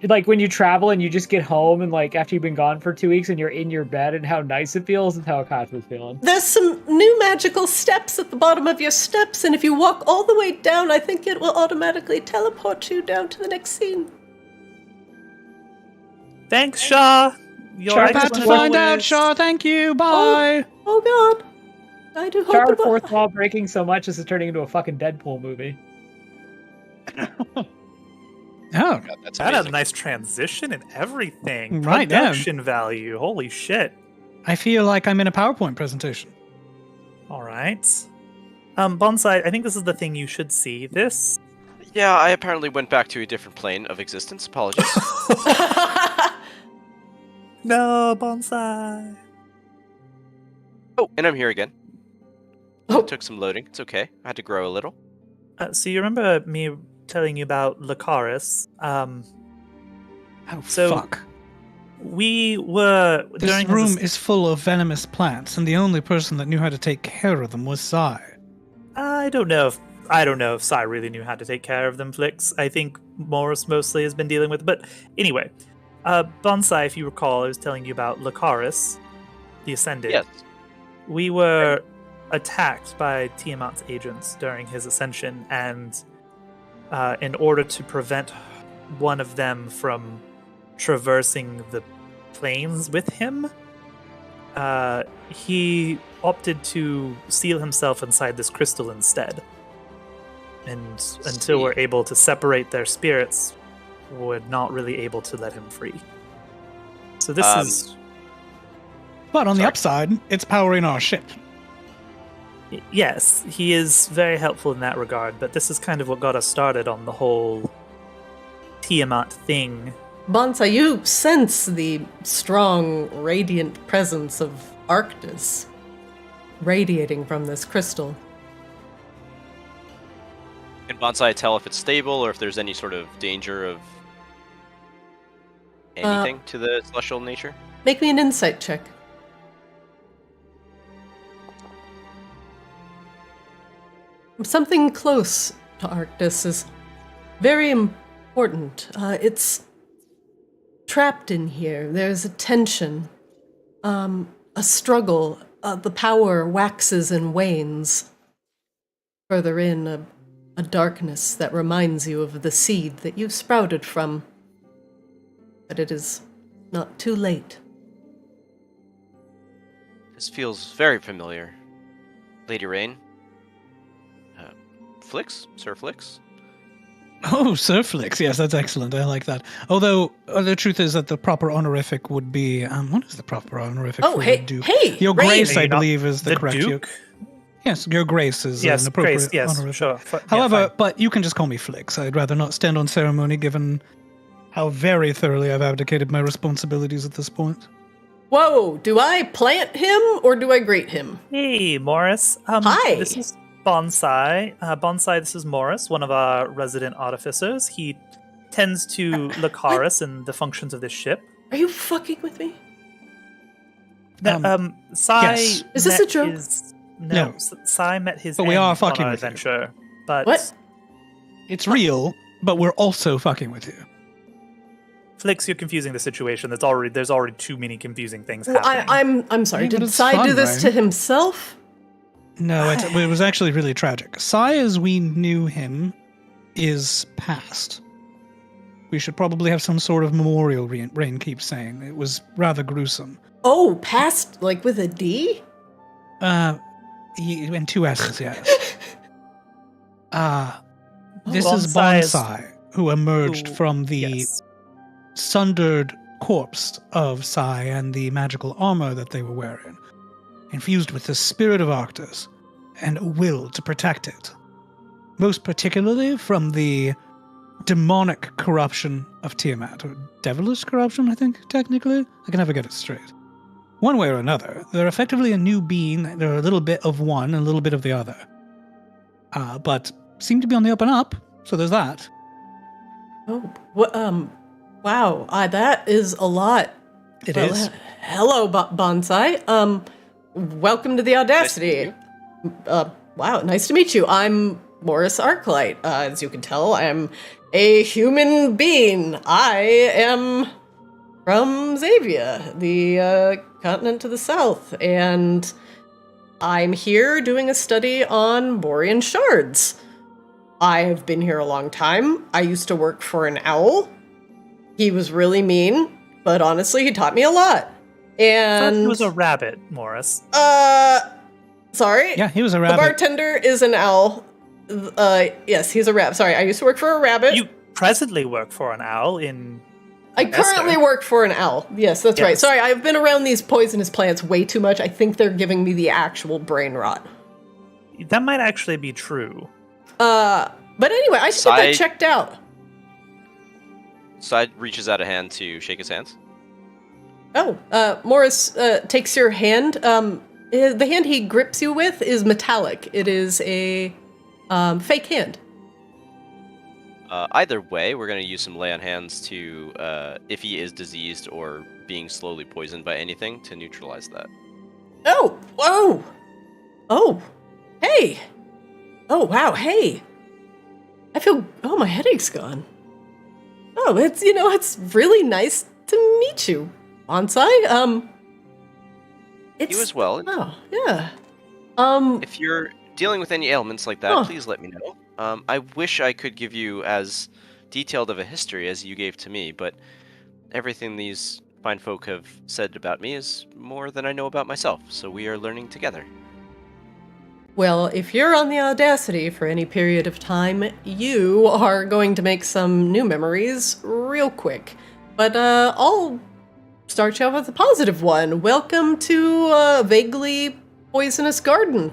like when you travel and you just get home and after you've been gone for 2 weeks and you're in your bed and how nice it feels and how Akashba's feeling.
There's some new magical steps at the bottom of your steps, and if you walk all the way down, I think it will automatically teleport you down to the next scene.
Thanks, Shah.
Char,
About to find out, Shaw. Thank you. Bye.
Oh God. I do hope
Char
it will.
fourth wall breaking so much as it's turning into a fucking Deadpool movie.
Oh,
God, that's
That had a
amazing.
nice transition and everything.
Right, yeah.
Production value. Holy shit.
I feel like I'm in a PowerPoint presentation.
All right. Bonsai, I think this is the thing you should see. This.
Yeah, I apparently went back to a different plane of existence. Apologies.
No, Bonsai.
Oh, and I'm here again.
Oh.
It took some loading. It's okay. I had to grow a little.
So you remember me telling you about Lucaris?
Oh,
So-
fuck.
We were
This
during
room is full of venomous plants, and the only person that knew how to take care of them was Sai.
I don't know if Sai really knew how to take care of them, Flix. I think Morris mostly has been dealing with it. But anyway, Bonsai, if you recall, I was telling you about Lucaris, the Ascended.
Yes.
We were attacked by Tiamat's agents during his ascension, and in order to prevent one of them from traversing the planes with him, he opted to seal himself inside this crystal instead. And until we're able to separate their spirits, we're not really able to let him free. So this is...
But on the
Sorry.
upside, it's powering our ship.
Yes, he is very helpful in that regard, but this is kind of what got us started on the whole Tiamat thing.
Bonsai, you sense the strong, radiant presence of Arctis radiating from this crystal.
Can Bonsai tell if it's stable or if there's any sort of danger of anything to the celestial nature?
Make me an insight check. Something close to Arctis is very important. It's trapped in here. There's a tension, a struggle. The power waxes and wanes. Further in, a darkness that reminds you of the seed that you sprouted from. But it is not too late.
This feels very familiar. Lady Rain? Flix? Sir Flix?
Oh, Sir Flix. Yes, that's excellent. I like that. Although, the truth is that the proper honorific would be... what is the proper honorific
Oh,
for
hey,
a Duke?
hey!
Your
Rain!
Grace, I
You're not
believe, is the correct...
Duke?
Yes, Your Grace is
Yes,
an appropriate
Grace, yes,
honorific.
sure.
However, but you can just call me Flix. I'd rather not stand on ceremony given how very thoroughly I've abdicated my responsibilities at this point.
Whoa, do I plant him or do I greet him?
Hey, Morris.
Hi.
This is Bonsai. Bonsai, this is Morris, one of our resident artificers. He tends to Lucaris and the functions of this ship.
Are you fucking with me?
Sai.
yes.
Is this a joke?
No. Sai met his
But we
end
are
on
fucking
our
with you.
adventure. But
What?
It's real, but we're also fucking with you.
Flix, you're confusing the situation. There's already too many confusing things
Well,
happening.
I'm sorry.
Yeah, but
Did
it's
Sai
fun,
do this
right?
to himself?
No, it was actually really tragic. Sai, as we knew him, is past. We should probably have some sort of memorial, Rain keeps saying. It was rather gruesome.
Oh, past, like with a D?
And two S's, yes. This is
Bonsai is-
Bonsai, who emerged from the
Yes.
sundered corpse of Sai and the magical armor that they were wearing, infused with the spirit of Arctis and a will to protect it. Most particularly from the demonic corruption of Tiamat, or devilish corruption, I think, technically. I can never get it straight. One way or another, they're effectively a new being. They're a little bit of one and a little bit of the other. But seem to be on the up and up, so there's that.
Oh, what, wow, that is a lot.
It
Well,
is.
Hello, Bonsai. Welcome to the Audacity. Wow, nice to meet you. I'm Morris Arclight. As you can tell, I'm a human being. I am from Xavia, the continent to the south, and I'm here doing a study on Borean shards. I've been here a long time. I used to work for an owl. He was really mean, but honestly, he taught me a lot.
I
And
thought he was a rabbit, Morris.
sorry.
Yeah, he was a
The
rabbit.
bartender is an owl. Yes, he's a rabbit. Sorry, I used to work for a rabbit.
You presently work for an owl in...
I currently
Esther.
work for an owl. Yes, that's right.
Yes.
Sorry, I've been around these poisonous plants way too much. I think they're giving me the actual brain rot.
That might actually be true.
But anyway, I should get that checked out.
Side reaches out a hand to shake his hands.
Oh, Morris takes your hand. The hand he grips you with is metallic. It is a fake hand.
Either way, we're going to use some lay on hands to, if he is diseased or being slowly poisoned by anything, to neutralize that.
Oh, whoa! Oh, hey! Oh, wow, hey! I feel, my headache's gone. Oh, it's really nice to meet you, Bonsai.
You as well.
Oh, yeah.
If you're dealing with any ailments like that, please let me know. I wish I could give you as detailed of a history as you gave to me, but everything these fine folk have said about me is more than I know about myself, so we are learning together.
Well, if you're on the Audacity for any period of time, you are going to make some new memories real quick. But I'll start you off with a positive one. Welcome to a vaguely poisonous garden.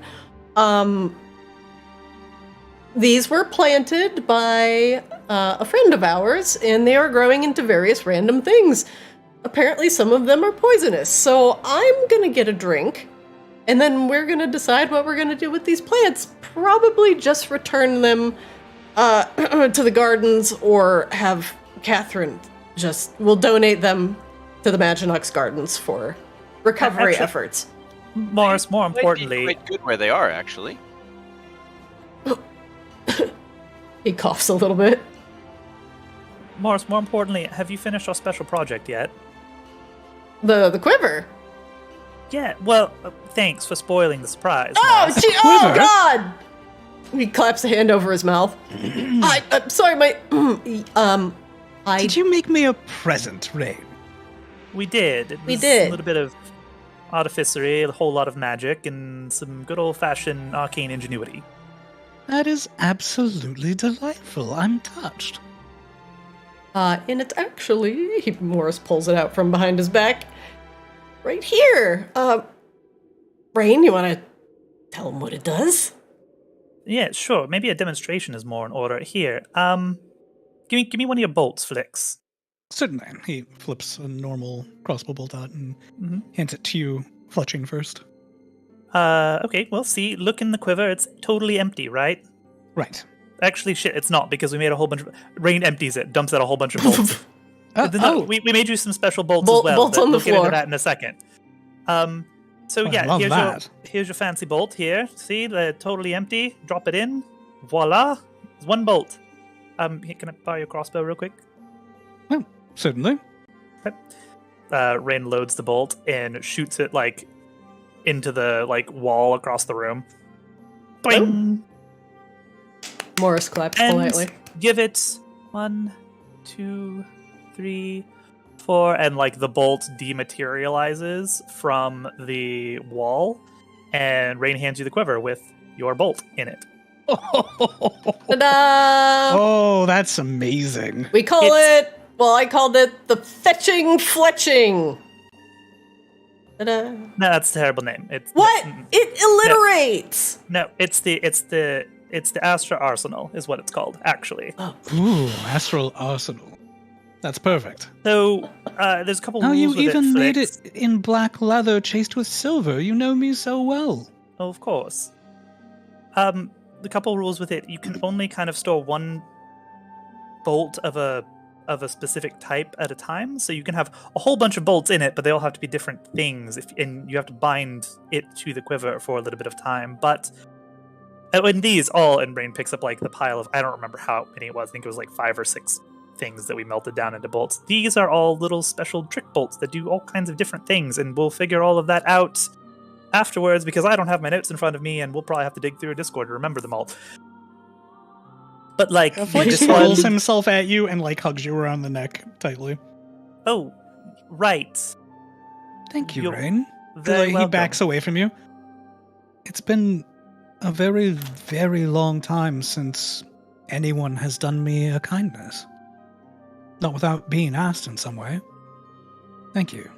These were planted by a friend of ours, and they are growing into various random things. Apparently some of them are poisonous, so I'm gonna get a drink, and then we're gonna decide what we're gonna do with these plants. Probably just return them to the gardens, or have Catherine we'll donate them to the Maginox Gardens for recovery efforts.
Morris, more importantly...
Quite good where they are, actually.
He coughs a little bit.
Morris, more importantly, have you finished our special project yet?
The quiver?
Yeah, well, thanks for spoiling the surprise.
Oh,
Morris.
oh God! He claps a hand over his mouth. I'm sorry,
Did you make me a present, Rain?
We did.
We did.
A little bit of artificery, a whole lot of magic, and some good old-fashioned arcane ingenuity.
That is absolutely delightful. I'm touched.
And it's actually... Morris pulls it out from behind his back. Right here. Rain, you want to tell him what it does?
Yeah, sure. Maybe a demonstration is more in order. Here, give me one of your bolts, Flix.
Certainly. He flips a normal crossbow bolt out and hands it to you, Fletching first.
Okay, well, see, look in the quiver. It's totally empty, right?
Right.
Actually, shit, it's not, because we made a whole bunch of... Rain empties it, dumps out a whole bunch of bolts. We made you some special bolts as well.
Bolts on the floor.
We'll get into that in a second. So yeah, here's your fancy bolt here. See, they're totally empty. Drop it in. Voila. There's one bolt. Can I borrow your crossbow real quick?
Oh, certainly.
Okay. Rain loads the bolt and shoots it, into the, wall across the room. Boing!
Morris claps
And
politely.
give it 1, 2, 3, 4, and the bolt dematerializes from the wall, and Rain hands you the quiver with your bolt in it.
Ta-da!
Oh, that's amazing.
We call it... Well, I called it the fetching fletching. Ta-da!
No, that's a terrible name.
What? It alliterates.
No, it's the Astra Arsenal is what it's called, actually.
Oh.
Ooh, Astral Arsenal. That's perfect.
So there's a couple
How
rules
you
with
even made
Flix.
it in black leather chased with silver? You know me so well.
Oh, of course. The couple rules with it: you can only kind of store one bolt of a specific type at a time. So you can have a whole bunch of bolts in it, but they all have to be different things. And you have to bind it to the quiver for a little bit of time. But when these all, and Rain picks up the pile of, I don't remember how many it was. I think it was 5 or 6 things that we melted down into bolts. These are all little special trick bolts that do all kinds of different things, and we'll figure all of that out afterwards, because I don't have my notes in front of me, and we'll probably have to dig through a Discord to remember them all. But
Flex rolls himself at you and hugs you around the neck tightly.
Oh, right.
Thank you,
You're
Rain.
very
He
welcome.
backs away from you. It's been a very, very long time since anyone has done me a kindness. Not without being asked in some way. Thank you.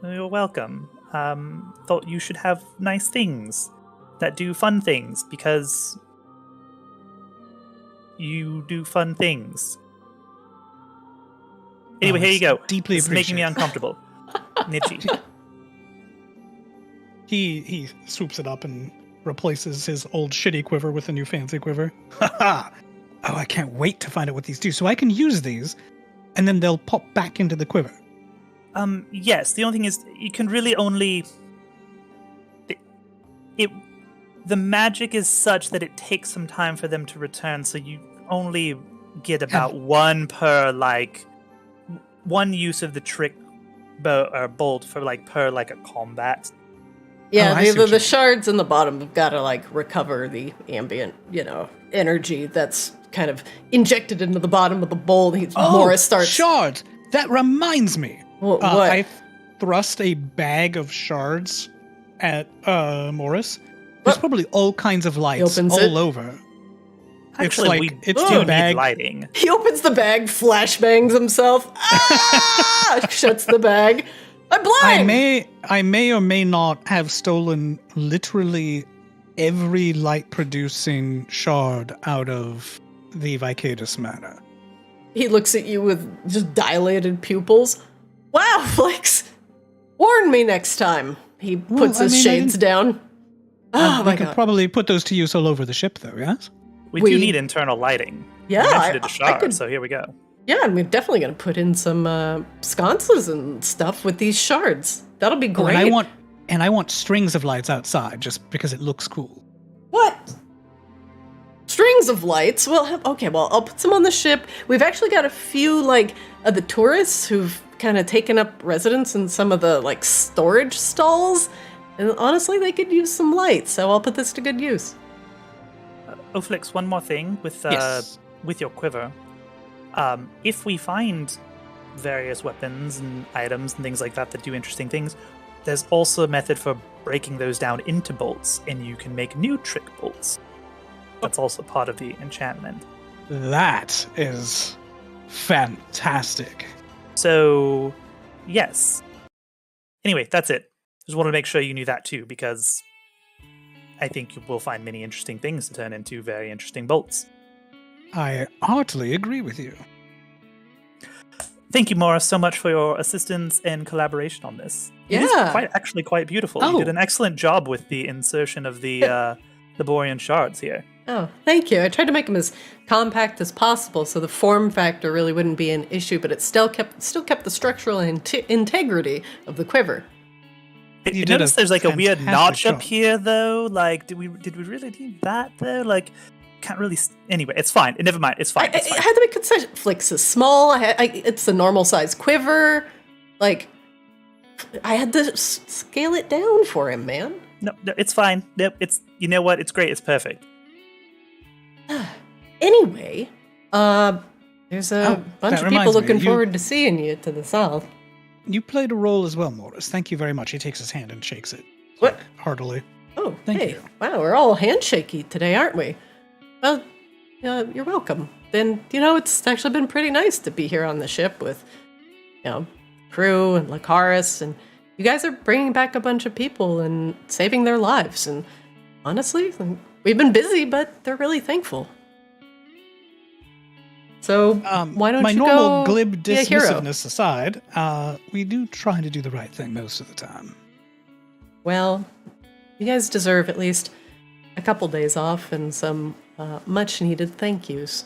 You're welcome. Thought you should have nice things. that do fun things because you do fun things. Anyway, here you go.
Deeply
This is making me
appreciate.
uncomfortable. Nitchy.
He swoops it up and replaces his old shitty quiver with a new fancy quiver. Ha! Oh, I can't wait to find out what these do. So I can use these, and then they'll pop back into the quiver.
Yes. The only thing is, you can really only. The magic is such that it takes some time for them to return, so you only get about one use of the trick bolt for per a combat.
Yeah,
I see what you
the
mean.
shards in the bottom have got to recover the ambient, energy that's kind of injected into the bottom of the bowl. Morris starts.
Shards! That reminds me.
What?
I thrust a bag of shards at Morris. There's
What?
probably all kinds of lights
opens
all
it.
over.
Actually,
it's
do
the bag.
need lighting.
He opens the bag, flashbangs himself. Ah! Shuts the bag. I'm blind.
I may or may not have stolen literally every light-producing shard out of the Vicaedus manor.
He looks at you with just dilated pupils. Wow, Flix. Warn me next time. He puts his shades down. Oh my
we could
god.
probably put those to use all over the ship, though, yes?
We
We-
do need internal lighting.
Yeah,
You mentioned it to
I
Shard,
could-
so here we go.
Yeah, I'm definitely going to put in some sconces and stuff with these shards. That'll be
Oh,
great.
and I want strings of lights outside, just because it looks cool.
What? Strings of lights? Well, okay, well, I'll put some on the ship. We've actually got a few, of the tourists who've kind of taken up residence in some of the, storage stalls. And honestly, they could use some lights, so I'll put this to good use.
Oflix, one more thing with
Yes.
with your quiver. If we find various weapons and items and things like that that do interesting things, there's also a method for breaking those down into bolts, and you can make new trick bolts. That's also part of the enchantment.
That is fantastic.
So, yes. Anyway, that's it. Just wanted to make sure you knew that too, because I think you will find many interesting things to turn into very interesting bolts.
I heartily agree with you.
Thank you, Morris, so much for your assistance and collaboration on this. It
Yeah.
is actually quite beautiful.
Oh.
You did an excellent job with the insertion of the Borean shards here.
Oh, thank you. I tried to make them as compact as possible so the form factor really wouldn't be an issue, but it still kept the structural integrity of the quiver.
You
You
did
notice
a
there's a weird
fantastic
notch
job.
up here, though. Did we really do that though? Can't really. Anyway, it's fine. Never mind. It's fine.
I had to make concessions. Flix is small. It's a normal size quiver. I had to scale it down for him, man.
No, it's fine. Yep, it's. You know what? It's great. It's perfect.
Anyway, there's a bunch
that
of people
reminds me,
looking
you-
forward to seeing you to the south.
You played a role as well, Morris. Thank you very much. He takes his hand and shakes it.
What?
Heartily.
Oh,
Thank
hey.
you.
Wow, we're all handshaky today, aren't we? Well, you're welcome. Then, it's actually been pretty nice to be here on the ship with, crew and Lucaris, and you guys are bringing back a bunch of people and saving their lives. And honestly, we've been busy, but they're really thankful. So, why don't
my
you
normal
go
glib
be a hero?
dismissiveness aside, we do try to do the right thing most of the time.
Well, you guys deserve at least a couple days off and some much-needed thank yous.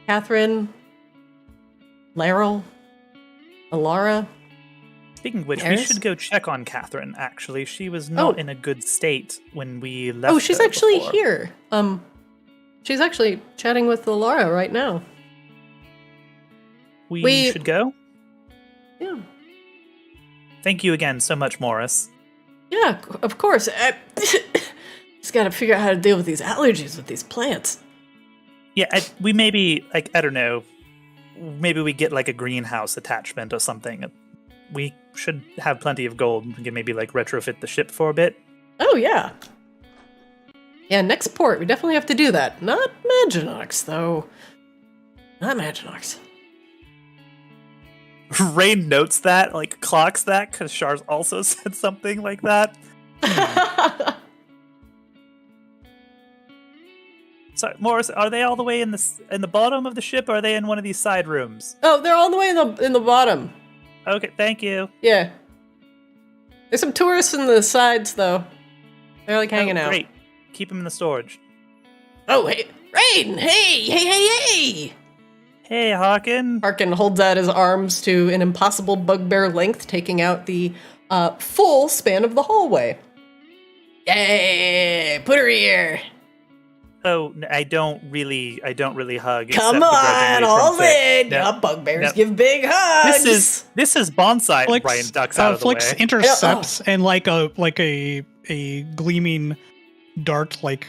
Catherine, Laryl, Alara.
Speaking of which, we
Eris?
should go check on Catherine. Actually, she was not in a good state when we left.
Oh, she's
her
actually
before.
here. She's actually chatting with Alara right now.
We should go.
Yeah.
Thank you again so much, Morris.
Yeah, of course. Just gotta figure out how to deal with these allergies with these plants.
Yeah, we maybe I don't know. Maybe we get a greenhouse attachment or something. We should have plenty of gold. We can maybe retrofit the ship for a bit.
Oh, yeah. Yeah, next port, we definitely have to do that. Not Maginox, though. Not Maginox.
Rain notes that, clocks that, because Shars also said something like that. So, Morris, are they all the way in the bottom of the ship, or are they in one of these side rooms?
Oh, they're all the way in the bottom.
Okay, thank you.
Yeah. There's some tourists in the sides, though. They're like hanging out.
Great. Keep them in the storage.
Oh, hey, Rain! Hey!
Hey, Hawken.
Harkin holds out his arms to an impossible bugbear length, taking out the full span of the hallway. Yay! Put her here.
Oh, I don't really hug.
Come
except
on,
begrudgingly
all
from Flick.
in.
No,
Bugbears
no.
give big hugs.
This is bonsai. Brian ducks out of the
Flicks
way.
intercepts and like a gleaming dart like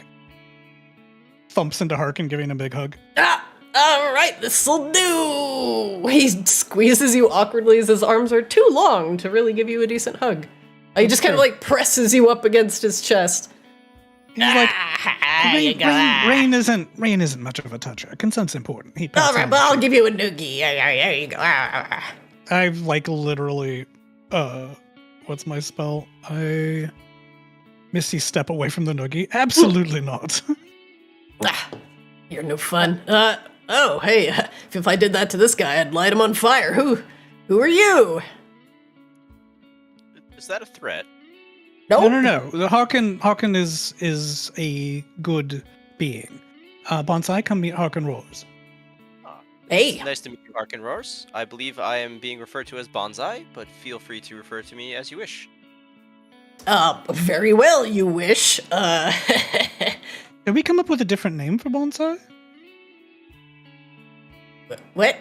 thumps into Harkin, giving him a big hug.
All right, this'll do. He squeezes you awkwardly as his arms are too long to really give you a decent hug. He just kind of like presses you up against his chest.
He's like, Rain isn't much of a toucher. Consent's important. He
All right, well, I'll give you a noogie. There you go.
I've like literally, what's my spell? I Misty step away from the noogie. Absolutely not.
You're no fun. Oh, hey, if I did that to this guy, I'd light him on fire. Who are you?
Is that a threat?
Nope.
No. The Harkin is a good being. Bonsai, come meet Harkin Roars.
Hey.
Nice to meet you, Harkin Roars. I believe I am being referred to as Bonsai, but feel free to refer to me as you wish.
Very well, you wish.
Did we come up with a different name for Bonsai?
What?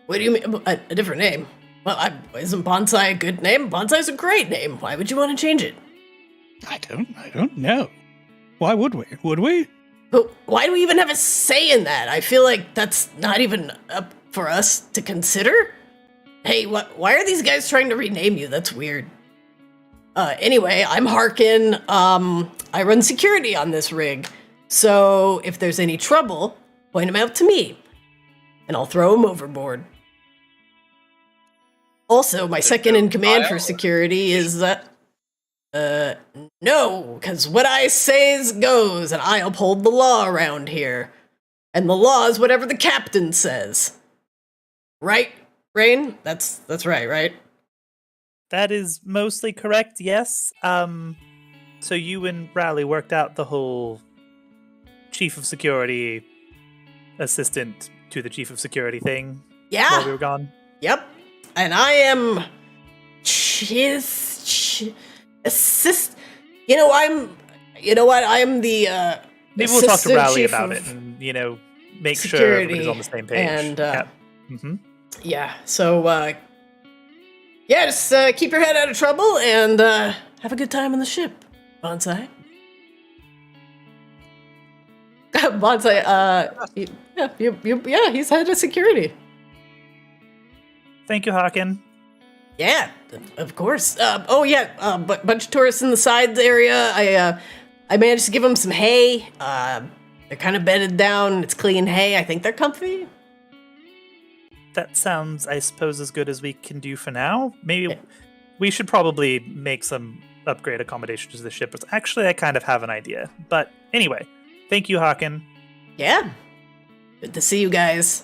What do you mean? A different name? Well, isn't Bonsai a good name? Bonsai's a great name. Why would you want to change it?
I don't know. Why would we? Would we?
But why do we even have a say in that? I feel like that's not even up for us to consider. Hey, why are these guys trying to rename you? That's weird. Anyway, I'm Harkin. I run security on this rig. So if there's any trouble, point them out to me, and I'll throw them overboard. Also, my second in command for security is that... no, because what I say goes, and I uphold the law around here. And the law is whatever the captain says. Right, Rain? That's right?
That is mostly correct, yes. So you and Rowley worked out the whole chief of security assistant to the chief of security thing while we were gone?
Yep. And I am assist. I'm the
maybe we'll talk to Rowley
chief
about it and make sure everybody's on the same page.
And so just keep your head out of trouble and have a good time on the ship, Bonsai. Bonsai, he's head of security.
Thank you, Hawken.
Yeah, of course. Bunch of tourists in the sides area. I managed to give them some hay. They're kind of bedded down. It's clean hay. I think they're comfy.
That sounds, I suppose, as good as we can do for now. Maybe we should probably make some upgrade accommodations to the ship. Actually, I kind of have an idea. But anyway, thank you, Hawken.
Yeah. Good to see you guys.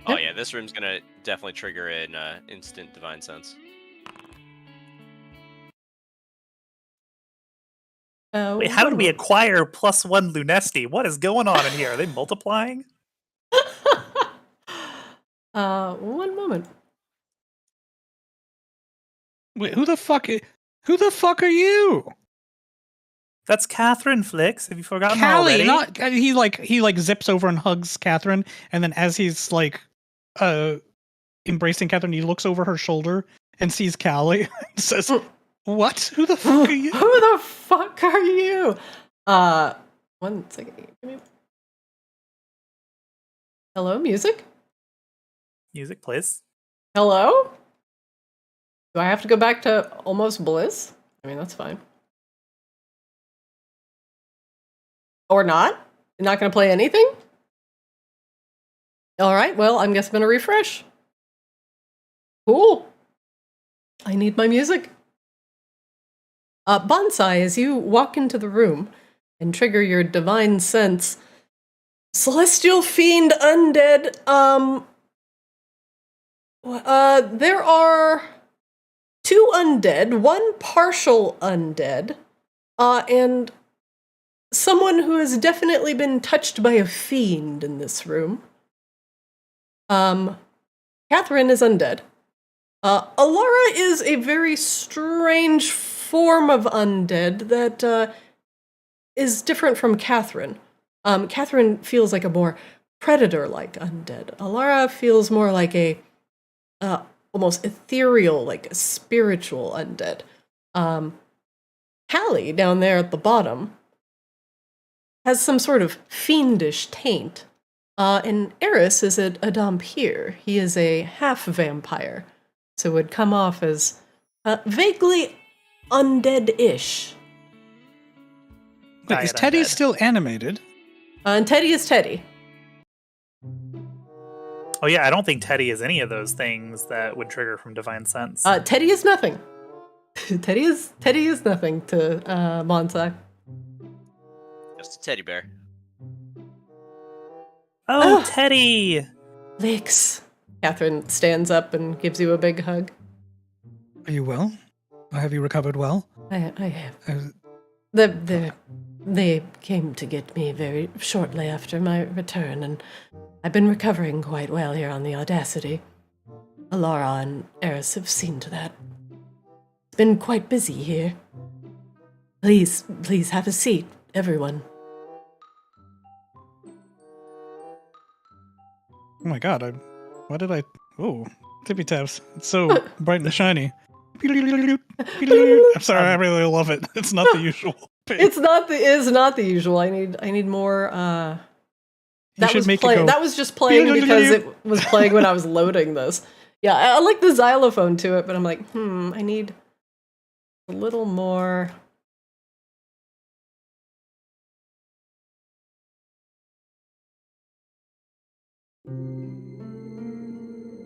Oh yeah, this room's gonna definitely trigger an instant divine sense.
Wait, how did we acquire +1 Lunesti? What is going on in here? Are they multiplying?
1 moment.
Wait, who the fuck are you?
That's Catherine, Flicks. Have you forgotten
Callie,
already?
he zips over and hugs Catherine, and then as he's embracing Catherine, he looks over her shoulder and sees Callie and says, "What? Who the fuck are you?"
Who the fuck are you? 1 second. Give me... Hello, music?
Music, please.
Hello? Do I have to go back to Almost Bliss? I mean, that's fine. Or not? You're not going to play anything? All right, well, I'm just going to refresh. Cool. I need my music. Bonsai, as you walk into the room and trigger your divine sense, celestial fiend undead, there are 2 undead, 1 partial undead, and someone who has definitely been touched by a fiend in this room. Catherine is undead. Alara is a very strange form of undead that is different from Catherine. Catherine feels like a more predator-like undead. Alara feels more like a almost ethereal, like a spiritual undead. Hallie, down there at the bottom, has some sort of fiendish taint. And Eris is a Dhampir. He is a half-vampire, so would come off as vaguely undead-ish.
Wait, is Teddy still animated?
And Teddy is Teddy.
Oh yeah, I don't think Teddy is any of those things that would trigger from Divine Sense.
Teddy is nothing. Teddy is nothing to Bonsai.
Just a teddy bear.
Oh, Teddy!
Vix. Catherine stands up and gives you a big hug.
Are you well? Or have you recovered well?
I have. They came to get me very shortly after my return, and I've been recovering quite well here on the Audacity. Alara and Eris have seen to that. It's been quite busy here. Please have a seat, everyone.
Oh my god, oh, tippy taps. It's so bright and shiny. I'm sorry, I really love it. It's not the usual.
It's not the usual. I need more that was just playing because it was playing when I was loading this. Yeah, I like the xylophone to it, but I'm like, I need a little more.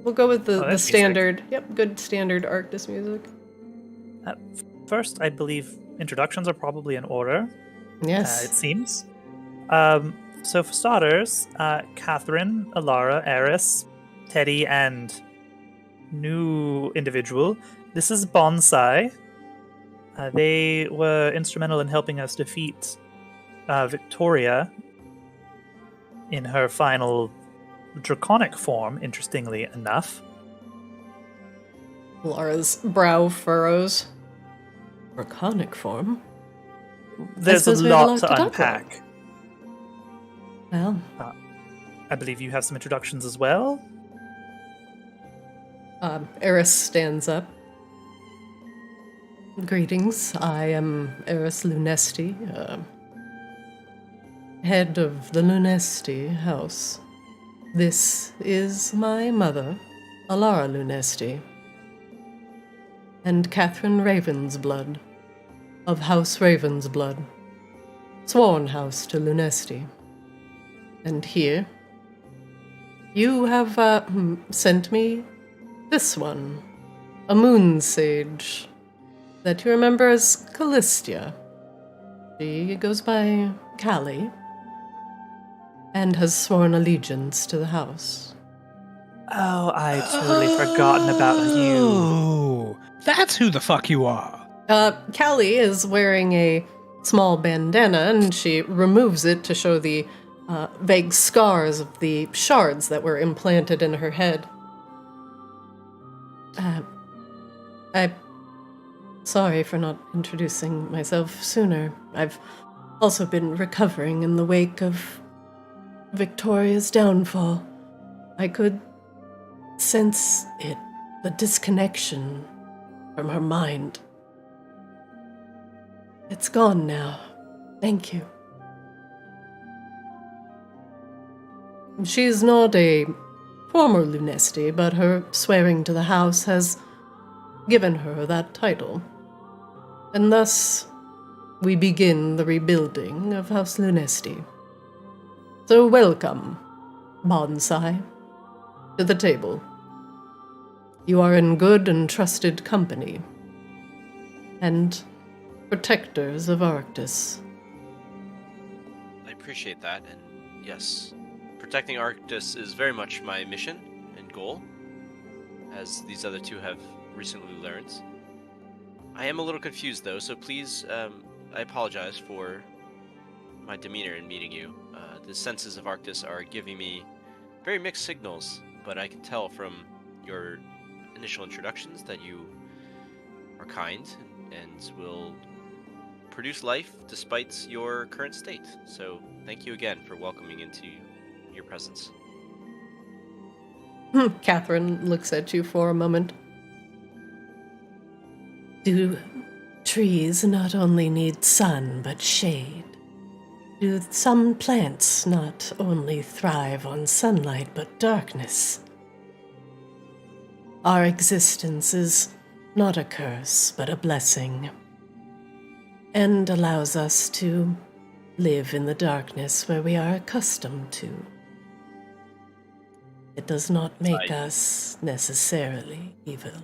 We'll go with the standard. Yep, good standard Arctis music.
First, I believe introductions are probably in order.
Yes.
It seems. So for starters, Catherine, Alara, Eris, Teddy, and new individual. This is Bonsai. They were instrumental in helping us defeat Victoria in her final draconic form, interestingly enough.
Lara's brow furrows. Draconic form?
There's a lot to unpack.
Well,
I believe you have some introductions as well.
Eris stands up. Greetings, I am Eris Lunesti, head of the Lunesti house. This is my mother, Alara Lunesti, and Catherine Ravensblood, of House Ravensblood, sworn house to Lunesti. And here, you have sent me this one, a moon sage that you remember as Callistia. She goes by Callie, and has sworn allegiance to the house.
Oh, I'd totally forgotten about you.
Oh, that's who the fuck you are.
Callie is wearing a small bandana, and she removes it to show the vague scars of the shards that were implanted in her head. I'm sorry for not introducing myself sooner. I've also been recovering in the wake of Victoria's downfall. I could sense it, the disconnection from her mind. It's gone now. Thank you. She's not a former Lunesti, but her swearing to the house has given her that title. And thus, we begin the rebuilding of House Lunesti. So welcome, Bonsai, to the table. You are in good and trusted company. And protectors of Arctis.
I appreciate that, and yes, protecting Arctis is very much my mission and goal, as these other two have recently learned. I am a little confused though, so please, I apologize for my demeanor in meeting you. The senses of Arctis are giving me very mixed signals, but I can tell from your initial introductions that you are kind and will produce life despite your current state. So thank you again for welcoming into your presence.
Catherine looks at you for a moment. Do trees not only need sun but shade? Do some plants not only thrive on sunlight but darkness? Our existence is not a curse but a blessing, and allows us to live in the darkness where we are accustomed to. It does not make us necessarily evil.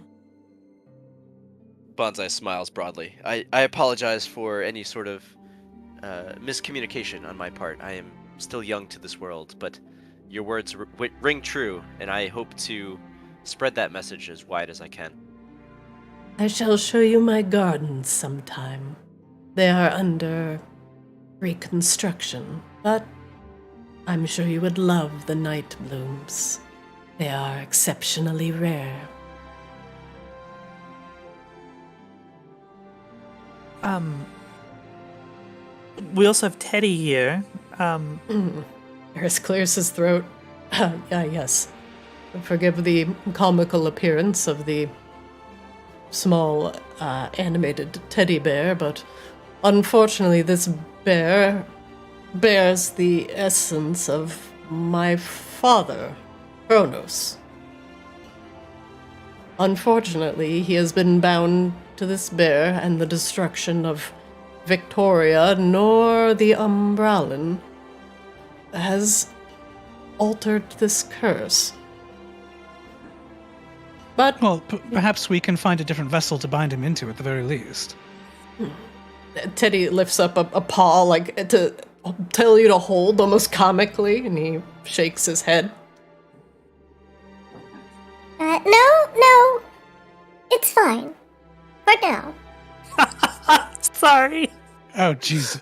Bonsai smiles broadly. I apologize for any sort of miscommunication on my part. I am still young to this world, but your words ring true, and I hope to spread that message as wide as I can.
I shall show you my gardens sometime. They are under reconstruction, but I'm sure you would love the night blooms. They are exceptionally rare.
We also have Teddy here.
Eris clears his throat. Yes. Forgive the comical appearance of the small animated teddy bear, but unfortunately this bear bears the essence of my father, Kronos. Unfortunately, he has been bound to this bear, and the destruction of Victoria nor the Umbrallan has altered this curse. But
Well, perhaps we can find a different vessel to bind him into at the very least.
Teddy lifts up a paw, like, to tell you to hold, almost comically, and he shakes his head.
No. It's fine. For now.
Sorry.
Oh, jeez.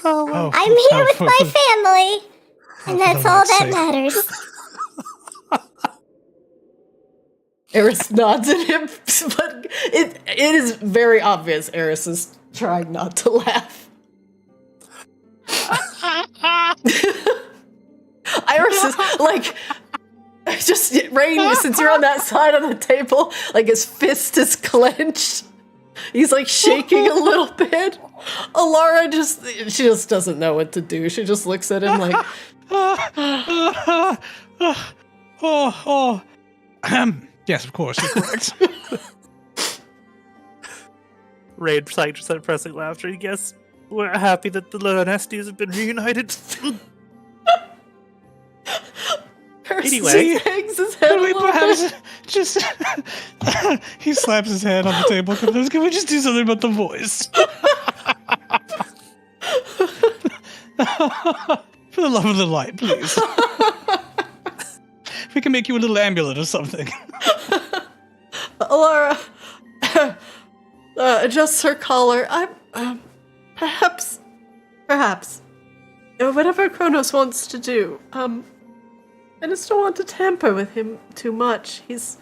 I'm here with my family, and that's all that matters.
Eris nods at him, but it is very obvious Eris is trying not to laugh. Iris is like, just Rain, since you're on that side of the table, like his fist is clenched. He's like shaking a little bit. Alara she just doesn't know what to do. She just looks at him like,
Yes, of course, you're correct.
Raid suppressing laughter. Yes, we're happy that the Lonesties have been reunited. Anyway,
hangs his head a
we
little
perhaps
bit.
just he slaps his hand on the table. Can we just do something about the voice? For the love of the light, please. We can make you a little amulet or something.
Alara adjusts her collar. Perhaps, whatever Kronos wants to do. I just don't want to tamper with him too much. He's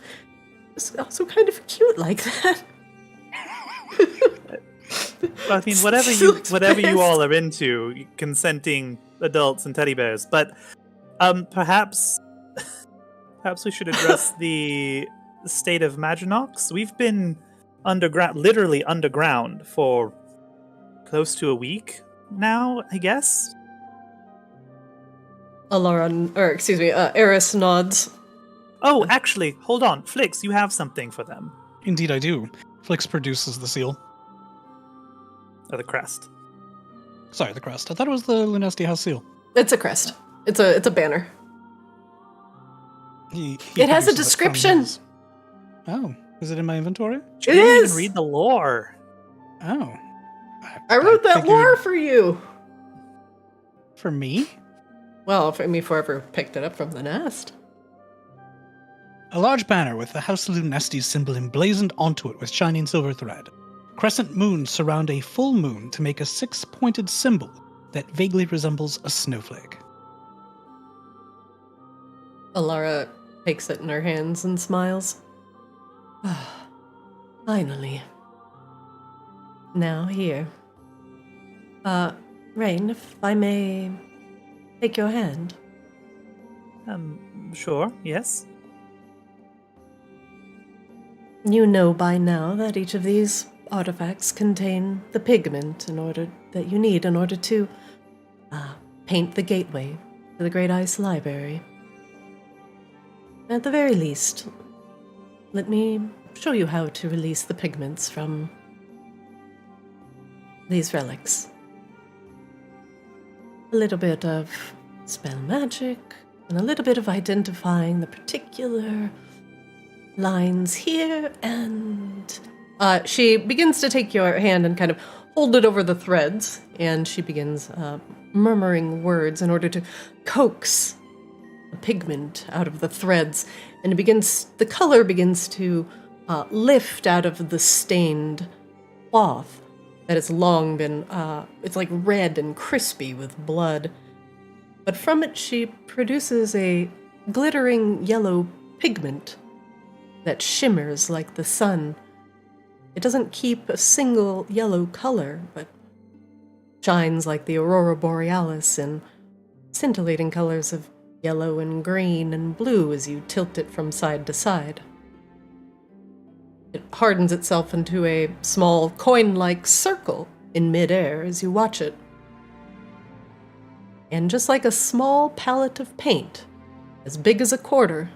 also kind of cute like that.
I mean, whatever you all are into, consenting adults and teddy bears. But perhaps we should address the state of Maginox. We've been literally underground for close to a week now, I guess.
Eris nods.
Oh, actually, hold on. Flix, you have something for them.
Indeed, I do. Flix produces the seal.
Or the crest.
Sorry, the crest. I thought it was the Lunesti House seal.
It's a crest. It's a banner. It has a description.
Oh, is it in my inventory?
She
It
didn't
is!
even read the lore.
Oh.
I wrote that
figured-
lore for you.
For me?
Well, for me, forever picked it up from the nest.
A large banner with the House Lunesti's symbol emblazoned onto it with shining silver thread. Crescent moons surround a full moon to make a 6-pointed symbol that vaguely resembles a snowflake.
Alara takes it in her hands and smiles. Ah, finally. Now here. Rain, if I may take your hand.
Sure, yes.
You know by now that each of these artifacts contain the pigment that you need in order to paint the gateway to the Great Ice Library. At the very least, let me show you how to release the pigments from these relics. A little bit of spell magic, and a little bit of identifying the particular lines here, and she begins to take your hand and kind of hold it over the threads, and she begins murmuring words in order to coax the pigment out of the threads, and the color begins to lift out of the stained cloth that has long been, it's like red and crispy with blood. But from it she produces a glittering yellow pigment that shimmers like the sun. It doesn't keep a single yellow color, but shines like the aurora borealis in scintillating colors of yellow and green and blue as you tilt it from side to side. It hardens itself into a small coin-like circle in midair as you watch it. And just like a small palette of paint, as big as a quarter,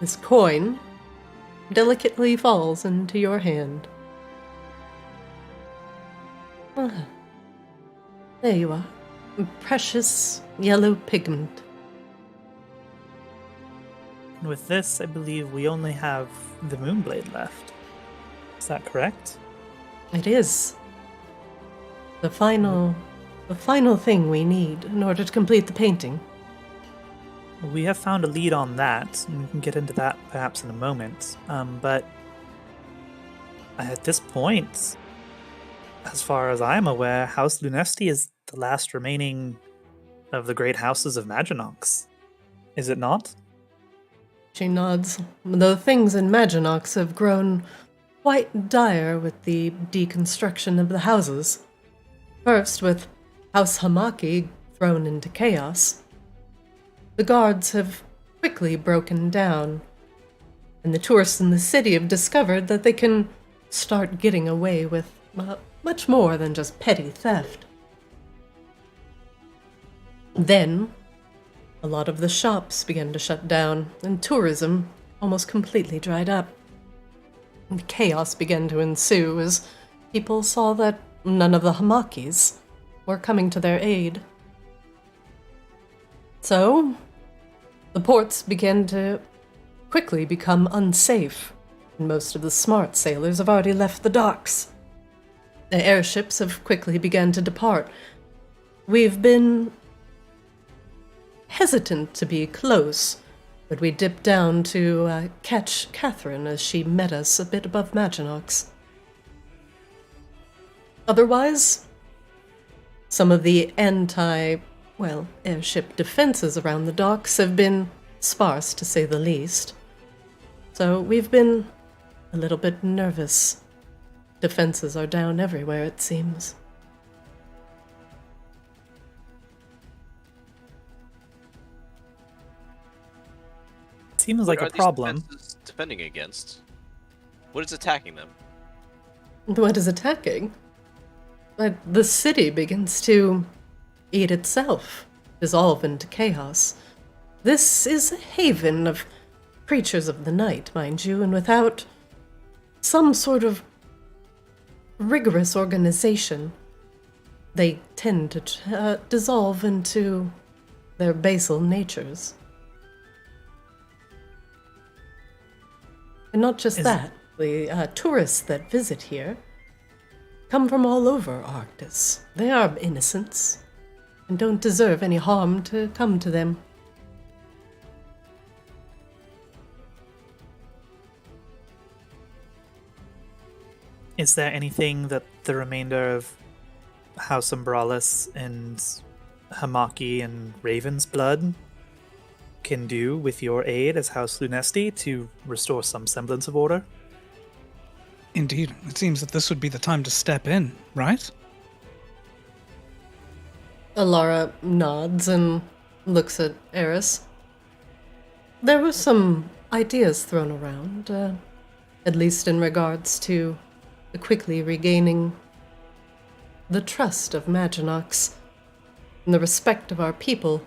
this coin delicately falls into your hand. There you are. Precious yellow pigment.
And with this, I believe we only have the Moonblade left. Is that correct?
It is. The final thing we need in order to complete the painting.
We have found a lead on that, and we can get into that perhaps in a moment. But at this point, as far as I'm aware, House Lunesti is the last remaining of the great houses of Maginox. Is it not?
She nods. The things in Maginox have grown quite dire with the deconstruction of the houses. First, with House Hamaki thrown into chaos. The guards have quickly broken down, and the tourists in the city have discovered that they can start getting away with much more than just petty theft. Then, a lot of the shops began to shut down, and tourism almost completely dried up. And chaos began to ensue as people saw that none of the Hamakis were coming to their aid. So, the ports began to quickly become unsafe, and most of the smart sailors have already left the docks. The airships have quickly begun to depart. We've been hesitant to be close, but we dipped down to catch Catherine as she met us a bit above Maginox. Otherwise, some of the airship defenses around the docks have been sparse, to say the least. So we've been a little bit nervous. Defenses are down everywhere, it seems.
Seems like a problem.
What are these defenses defending against? What is attacking them?
What is attacking? The city begins to eat itself, dissolve into chaos. This is a haven of creatures of the night, mind you, and without some sort of rigorous organization, they tend to dissolve into their basal natures. And not just that, the tourists that visit here come from all over Arctis. They are innocents and don't deserve any harm to come to them.
Is there anything that the remainder of House Umbralis and Hamaki and Raven's blood can do with your aid as House Lunesti to restore some semblance of order?
Indeed. It seems that this would be the time to step in, right?
Alara nods and looks at Eris. There were some ideas thrown around, at least in regards to the quickly regaining the trust of Maginox and the respect of our people.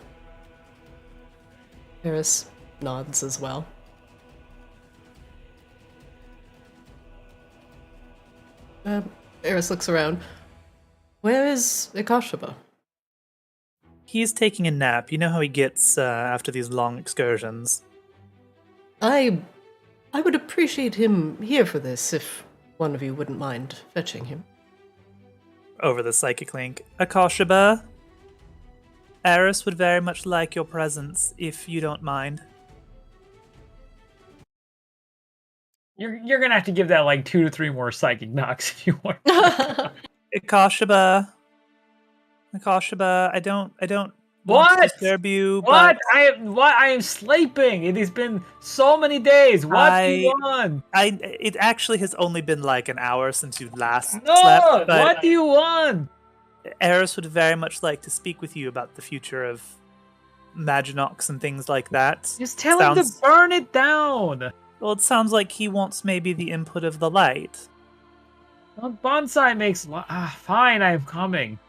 Eris nods as well. Eris looks around. Where is Ikashaba?
He's taking a nap. You know how he gets after these long excursions.
I would appreciate him here for this, if one of you wouldn't mind fetching him.
Over the psychic link. Akashaba, Eris would very much like your presence, if you don't mind.
You're gonna have to give that like 2 to 3 more psychic knocks if you want.
Akashaba, I don't want to disturb you.
What?
But
I am sleeping. It has been so many days. What do you want?
It actually has only been like an hour since you last
No,
slept. But
what do you want?
Eris would very much like to speak with you about the future of Maginox and things like that.
Just tell him to burn it down.
Well, it sounds like he wants maybe the input of the light.
Well, bonsai makes... fine, I am coming.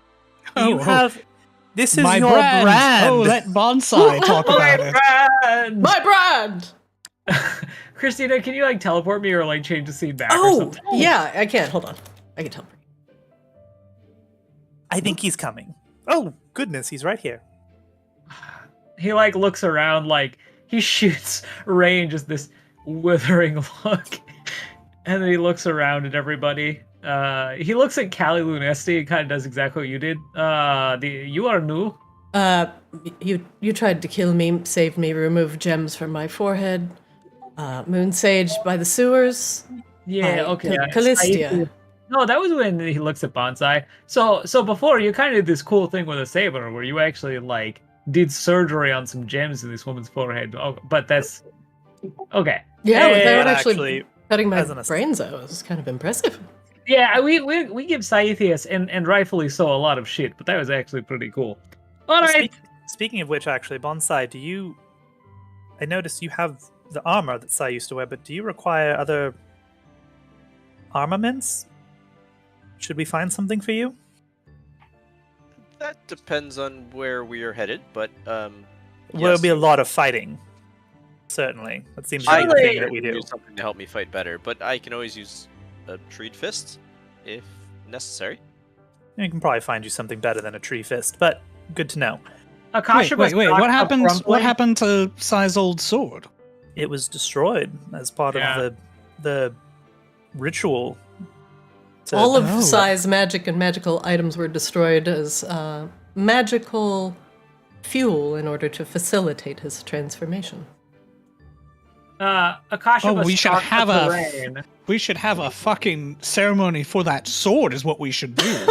This is
my
your brand.
Oh, let Bonsai talk about it.
Brand!
My brand!
Christina, can you like teleport me or like change the scene back or
Oh,
something?
yeah, I can. Hold on. I can teleport.
I think he's coming. Oh, goodness, he's right here.
He like looks around like he shoots Rain just this withering look. And then he looks around at everybody. He looks at Callie Lunesti and kind of does exactly what you did. You are new.
You tried to kill me, save me, remove gems from my forehead. Moon Sage by the sewers.
Yeah, okay.
Callistia.
No, that was when he looks at Bonsai. So before you kind of did this cool thing with a saber where you actually like did surgery on some gems in this woman's forehead. Oh, but that's okay.
Yeah,
Hey,
without actually cutting my brains out. It was kind of impressive.
Yeah, we give Saithius, and rightfully so, a lot of shit, but that was actually pretty cool. All right.
Speaking of which, actually, Bonsai, I noticed you have the armor that Sai used to wear, but do you require other armaments? Should we find something for you?
That depends on where we are headed, but
There'll be a lot of fighting. Certainly. That seems to be the thing that we do.
Use something to help me fight better, but I can always use a treed fist if necessary.
You can probably find you something better than a tree fist, but good to know.
Akasha
Wait, what happened to Sai's old sword?
It was destroyed as part of the ritual.
All of Sai's magic and magical items were destroyed as magical fuel in order to facilitate his transformation.
Akasha
we should have a fucking ceremony for that sword is what we should do.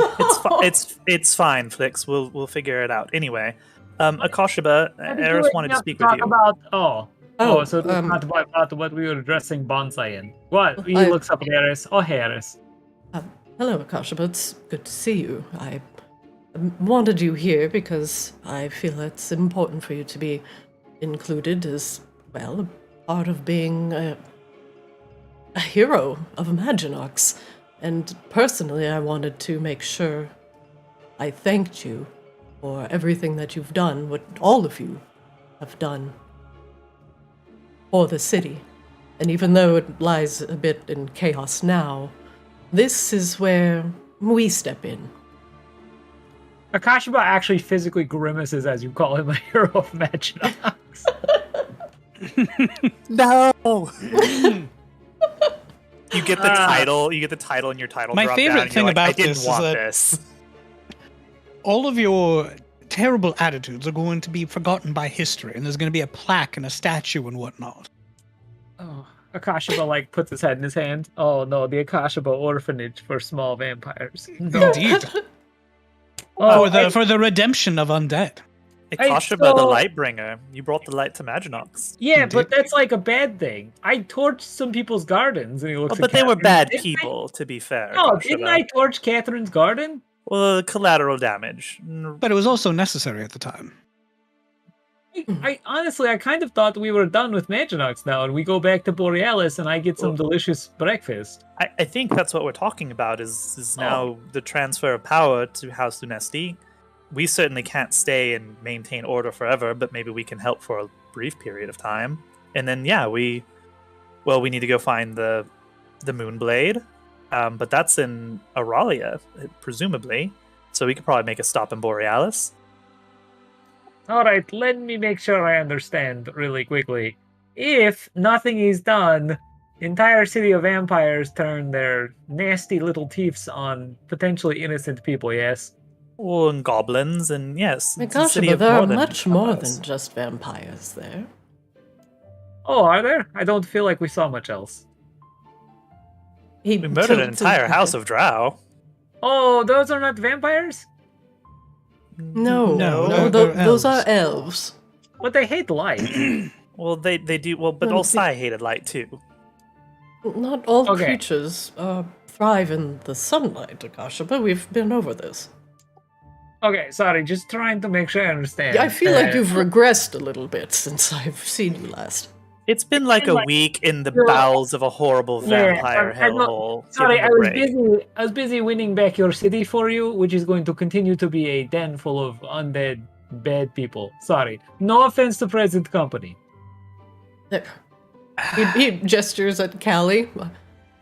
It's fine, Flix. We'll figure it out. Anyway, Akashaba, Eris wanted to speak with you.
So it's not about what we were addressing Bonsai in. What? He looks up at Eris. Oh, hey, Eris.
Hello, Akashaba. It's good to see you. I wanted you here because I feel it's important for you to be included as, well, a part of being a hero of Maginox. And personally, I wanted to make sure I thanked you for everything that you've done, what all of you have done for the city. And even though it lies a bit in chaos now, this is where we step in.
Akashaba actually physically grimaces as you call him a hero of Maginox.
No! You get the title. You get the title, and your title.
My
drop
favorite
down, and
thing
you're like,
about
I didn't
this is
want
that-
this.
All of your terrible attitudes are going to be forgotten by history, and there's going to be a plaque and a statue and whatnot.
Oh, Akashaba like puts his head in his hand. Oh no, the Akashaba orphanage for small vampires. No.
Indeed.
Oh,
For the redemption of undead.
Akashaba, the Lightbringer. You brought the light to Maginox.
yeah,
Indeed.
but that's like a bad thing. I torched some people's gardens, and he looks.
Well,
at
but they were
Catherine.
bad
Didn't
people, to be fair.
No,
Akashaba.
didn't I torch Catherine's garden?
Well, collateral damage.
But it was also necessary at the time.
I honestly, I kind of thought we were done with Maginox now, and we go back to Borealis, and I get some delicious breakfast.
I think that's what we're talking about. Is now the transfer of power to House Lunesti. We certainly can't stay and maintain order forever, but maybe we can help for a brief period of time. And then, yeah, we need to go find the Moonblade, but that's in Auralia, presumably. So we could probably make a stop in Borealis.
All right, let me make sure I understand really quickly. If nothing is done, the entire city of vampires turn their nasty little teeths on potentially innocent people, yes?
Oh, and goblins, and yes,
My
it's a
gosh,
city
but
of
there are
than
much more
vampires.
than just vampires there.
Oh, are there? I don't feel like we saw much else.
He
We murdered an entire house of drow.
Oh, those are not vampires?
No,
No,
those
those
are
are
elves.
But they hate light.
Well, they do well, but
No,
all Sai hated light too.
Not all
Okay.
creatures thrive in the sunlight, Akasha, but we've been over this.
Okay, sorry, just trying to make sure I understand.
I feel like you've regressed a little bit since I've seen you last.
It's been like a week in the bowels of a horrible
Yeah,
vampire
I'm not-
hellhole.
Sorry,
Give
I
him a
was
break.
busy. I was busy winning back your city for you, which is going to continue to be a den full of undead, bad people. Sorry, no offense to present company.
There. He gestures at Callie.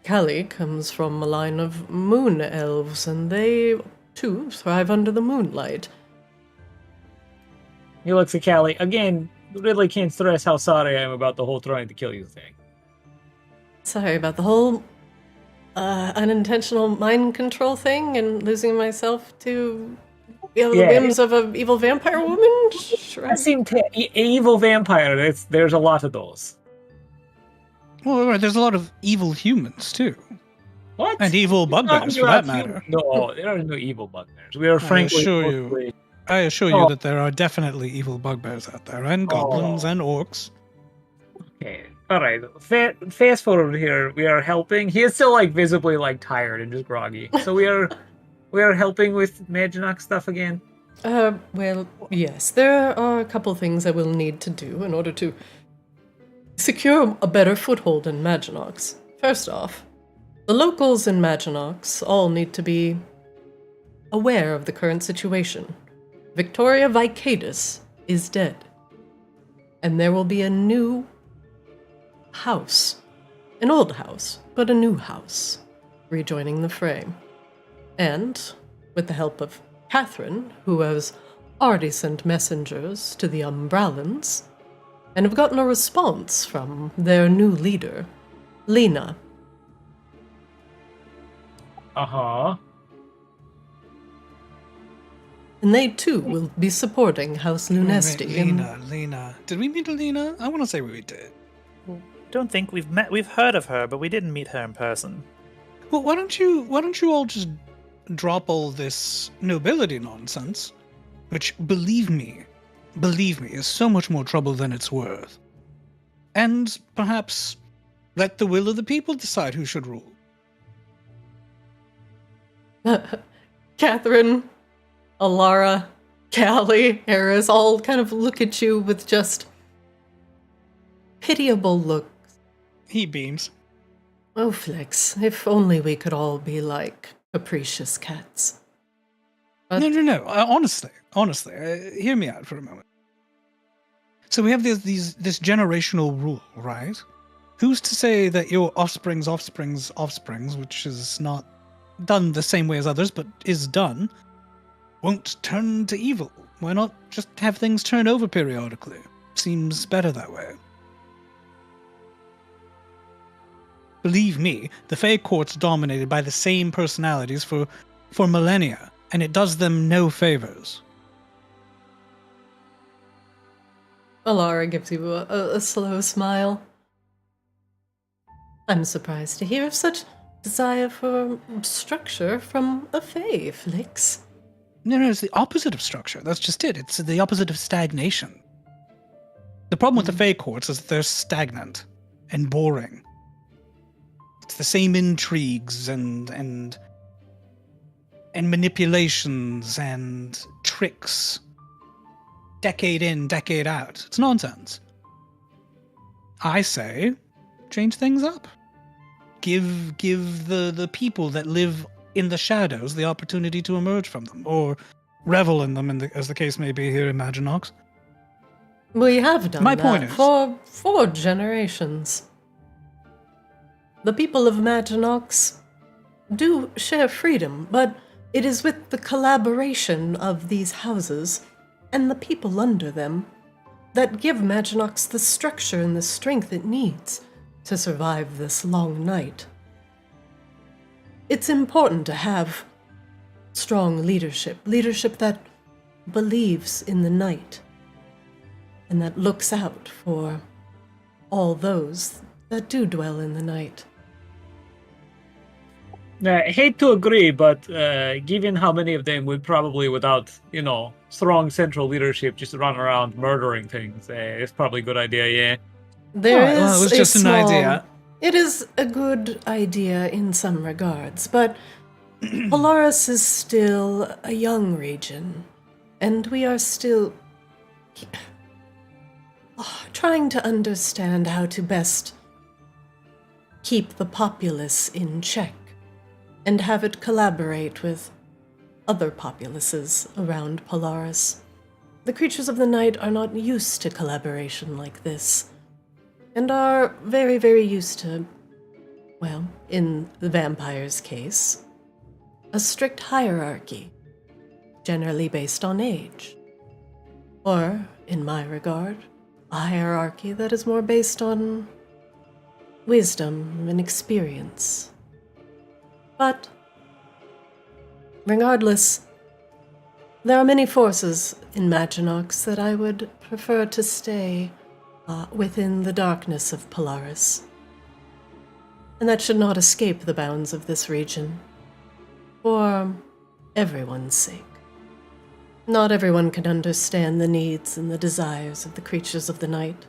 Callie comes from a line of moon elves, and they, too, thrive under the moonlight.
He looks at Callie again. Really can't stress how sorry I am about the whole trying to kill you thing.
Sorry about the whole unintentional mind control thing and losing myself to the
Yeah.
whims of an evil vampire woman. Sure.
I seem evil vampire. There's a lot of those.
Well, there's a lot of evil humans, too.
What?
And evil bugbears, for that matter.
No, there are no evil bugbears. We are frankly.
assure you.
mostly-
I assure you
Oh.
that there are definitely evil bugbears out there, and goblins and orcs.
Okay. All right. Fast forward here. We are helping. He is still like visibly like tired and just groggy. So we are helping with Maginox stuff again.
Well, yes, there are a couple things I will need to do in order to secure a better foothold in Maginox. First off, the locals in Maginox all need to be aware of the current situation. Victoria Vicaedus is dead, and there will be a new house, an old house, but a new house, rejoining the fray. And, with the help of Catherine, who has already sent messengers to the Umbrellans, and have gotten a response from their new leader, Lena.
Uh-huh.
And they too will be supporting House Lunesti.
Wait, Lena. Did we meet Lena? I want to say we did.
Don't think we've met. We've heard of her, but we didn't meet her in person.
Well, why don't you all just drop all this nobility nonsense, which, believe me, is so much more trouble than it's worth, and perhaps let the will of the people decide who should rule.
Catherine, Alara, Callie, Eris all kind of look at you with just pitiable looks.
He beams.
Oh, Flex, if only we could all be like capricious cats. But
No. Honestly, hear me out for a moment. So we have this generational rule, right? Who's to say that your offspring's, which is not done the same way as others, but is done, won't turn to evil? Why not just have things turn over periodically? Seems better that way. Believe me, the Fey Court's dominated by the same personalities for millennia, and it does them no favors.
Alara gives you a slow smile. I'm surprised to hear of such desire for structure from a Fey, Flix.
No, it's the opposite of structure. That's just it. It's the opposite of stagnation. The problem with the Fey Courts is that they're stagnant and boring. It's the same intrigues and manipulations and tricks. Decade in, decade out. It's nonsense. I say, change things up. Give the people that live in the shadows the opportunity to emerge from them, or revel in them, as the case may be here in Maginox.
We have done
My
that
point is,
for 4 generations. The people of Maginox do share freedom, but it is with the collaboration of these houses and the people under them that give Maginox the structure and the strength it needs to survive this long night. It's important to have strong leadership that believes in the night and that looks out for all those that do dwell in the night.
I hate to agree, but given how many of them would probably, without, strong central leadership, just run around murdering things, it's probably a good idea, yeah.
It
was just an idea.
It is a good idea in some regards, but Polaris is still a young region, and we are still trying to understand how to best keep the populace in check and have it collaborate with other populaces around Polaris. The creatures of the night are not used to collaboration like this, and are very, very used to, well, in the vampire's case, a strict hierarchy, generally based on age. Or, in my regard, a hierarchy that is more based on wisdom and experience. But, regardless, there are many forces in Maginox that I would prefer to stay within the darkness of Polaris. And that should not escape the bounds of this region, for everyone's sake. Not everyone can understand the needs and the desires of the creatures of the night.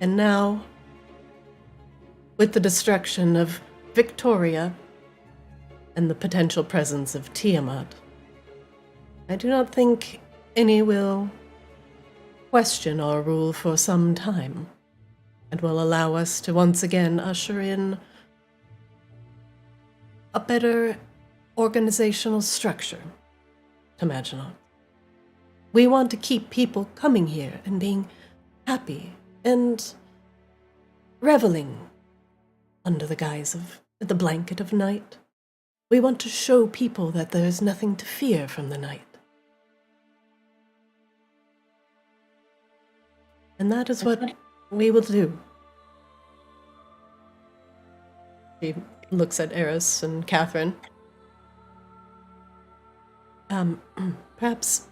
And now, with the destruction of Victoria and the potential presence of Tiamat, I do not think any will question our rule for some time, and will allow us to once again usher in a better organizational structure to Maginox. We want to keep people coming here and being happy and reveling under the guise of the blanket of night. We want to show people that there is nothing to fear from the night. And that is what we will do. She looks at Eris and Catherine. Perhaps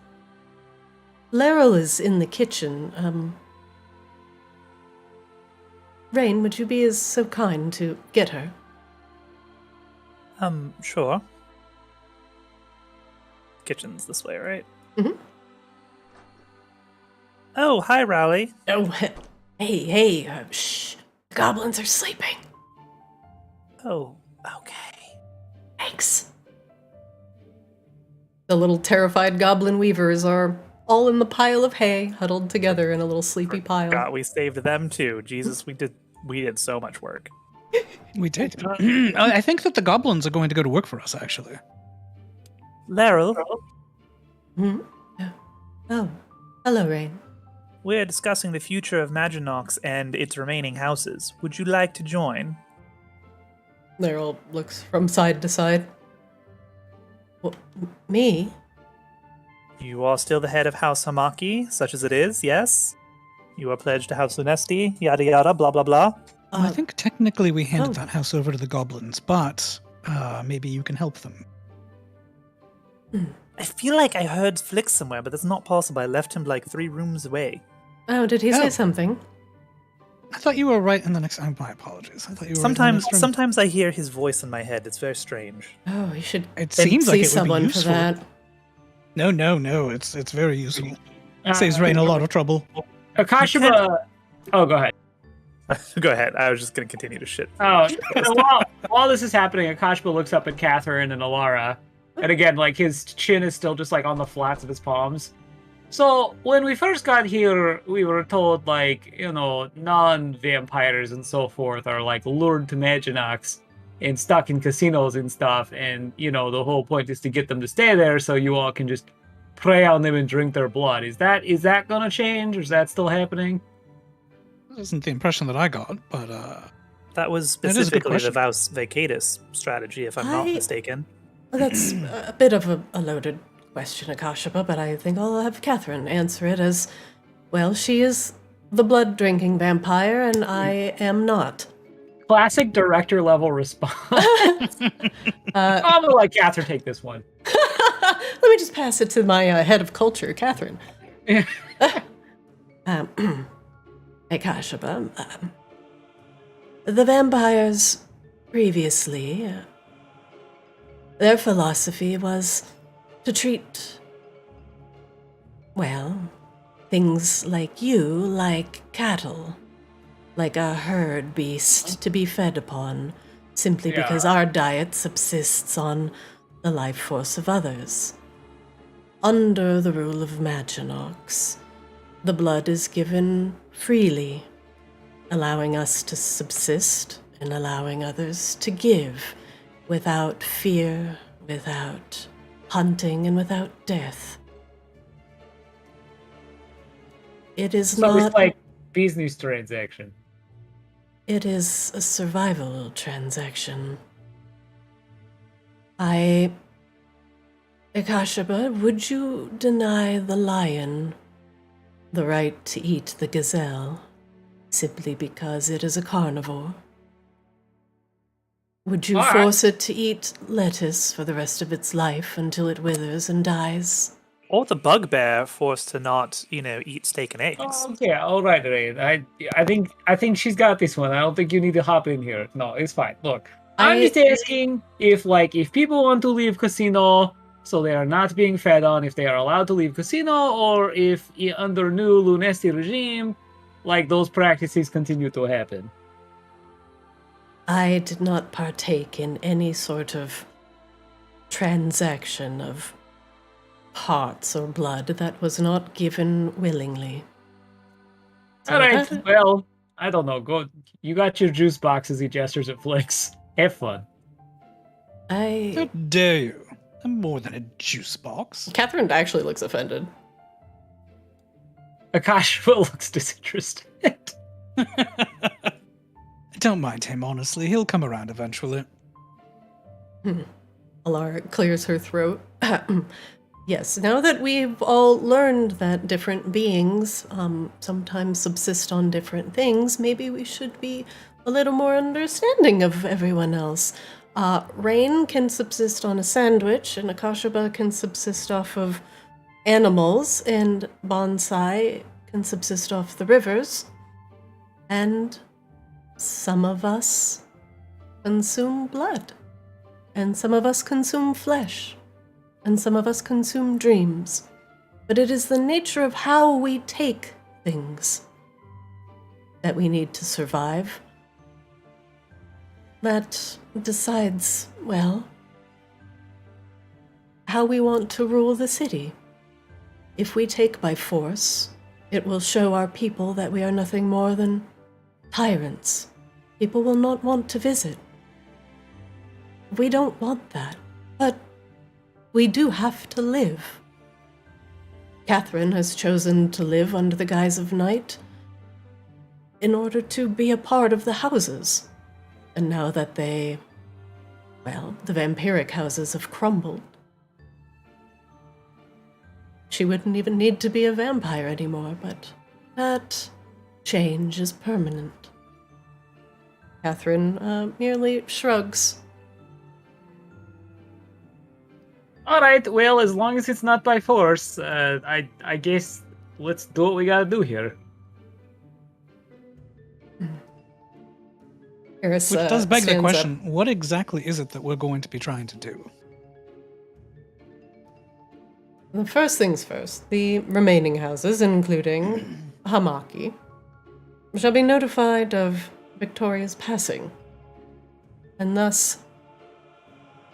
Laryl is in the kitchen. Rain, would you be so kind to get her?
Sure. Kitchen's this way, right?
Mm-hmm.
Oh, hi, Rowley.
Oh, hey, shh. The goblins are sleeping.
Oh, okay.
Thanks. The little terrified goblin weavers are all in the pile of hay, huddled together in a little sleepy pile.
God, we saved them too. Jesus, we did so much work.
We did. I think that the goblins are going to go to work for us, actually.
Laryl,
Hmm? Oh, hello, Rain.
we're discussing the future of Maginox and its remaining houses. Would you like to join?
Laryl looks from side to side. Well, me?
You are still the head of House Hamaki, such as it is, yes? You are pledged to House Lunesti, yada yada, blah blah blah.
Well, I think technically we handed that house over to the goblins, but maybe you can help them.
I feel like I heard Flick somewhere, but that's not possible. I left him like 3 rooms away.
Oh, did he say something?
I thought you were right in the next. My apologies. I thought you were.
Sometimes I hear his voice in my head. It's very strange.
Oh, you should.
It seems like it would be
someone
useful.
for that.
No. It's very useful. Saves Rain a lot of trouble.
Akashiba. Oh, go ahead.
Go ahead. I was just going to continue to shit.
Oh, while this is happening, Akashiba looks up at Catherine and Alara, and again, like his chin is still just like on the flats of his palms. So when we first got here, we were told like non-vampires and so forth are like lured to Maginox and stuck in casinos and stuff, and the whole point is to get them to stay there so you all can just prey on them and drink their blood. Is that gonna change, or is that still happening?
That isn't the impression that I got, but
that was specifically the Vicaedus strategy, if I'm not mistaken.
Well, that's a bit of a loaded question, Akashiba, but I think I'll have Catherine answer it as, well, she is the blood-drinking vampire, and I am not.
Classic director level response. I'm gonna let Catherine take this one.
Let me just pass it to my head of culture, Catherine. Akashiba, the vampires previously, their philosophy was to treat, things like you like cattle, like a herd beast to be fed upon, simply because our diet subsists on the life force of others. Under the rule of Maginox, the blood is given freely, allowing us to subsist and allowing others to give without fear, without hunting, and without death. It is
so
not...
it's like business transaction.
It is a survival transaction. Akashiba, would you deny the lion the right to eat the gazelle simply because it is a carnivore? Would you force it to eat lettuce for the rest of its life until it withers and dies?
Or the bugbear forced to not, eat steak and eggs.
Oh, okay, all right, Rain. I think she's got this one. I don't think you need to hop in here. No, it's fine. Look, I'm just asking if people want to leave casino, so they are not being fed on, if they are allowed to leave casino, or if under new Lunesti regime, those practices continue to happen.
I did not partake in any sort of transaction of hearts or blood that was not given willingly.
All right, well, I don't know. Go. You got your juice boxes, he gestures at Flicks. Have fun.
How dare you? I'm more than a juice box.
Catherine actually looks offended.
Akashiba looks disinterested.
I don't mind him, honestly. He'll come around eventually.
Alara clears her throat. Yes, now that we've all learned that different beings sometimes subsist on different things, maybe we should be a little more understanding of everyone else. Rain can subsist on a sandwich, and Akashiba can subsist off of animals, and Bonsai can subsist off the rivers. And some of us consume blood, and some of us consume flesh, and some of us consume dreams. But it is the nature of how we take things that we need to survive that decides, how we want to rule the city. If we take by force, it will show our people that we are nothing more than tyrants. People will not want to visit. We don't want that, but we do have to live. Catherine has chosen to live under the guise of night in order to be a part of the houses. And now that the vampiric houses have crumbled, she wouldn't even need to be a vampire anymore, but that change is permanent. Catherine merely shrugs.
All right, well, as long as it's not by force, I guess let's do what we gotta do here.
Eris,
Which does beg the
stands
question,
up.
what exactly is it that we're going to be trying to do?
The first things first, the remaining houses, including Hamaki, shall be notified of Victoria's passing. And thus,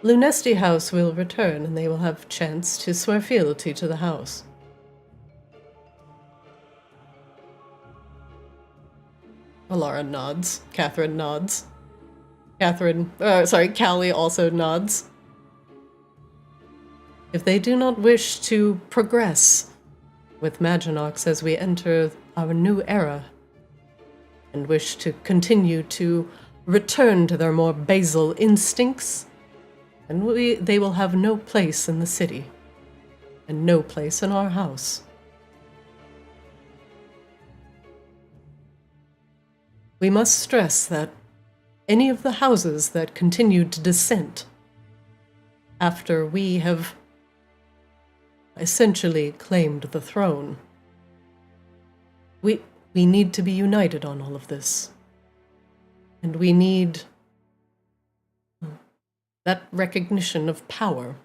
Lunesti House will return, and they will have chance to swear fealty to the house. Alara nods. Catherine nods. Callie also nods. If they do not wish to progress with Maginox as we enter our new era, and wish to continue to return to their more basal instincts, then they will have no place in the city, and no place in our house. We must stress that any of the houses that continued to dissent after we have essentially claimed the throne, we need to be united on all of this. And we need that recognition of power.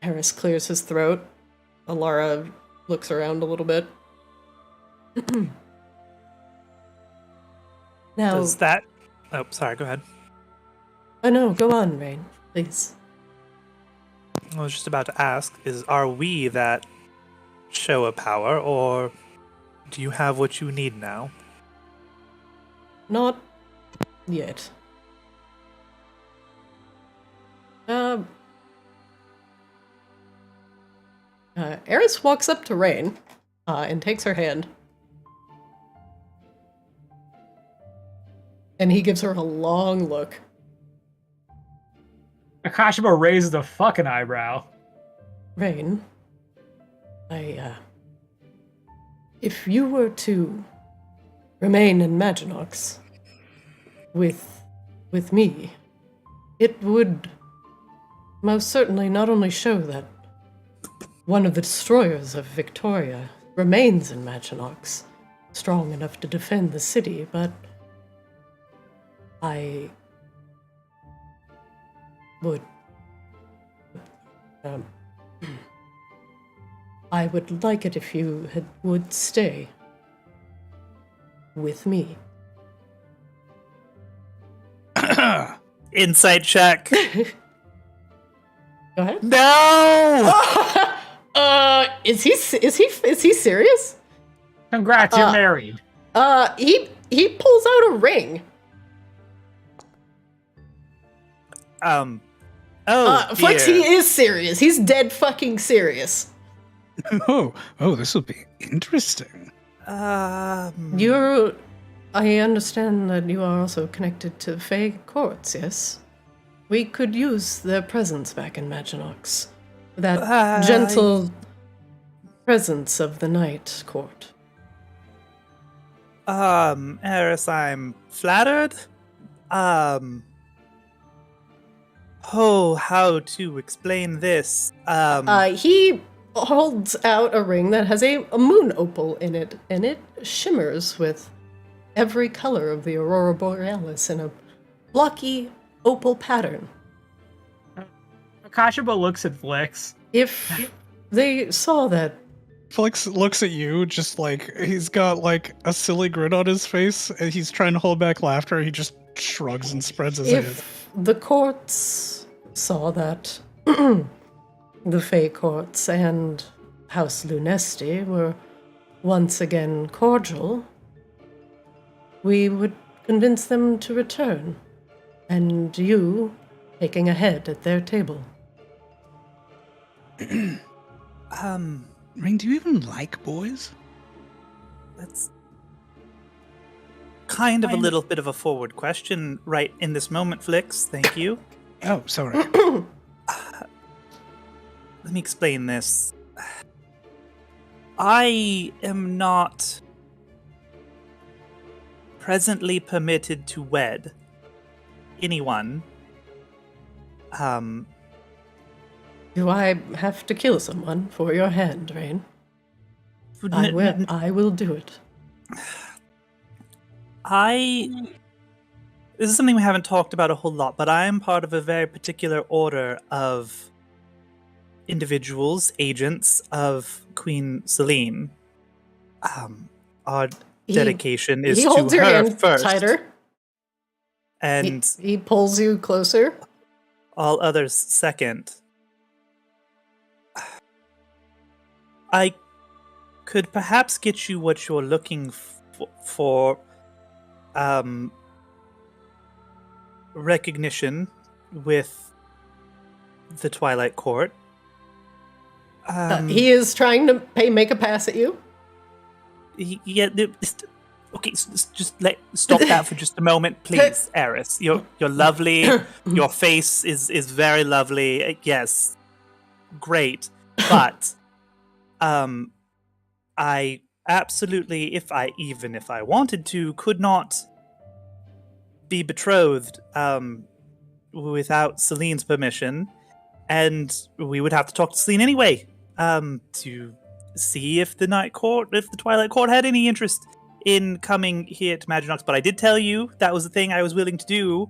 Harris clears his throat. Alara looks around a little bit. Now,
Does that... Oh, sorry, go ahead.
oh no, go on, Rain, please.
I was just about to ask, are we that show of power, or do you have what you need now?
Not yet. Eris walks up to Rain and takes her hand. And he gives her a long look.
Akashima raises a fucking eyebrow.
Rain, if you were to remain in Maginox with me, it would most certainly not only show that one of the destroyers of Victoria remains in Maginox, strong enough to defend the city, but I would I would like it if you would stay with me.
Insight check.
Go ahead.
No!
Is he serious?
Congrats, you're married.
He pulls out a ring. Flex,
dear.
he is serious. He's dead fucking serious.
Oh, this will be interesting.
I understand that you are also connected to Fae courts, yes? We could use their presence back in Maginox. That gentle presence of the Night Court.
Eris, I'm flattered. How to explain this?
He holds out a ring that has a moon opal in it, and it shimmers with every color of the aurora borealis in a blocky opal pattern.
Akashima looks at Flix.
If they saw that,
Felix looks at you just like he's got like a silly grin on his face and he's trying to hold back laughter. He just shrugs and spreads his hand.
if the courts saw that the Fae courts and House Lunesti were once again cordial, we would convince them to return, and you taking a head at their table.
Rain, do you even like boys?
That's kind of a little bit of a forward question right in this moment, Flix. Thank you.
Oh, sorry.
Let me explain this. I am not presently permitted to wed anyone.
Do I have to kill someone for your hand, Rain? I will do it.
This is something we haven't talked about a whole lot, but I am part of a very particular order of individuals, agents of Queen Celine. Our dedication is
he
to
holds your
her
hand
first,
tighter.
and
He pulls you closer.
all others second. I could perhaps get you what you're looking for. Recognition with the Twilight Court.
He is trying to make a pass at you.
Yeah. Okay, just stop that for just a moment, please, Eris. You're lovely. Your face is very lovely. Yes, great. But I absolutely, if I wanted to, could not be betrothed without Celine's permission, and we would have to talk to Celine anyway to see if the Twilight Court had any interest in coming here to Maginox. But I did tell you that was the thing I was willing to do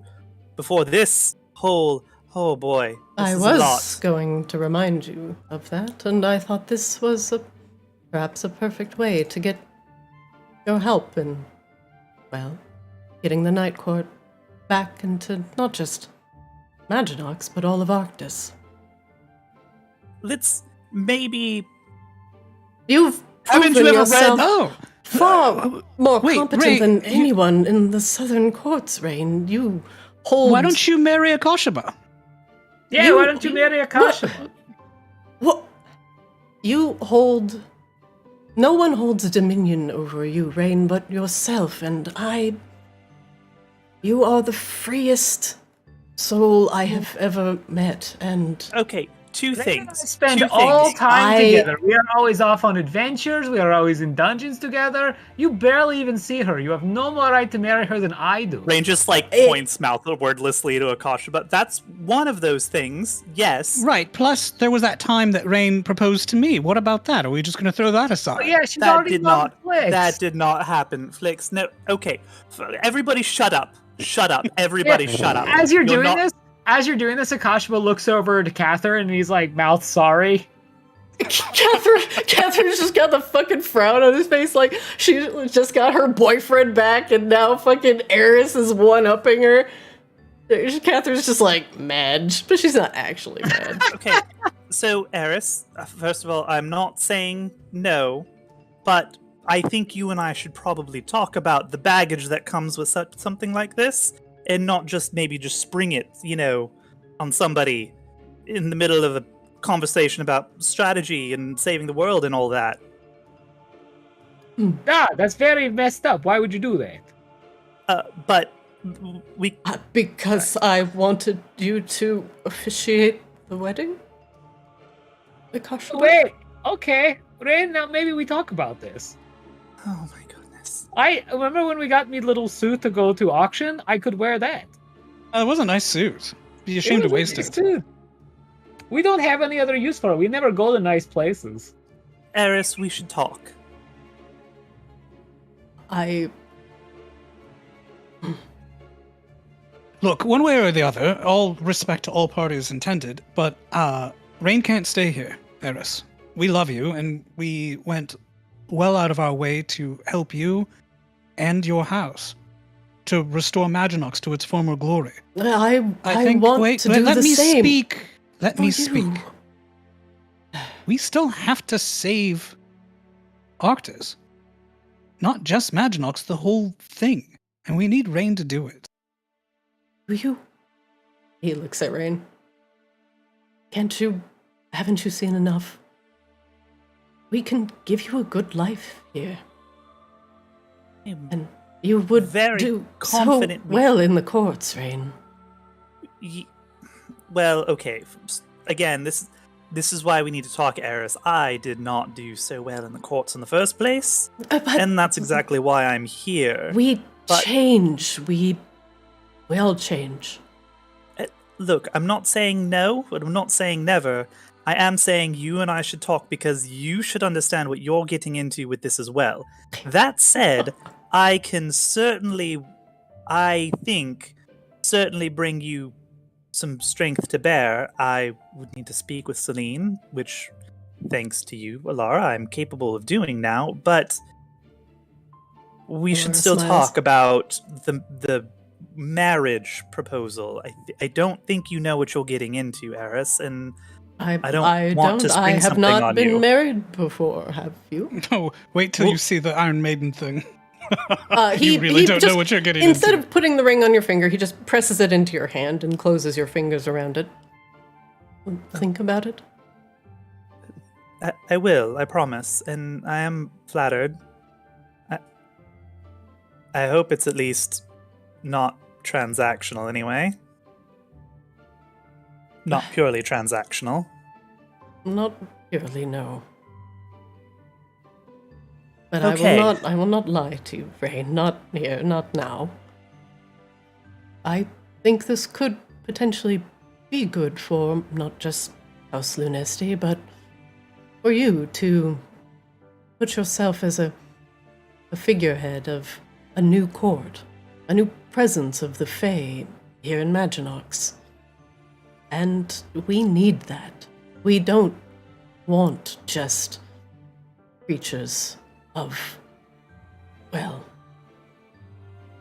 before this whole. Oh boy,
I was going to remind you of that, and I thought this was perhaps a perfect way to get your help in, well, getting the Night Court back into not just Maginox, but all of Arctis.
Let's maybe...
You've
Haven't
proven
you ever
yourself
read...
far more competent
Ray,
than anyone in the Southern Courts, Rain. You hold...
Why don't you marry Akashaba?
Yeah, why don't you marry Akashaba?
What? You hold... No one holds dominion over you, Rain, but yourself, and I... You are the freest soul I have ever met, and...
Okay, two
They
things.
spend
Two
all
things.
time together. We are always off on adventures. We are always in dungeons together. You barely even see her. You have no more right to marry her than I do.
Rain just points mouth wordlessly to Akasha, but that's one of those things. Yes.
Right. Plus, there was that time that Rain proposed to me. What about that? Are we just going to throw that aside?
Oh, yeah, she's
That
already
did
gone
not.
with Flix.
That did not happen. Flix. No. Okay. Everybody, shut up. Shut up. Everybody, shut up.
As you're doing this, Akashaba looks over to Catherine and he's like, mouth sorry.
Catherine's just got the fucking frown on his face, like she just got her boyfriend back, and now fucking Eris is one-upping her. Catherine's just like mad, but she's not actually mad.
Okay. So, Eris, first of all, I'm not saying no, but I think you and I should probably talk about the baggage that comes with something like this, and not just maybe just spring it, on somebody in the middle of a conversation about strategy and saving the world and all that.
Ah, that's very messed up. Why would you do that?
But we...
Because I wanted you to officiate the wedding?
Wait, okay. Rain, now maybe we talk about this.
Oh my goodness.
I remember when we got me little suit to go to auction, I could wear that.
It was a nice suit. Be ashamed to waste it.
Suit. We don't have any other use for it. We never go to nice places.
Eris, we should talk.
Look, one way or the other, all respect to all parties intended, but Rain can't stay here, Eris. We love you, and we went well out of our way to help you and your house to restore Maginox to its former glory.
I
think,
want to do
let
the
me
same.
speak. Let me
you.
speak. We still have to save Arctis. Not just Maginox, the whole thing. And we need Rain to do it.
Do you? He looks at Rain. Haven't you seen enough? We can give you a good life here. And you would do so well in the courts, Rain.
Well, okay. Again, this is why we need to talk, Eris. I did not do so well in the courts in the first place, and that's exactly why I'm here.
We change. We will change.
Look, I'm not saying no, but I'm not saying never. I am saying you and I should talk because you should understand what you're getting into with this as well. That said, I can certainly, I think, certainly bring you some strength to bear. I would need to speak with Celine, which, thanks to you, Alara, I'm capable of doing now, but we should still talk about the marriage proposal. I don't think you know what you're getting into, Eris, and I don't want to spring
I have
something
not
on
been
you.
married before, have you?
No, wait till you see the Iron Maiden thing.
He
you really don't know what you're getting
instead
into.
of putting the ring on your finger, he just presses it into your hand and closes your fingers around it. Think about it.
I will, I promise, and I am flattered. I hope it's at least not transactional anyway. Not purely transactional.
Not purely, no. But
Okay.
I will not lie to you, Rain. Not here, not now. I think this could potentially be good for not just House Lunesti, but for you to put yourself as a figurehead of a new court, a new presence of the Fae here in Maginox. And we need that. We don't want just creatures of, well,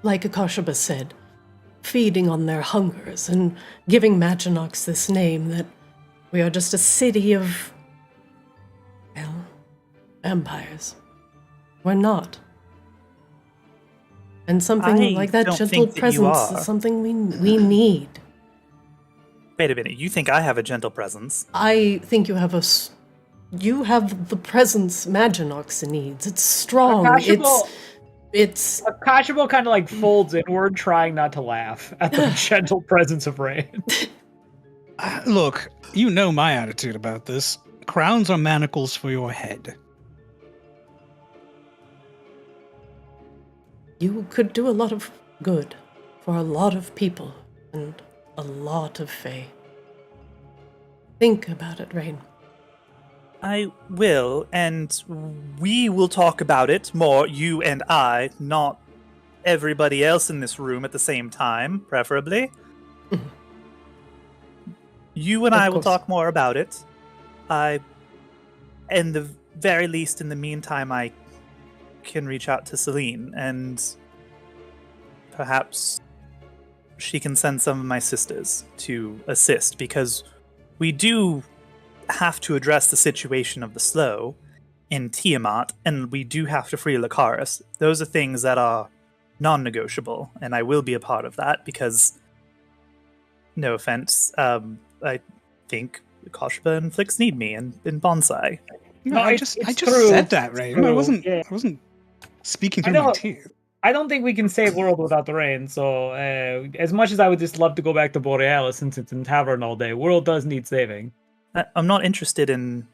like Akashaba said, feeding on their hungers and giving Maginox this name that we are just a city of, well, vampires. We're not. And something like that
don't
gentle
think that you
presence
are.
is something we need.
Wait a minute, you think I have a gentle presence?
I think you have you have the presence Maginox needs. It's strong. It's
Akashimo kind of like folds inward, trying not to laugh at the gentle presence of Rain.
Look, you know my attitude about this. Crowns are manacles for your head.
You could do a lot of good for a lot of people and a lot of Fae. Think about it, Rain.
I will, and we will talk about it more, you and I, not everybody else in this room at the same time, preferably. You and
Of
I will
course.
talk more about it. In the very least, in the meantime, I can reach out to Celine, and perhaps she can send some of my sisters to assist, because we do have to address the situation of the Slow in Tiamat, and we do have to free Lucaris. Those are things that are non-negotiable, and I will be a part of that because, no offense, I think Koshba and Flix need me in Bonsai.
No, I
it's
just
true.
said that, Ray.
True.
I wasn't
Yeah.
speaking
I
through my
know.
teeth.
I don't think we can save World without the Rain, so as much as I would just love to go back to Borealis since it's in Tavern all day, World does need saving.
I'm not interested in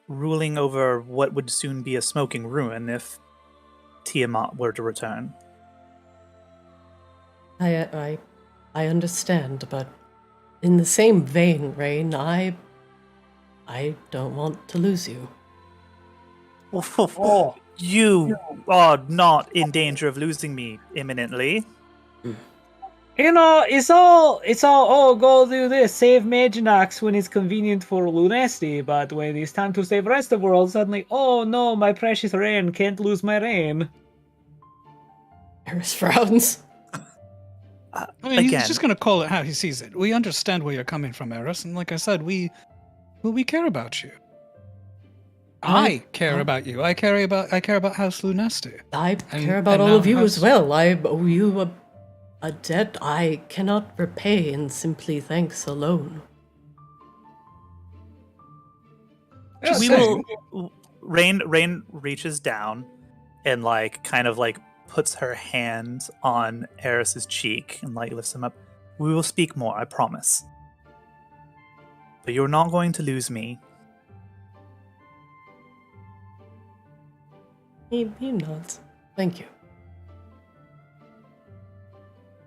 ruling over what would soon be a smoking ruin if Tiamat were to return.
I understand, but in the same vein, Rain, I don't want to lose you.
Oh,
You are not in danger of losing me imminently.
you know, it's all, oh, go do this, save Maginox when it's convenient for Lunesti, but when it's time to save the rest of the world, suddenly, oh no, my precious Rain, can't lose my Rain.
Eris frowns.
I mean,
Again.
he's just going to call it how he sees it. We understand where you're coming from, Eris, and like I said, we care about you. I care about you. I care about House Lunesti.
I
And-
care about
and
all
now
of you as
House-
well. I owe you a debt I cannot repay in simply thanks alone.
Just
We
saying.
will. Rain reaches down and kind of puts her hand on Eris's cheek and lifts him up. We will speak more, I promise. but you're not going to lose me.
He nods. Thank you.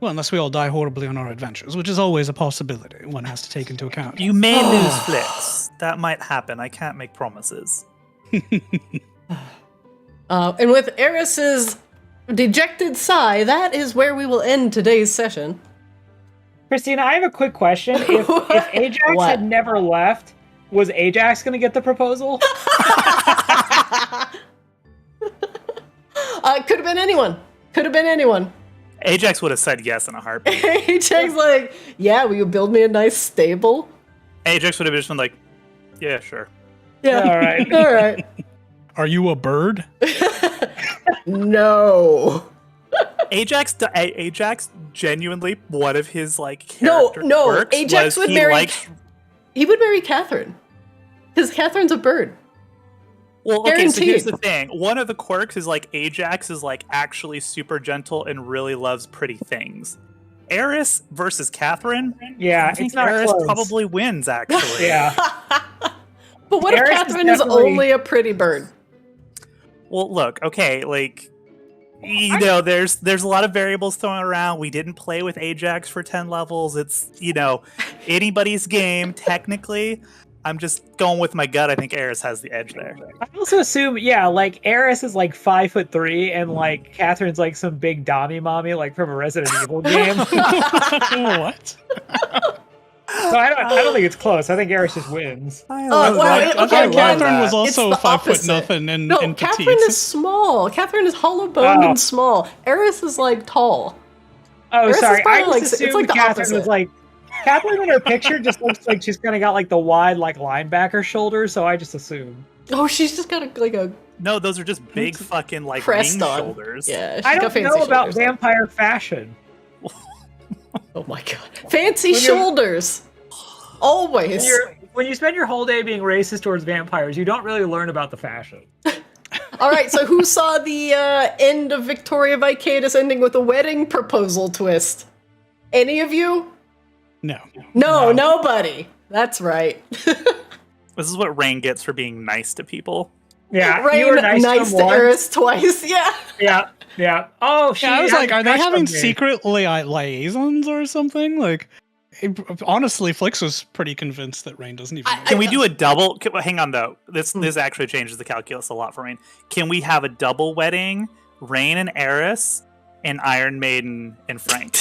Well, unless we all die horribly on our adventures, which is always a possibility one has to take into account.
You may lose Flix. That might happen. I can't make promises.
And with Eris's dejected sigh, that is where we will end today's session.
Christina, I have a quick question. If Ajax
What?
had never left, was Ajax going to get the proposal?
Could have been anyone. Could have been anyone.
Ajax would have said yes in a heartbeat.
Ajax like, yeah, will you build me a nice stable?
Ajax would have just been like, yeah, sure.
Yeah.
All right.
All right.
Are you a bird?
No.
Ajax genuinely, one of his like
No,
character
no.
quirks
Ajax
was
would
he
marry.
liked-
He would marry Catherine, because Catherine's a bird.
Well, okay, so here's
Guaranteed.
the thing. One of the quirks is like Ajax is like actually super gentle and really loves pretty things. Eris versus Catherine.
Yeah,
I think
it's not
Eris
close.
probably wins actually.
Yeah.
But what if
Eris is
Catherine is
definitely-
only a pretty bird?
Well, look, okay, like you know, there's a lot of variables thrown around. We didn't play with Ajax for 10 levels. It's, you know, anybody's game technically. I'm just going with my gut. I think Eris has the edge there.
I also assume, yeah, like Eris is like 5'3", and like Catherine's like some big dommy mommy, like from a Resident Evil game. So
What?
I don't think it's close. I think Eris just wins.
Well,
I thought Catherine was
It's
also
the
5 foot
opposite.
nothing and,
No,
and petite.
Catherine is small. Catherine is hollow boned
Oh.
and small. Eris is like tall.
Oh,
Eris is
sorry. I
probably,
just
like, it's
assumed
like the
Catherine
opposite.
was like Catherine in her picture just looks like she's kind of got like the wide like linebacker shoulders, so I just assumed.
Oh, she's just got a
No, those are just big fucking like
crest
wing
on.
shoulders.
Yeah, she's
I
got
don't
fancy
know about
shoulders.
vampire fashion.
Oh my god, fancy
When you're-
shoulders. Always.
When you spend your whole day being racist towards vampires, you don't really learn about the fashion.
All right, so who saw the end of Victoria Vicaedus ending with a wedding proposal twist? Any of you?
No.
No, nobody. That's right.
This is what Rain gets for being nice to people.
Yeah,
Rain
you were nice,
nice
to
to
him once.
Eris twice. Yeah.
Yeah. Oh, she.
Yeah, I was
has
like,
a
are they
crush on
having
me.
secret liaisons or something? Like, honestly, Flix was pretty convinced that Rain doesn't even.
Can we do a double? Hang on though. This actually changes the calculus a lot for Rain. Can we have a double wedding? Rain and Eris, and Iron Maiden and Frank.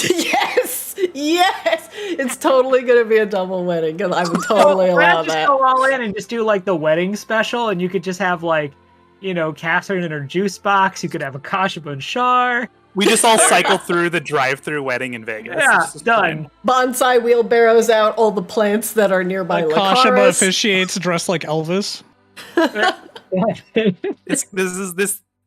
Yes. It's totally gonna be a double wedding, because I would totally
Brad
allow
just
that.
go all in and just do like the wedding special, and you could just have like, you know, Catherine in her juice box. You could have Akasha Bunshar.
We just all cycle through the drive-through wedding in Vegas.
Yeah,
It's just
done.
Bonsai wheelbarrows out all the plants that are nearby
Kashaba
Lakaris.
officiates dressed like Elvis.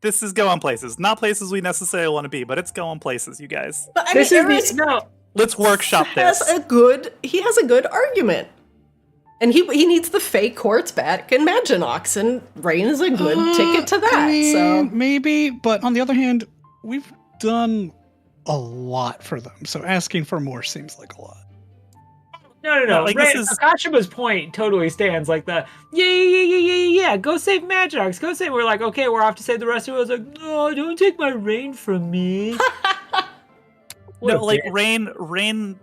This is going places. Not places we necessarily want to be, but it's going places, you guys.
But I
This
mean,
is
Eris
the no.
Let's workshop
has
this.
he has a good argument. And he needs the fake quartz back and Maginox, and Rain is a good ticket to that.
I mean,
So
maybe, but on the other hand, we've done a lot for them, so asking for more seems like a lot.
No.
Like,
Ray,
this is-
Akashima's point totally stands. Like the yeah. Go save Maginox. Go save. We're like, okay, we're off to save the rest of us. Like, no, don't take my rain from me. What
No,
a
like
bitch.
Rain.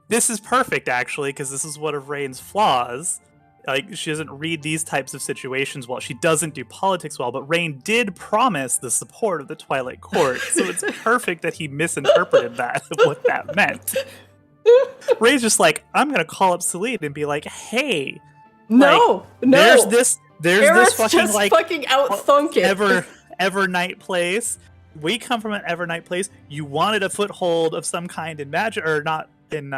This is perfect actually, because this is one of Rain's flaws. Like, she doesn't read these types of situations well. She doesn't do politics well, but Rain did promise the support of the Twilight Court, so it's perfect that he misinterpreted that, what that meant. Rain's just like, I'm gonna call up Celine and be like, hey,
no.
there's this
Eris
fucking
just
like
fucking outthunk it.
Evernight place. We come from an Evernight place. You wanted a foothold of some kind in Magic, or not in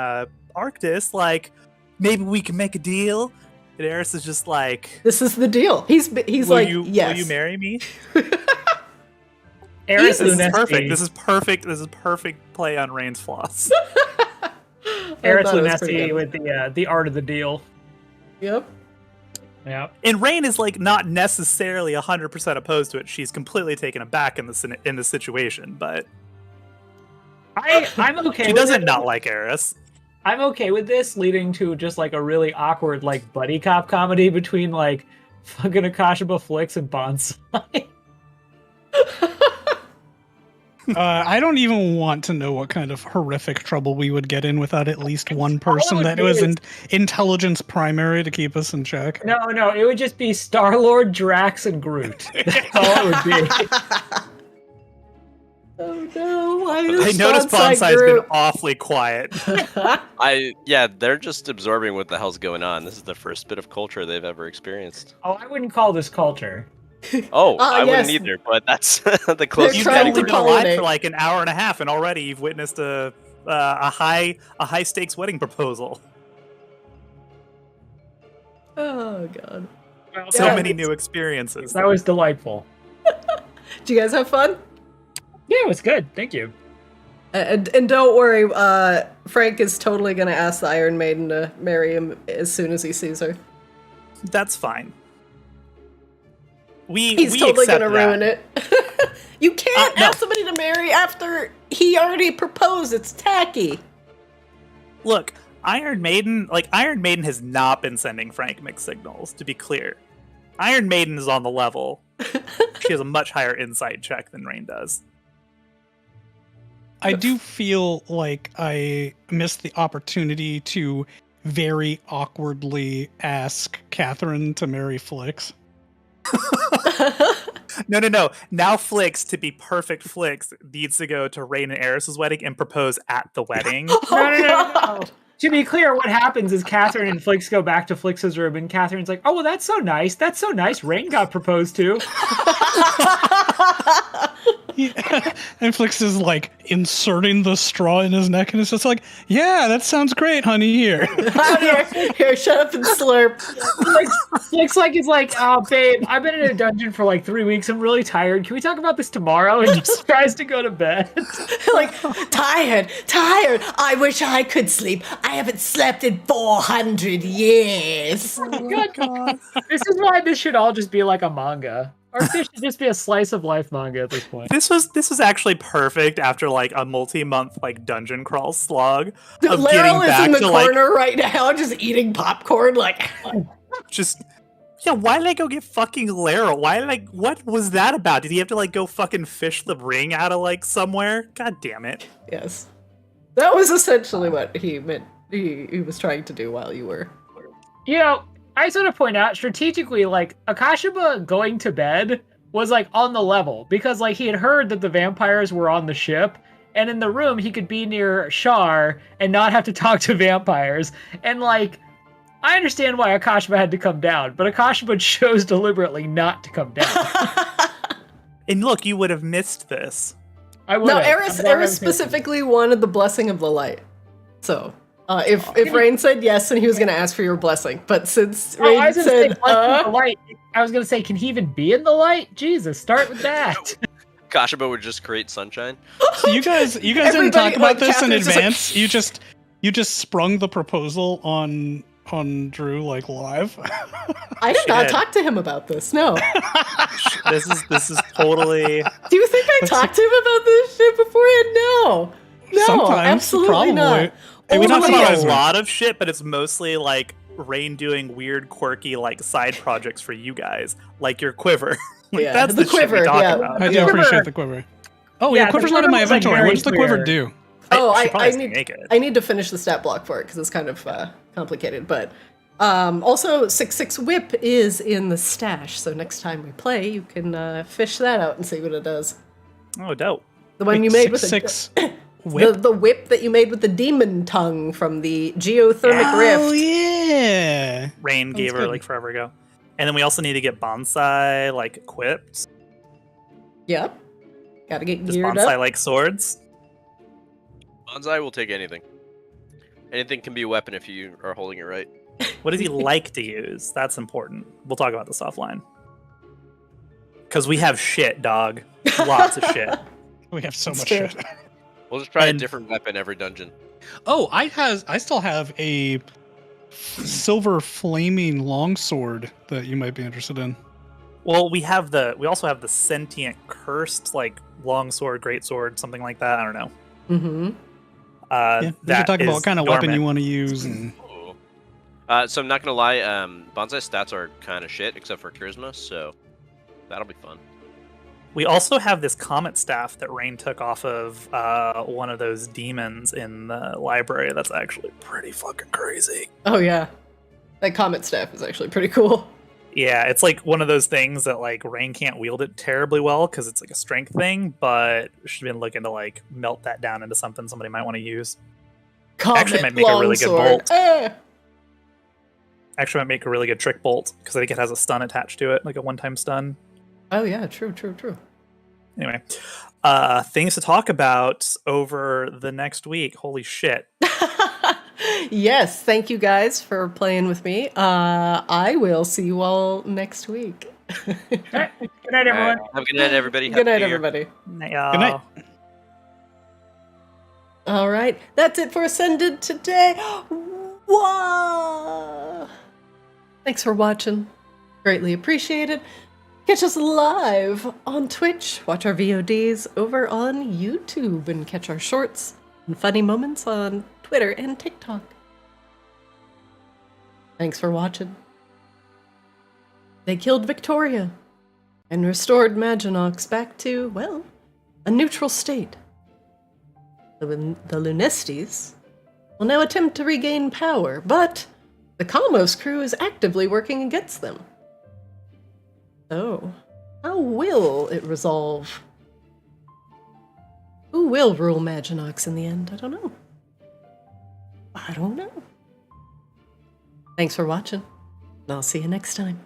Arctis. Like, maybe we can make a deal. And Eris is just like,
This is the deal. He's
will
like,
you,
yes.
will you marry me?
Eris
This is
Lunesti.
perfect. This is perfect. This is perfect play on Rain's flaws.
Eris
thought it was pretty
Lunesti
good.
with the art of the deal.
Yep.
Yeah.
And Rain is like not necessarily 100% opposed to it. She's completely taken aback in the situation, but
I'm okay.
she
with
doesn't
it.
not like Eris.
I'm okay with this leading to just like a really awkward like buddy cop comedy between like fucking Akashiba Flix and Bonsai.
I don't even want to know what kind of horrific trouble we would get in without at least one person that was intelligence primary to keep us in check.
No, it would just be Star-Lord, Drax, and Groot. That's all it would be.
Oh no! I
noticed Bonsai's been awfully quiet.
They're just absorbing what the hell's going on. This is the first bit of culture they've ever experienced.
Oh, I wouldn't call this culture.
Oh, I wouldn't either, but that's the closest.
You've only been alive for like an hour and a half, and already you've witnessed a high stakes wedding proposal.
Oh god!
Well,
So many new experiences.
That was delightful.
Did you guys have fun?
Yeah, it was good. Thank you.
And don't worry, Frank is totally going to ask the Iron Maiden to marry him as soon as he sees her.
That's fine.
He's totally going to ruin it. You can't ask somebody to marry after he already proposed. It's tacky.
Look, Iron Maiden has not been sending Frank mixed signals, to be clear. Iron Maiden is on the level. She has a much higher insight check than Rain does.
I do feel like I missed the opportunity to very awkwardly ask Catherine to marry Flix.
No. Now Flix, to be perfect Flix, needs to go to Rain and Eris's wedding and propose at the wedding.
No. To be clear, what happens is Catherine and Flix go back to Flix's room, and Catherine's like, "Oh, well, that's so nice. That's so nice. Rain got proposed to."
And Flix is like inserting the straw in his neck, and it's just like, "Yeah, that sounds great, honey. Here,
here, shut up and slurp."
Flix is like, "Oh, babe, I've been in a dungeon for like 3 weeks. I'm really tired. Can we talk about this tomorrow?" And just tries to go to bed.
Like, tired. I wish I could sleep. I haven't slept in 400 years.
Oh my God. This is why this should all just be like a manga. Or this should just be a slice of life manga at this point.
This was actually perfect after like a multi-month like dungeon crawl slog of
Laryl
getting
is
back
in the
to
corner right now, just eating popcorn. Like,
why did I go get fucking Laryl? What was that about? Did he have to like go fucking fish the ring out of like somewhere? God damn it!
Yes, that was essentially what he meant. He was trying to do while you were.
You know, I just want to point out strategically, like Akashiba going to bed was like on the level because like he had heard that the vampires were on the ship, and in the room he could be near Shar and not have to talk to vampires. And like, I understand why Akashiba had to come down, but Akashiba chose deliberately not to come down.
And look, you would have missed this.
I would.
No, Eris specifically wanted the blessing of the light. So. If Rain said yes, then he was going to ask for your blessing. But since Rain said,
the light, I was going to say, can he even be in the light? Jesus, start with that.
Kashiba would just create sunshine.
So you guys didn't talk about this in advance. You just sprung the proposal on Drew like live.
I did not talk to him about this. No.
This is totally.
Do you think I talked to him about this shit beforehand? No.
Sometimes,
absolutely
probably.
not.
We talk about a lot of shit, but it's mostly like Rain doing weird, quirky, like side projects for you guys, like your quiver. That's the quiver. Shit we talk about.
I do appreciate the quiver. Oh yeah, quiver's not in my inventory. What does the quiver do?
I need to finish the stat block for it because it's kind of complicated. But also, 6/6 whip is in the stash, so next time we play, you can fish that out and see what it does.
Oh, dope!
The one you made with
6/6. Whip?
The whip that you made with the demon tongue from the geothermic rift.
Oh yeah,
Rain gave her like forever ago. And then we also need to get bonsai like equipped.
Yep, gotta get
Does
geared
bonsai
up.
like swords?
Bonsai will take anything. Anything can be a weapon if you are holding it right.
What does he like to use? That's important. We'll talk about this offline. Because we have shit, dog. Lots of shit.
We have so much shit.
We'll just try a different weapon every dungeon.
Oh, I still have a silver flaming longsword that you might be interested in.
Well, we also have the sentient cursed like longsword, greatsword, something like that. I don't know.
Mm-hmm.
Yeah, we
that
should talk about
is
what kind of weapon
dormant.
you want to use. And
Ooh. So I'm not gonna lie, Bonsai's stats are kind of shit except for charisma, so that'll be fun.
We also have this comet staff that Rain took off of one of those demons in the library. That's actually pretty fucking crazy.
Oh yeah, that comet staff is actually pretty cool.
Yeah, it's like one of those things that like Rain can't wield it terribly well because it's like a strength thing, but she's been looking to like melt that down into something somebody might want to use.
Comet
Actually might make a really good
longsword.
bolt. Actually might make a really good trick bolt because I think it has a stun attached to it, like a one-time stun.
Oh yeah, true.
Anyway, things to talk about over the next week. Holy shit.
Yes, thank you guys for playing with me. I will see you all next week.
All right. Good night, everyone.
Have a good night, everybody.
Good night,
Happy New Year.
everybody.
Good
good night.
All right, that's it for Ascended today. Whoa! Thanks for watching. Greatly appreciated. Catch us live on Twitch. Watch our VODs over on YouTube and catch our shorts and funny moments on Twitter and TikTok. Thanks for watching. They killed Victoria and restored Maginox back to, well, a neutral state. The Lunistes will now attempt to regain power, but the Kalmos crew is actively working against them. So, how will it resolve? Who will rule Maginox in the end? I don't know. Thanks for watching, and I'll see you next time.